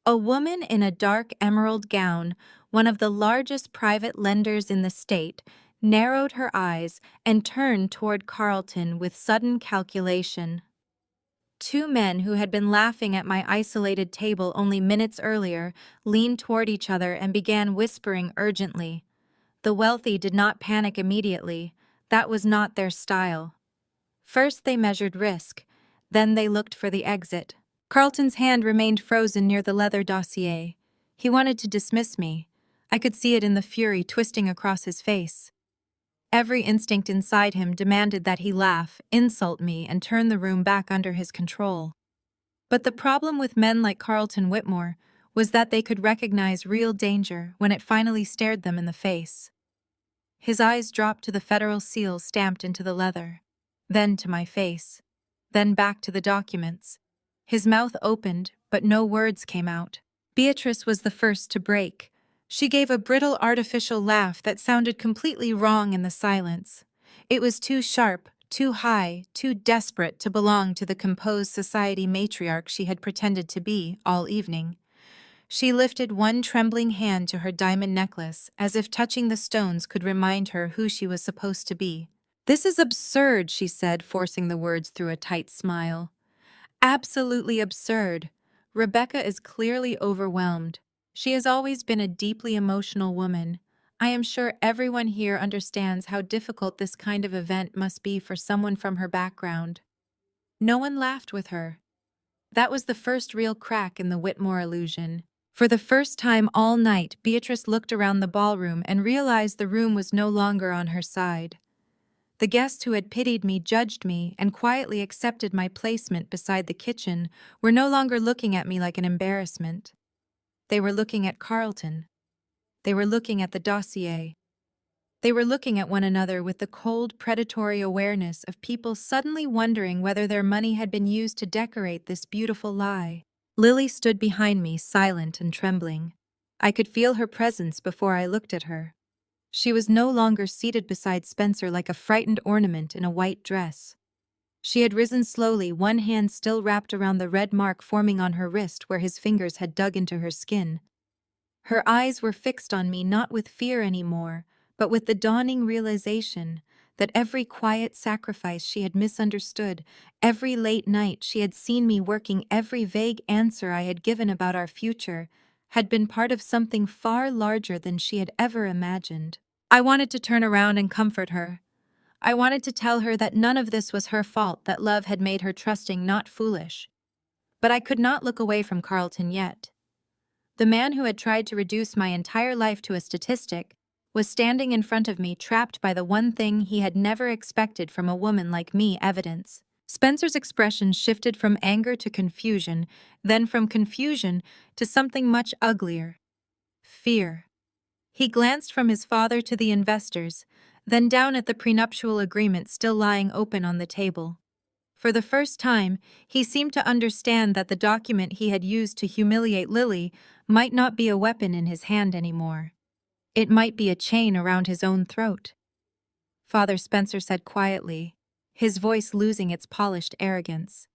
A woman in a dark emerald gown, one of the largest private lenders in the state, narrowed her eyes and turned toward Carlton with sudden calculation. Two men who had been laughing at my isolated table only minutes earlier leaned toward each other and began whispering urgently. The wealthy did not panic immediately. That was not their style. First they measured risk, then they looked for the exit. Carlton's hand remained frozen near the leather dossier. He wanted to dismiss me. I could see it in the fury twisting across his face. Every instinct inside him demanded that he laugh, insult me, and turn the room back under his control. But the problem with men like Carlton Whitmore was that they could recognize real danger when it finally stared them in the face. His eyes dropped to the federal seal stamped into the leather, then to my face, then back to the documents. His mouth opened, but no words came out. Beatrice was the first to break. She gave a brittle artificial laugh that sounded completely wrong in the silence. It was too sharp, too high, too desperate to belong to the composed society matriarch she had pretended to be all evening. She lifted one trembling hand to her diamond necklace, as if touching the stones could remind her who she was supposed to be. "This is absurd," she said, forcing the words through a tight smile. "Absolutely absurd. Rebecca is clearly overwhelmed. She has always been a deeply emotional woman. I am sure everyone here understands how difficult this kind of event must be for someone from her background." No one laughed with her. That was the first real crack in the Whitmore illusion. For the first time all night, Beatrice looked around the ballroom and realized the room was no longer on her side. The guests who had pitied me, judged me, and quietly accepted my placement beside the kitchen were no longer looking at me like an embarrassment. They were looking at Carlton. They were looking at the dossier. They were looking at one another with the cold, predatory awareness of people suddenly wondering whether their money had been used to decorate this beautiful lie. Lily stood behind me, silent and trembling. I could feel her presence before I looked at her. She was no longer seated beside Spencer like a frightened ornament in a white dress. She had risen slowly, one hand still wrapped around the red mark forming on her wrist where his fingers had dug into her skin. Her eyes were fixed on me not with fear anymore, but with the dawning realization that every quiet sacrifice she had misunderstood, every late night she had seen me working, every vague answer I had given about our future, had been part of something far larger than she had ever imagined. I wanted to turn around and comfort her. I wanted to tell her that none of this was her fault, that love had made her trusting, not foolish. But I could not look away from Carlton yet. The man who had tried to reduce my entire life to a statistic was standing in front of me, trapped by the one thing he had never expected from a woman like me: evidence. Spencer's expression shifted from anger to confusion, then from confusion to something much uglier: fear. He glanced from his father to the investors, then down at the prenuptial agreement still lying open on the table. For the first time, he seemed to understand that the document he had used to humiliate Lily might not be a weapon in his hand anymore. It might be a chain around his own throat. Father Spencer said quietly, his voice losing its polished arrogance.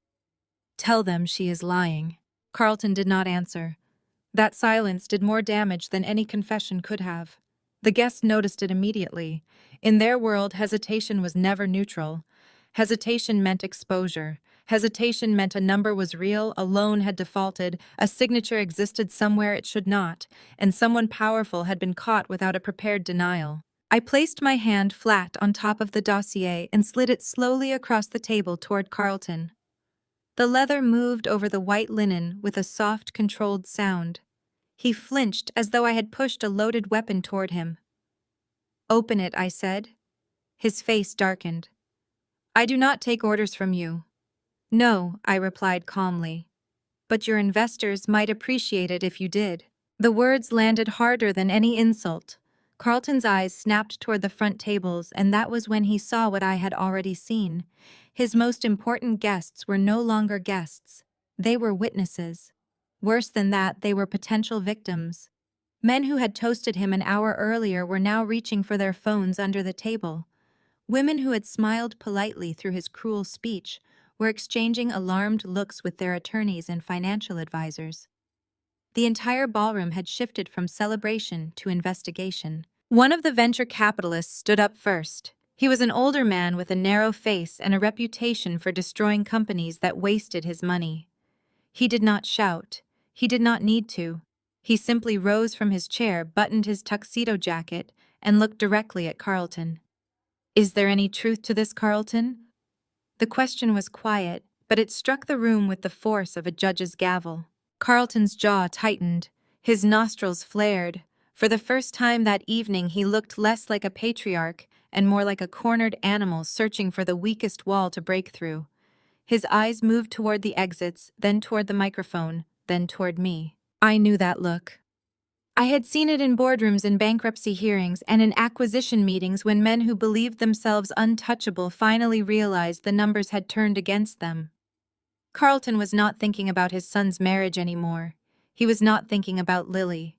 "Tell them she is lying." Carlton did not answer. That silence did more damage than any confession could have. The guests noticed it immediately. In their world, hesitation was never neutral. Hesitation meant exposure. Hesitation meant a number was real, a loan had defaulted, a signature existed somewhere it should not, and someone powerful had been caught without a prepared denial. I placed my hand flat on top of the dossier and slid it slowly across the table toward Carlton. The leather moved over the white linen with a soft, controlled sound. He flinched as though I had pushed a loaded weapon toward him. "Open it," I said. His face darkened. "I do not take orders from you." "No," I replied calmly. "But your investors might appreciate it if you did." The words landed harder than any insult. Carlton's eyes snapped toward the front tables, and that was when he saw what I had already seen. His most important guests were no longer guests. They were witnesses. Worse than that, they were potential victims. Men who had toasted him an hour earlier were now reaching for their phones under the table. Women who had smiled politely through his cruel speech were exchanging alarmed looks with their attorneys and financial advisors. The entire ballroom had shifted from celebration to investigation. One of the venture capitalists stood up first. He was an older man with a narrow face and a reputation for destroying companies that wasted his money. He did not shout. He did not need to. He simply rose from his chair, buttoned his tuxedo jacket, and looked directly at Carlton. "Is there any truth to this, Carlton?" The question was quiet, but it struck the room with the force of a judge's gavel. Carlton's jaw tightened. His nostrils flared. For the first time that evening, he looked less like a patriarch and more like a cornered animal searching for the weakest wall to break through. His eyes moved toward the exits, then toward the microphone, then toward me. I knew that look. I had seen it in boardrooms, in bankruptcy hearings, and in acquisition meetings when men who believed themselves untouchable finally realized the numbers had turned against them. Carlton was not thinking about his son's marriage anymore. He was not thinking about Lily.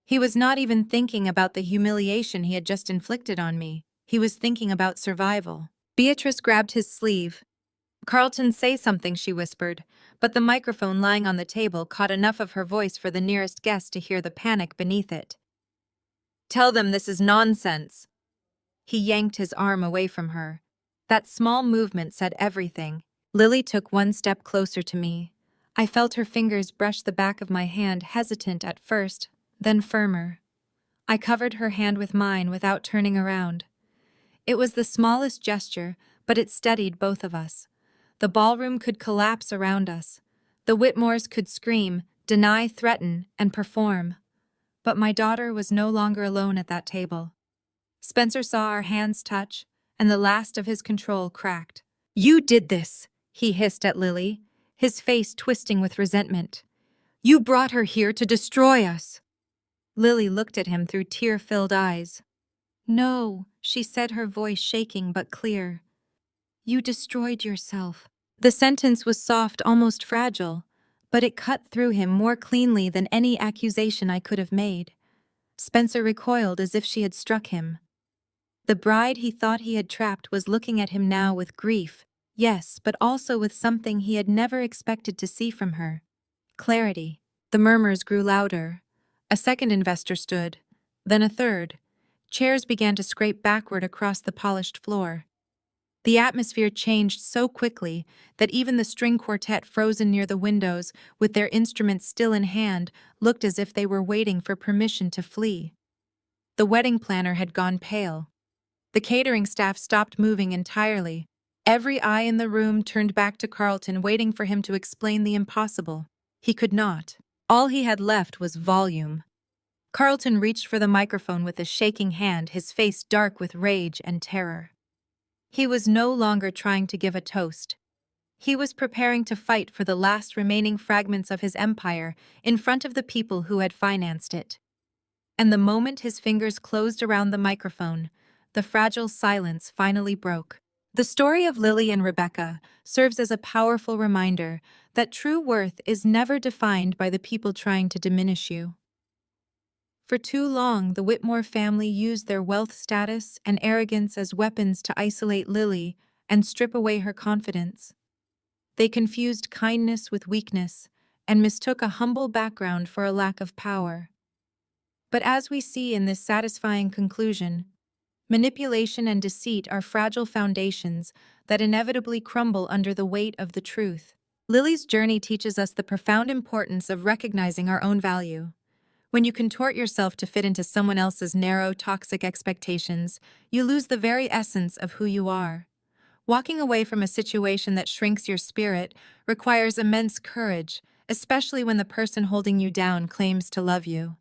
He was not even thinking about the humiliation he had just inflicted on me. He was thinking about survival. Beatrice grabbed his sleeve. "Carlton, say something," she whispered, but the microphone lying on the table caught enough of her voice for the nearest guest to hear the panic beneath it. "Tell them this is nonsense." He yanked his arm away from her. That small movement said everything. Lily took one step closer to me. I felt her fingers brush the back of my hand, hesitant at first, then firmer. I covered her hand with mine without turning around. It was the smallest gesture, but it steadied both of us. The ballroom could collapse around us. The Whitmores could scream, deny, threaten, and perform. But my daughter was no longer alone at that table. Spencer saw our hands touch, and the last of his control cracked. "You did this," he hissed at Lily, his face twisting with resentment. "You brought her here to destroy us." Lily looked at him through tear-filled eyes. "No," she said, her voice shaking but clear. "You destroyed yourself." The sentence was soft, almost fragile, but it cut through him more cleanly than any accusation I could have made. Spencer recoiled as if she had struck him. The bride he thought he had trapped was looking at him now with grief, yes, but also with something he had never expected to see from her. Clarity. The murmurs grew louder. A second investor stood, then a third. Chairs began to scrape backward across the polished floor. The atmosphere changed so quickly that even the string quartet frozen near the windows, with their instruments still in hand, looked as if they were waiting for permission to flee. The wedding planner had gone pale. The catering staff stopped moving entirely. Every eye in the room turned back to Carlton, waiting for him to explain the impossible. He could not. All he had left was volume. Carlton reached for the microphone with a shaking hand, his face dark with rage and terror. He was no longer trying to give a toast. He was preparing to fight for the last remaining fragments of his empire in front of the people who had financed it. And the moment his fingers closed around the microphone, the fragile silence finally broke. The story of Lily and Rebecca serves as a powerful reminder that true worth is never defined by the people trying to diminish you. For too long, the Whitmore family used their wealth, status, and arrogance as weapons to isolate Lily and strip away her confidence. They confused kindness with weakness and mistook a humble background for a lack of power. But as we see in this satisfying conclusion, manipulation and deceit are fragile foundations that inevitably crumble under the weight of the truth. Lily's journey teaches us the profound importance of recognizing our own value. When you contort yourself to fit into someone else's narrow, toxic expectations, you lose the very essence of who you are. Walking away from a situation that shrinks your spirit requires immense courage, especially when the person holding you down claims to love you.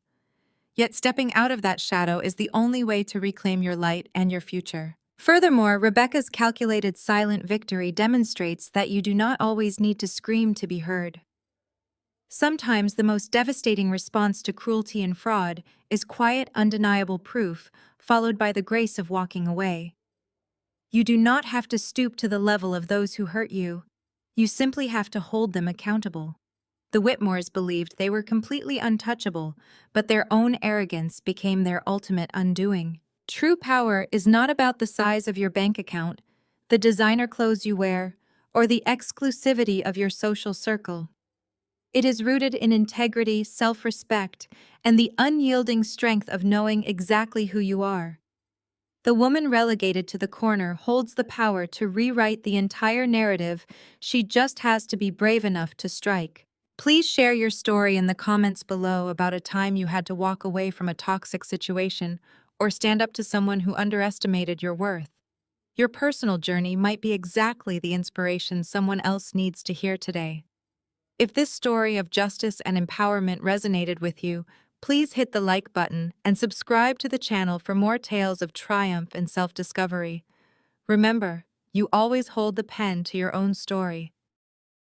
Yet stepping out of that shadow is the only way to reclaim your light and your future. Furthermore, Rebecca's calculated silent victory demonstrates that you do not always need to scream to be heard. Sometimes the most devastating response to cruelty and fraud is quiet, undeniable proof, followed by the grace of walking away. You do not have to stoop to the level of those who hurt you. You simply have to hold them accountable. The Whitmores believed they were completely untouchable, but their own arrogance became their ultimate undoing. True power is not about the size of your bank account, the designer clothes you wear, or the exclusivity of your social circle. It is rooted in integrity, self-respect, and the unyielding strength of knowing exactly who you are. The woman relegated to the corner holds the power to rewrite the entire narrative. She just has to be brave enough to strike. Please share your story in the comments below about a time you had to walk away from a toxic situation or stand up to someone who underestimated your worth. Your personal journey might be exactly the inspiration someone else needs to hear today. If this story of justice and empowerment resonated with you, please hit the like button and subscribe to the channel for more tales of triumph and self-discovery. Remember, you always hold the pen to your own story.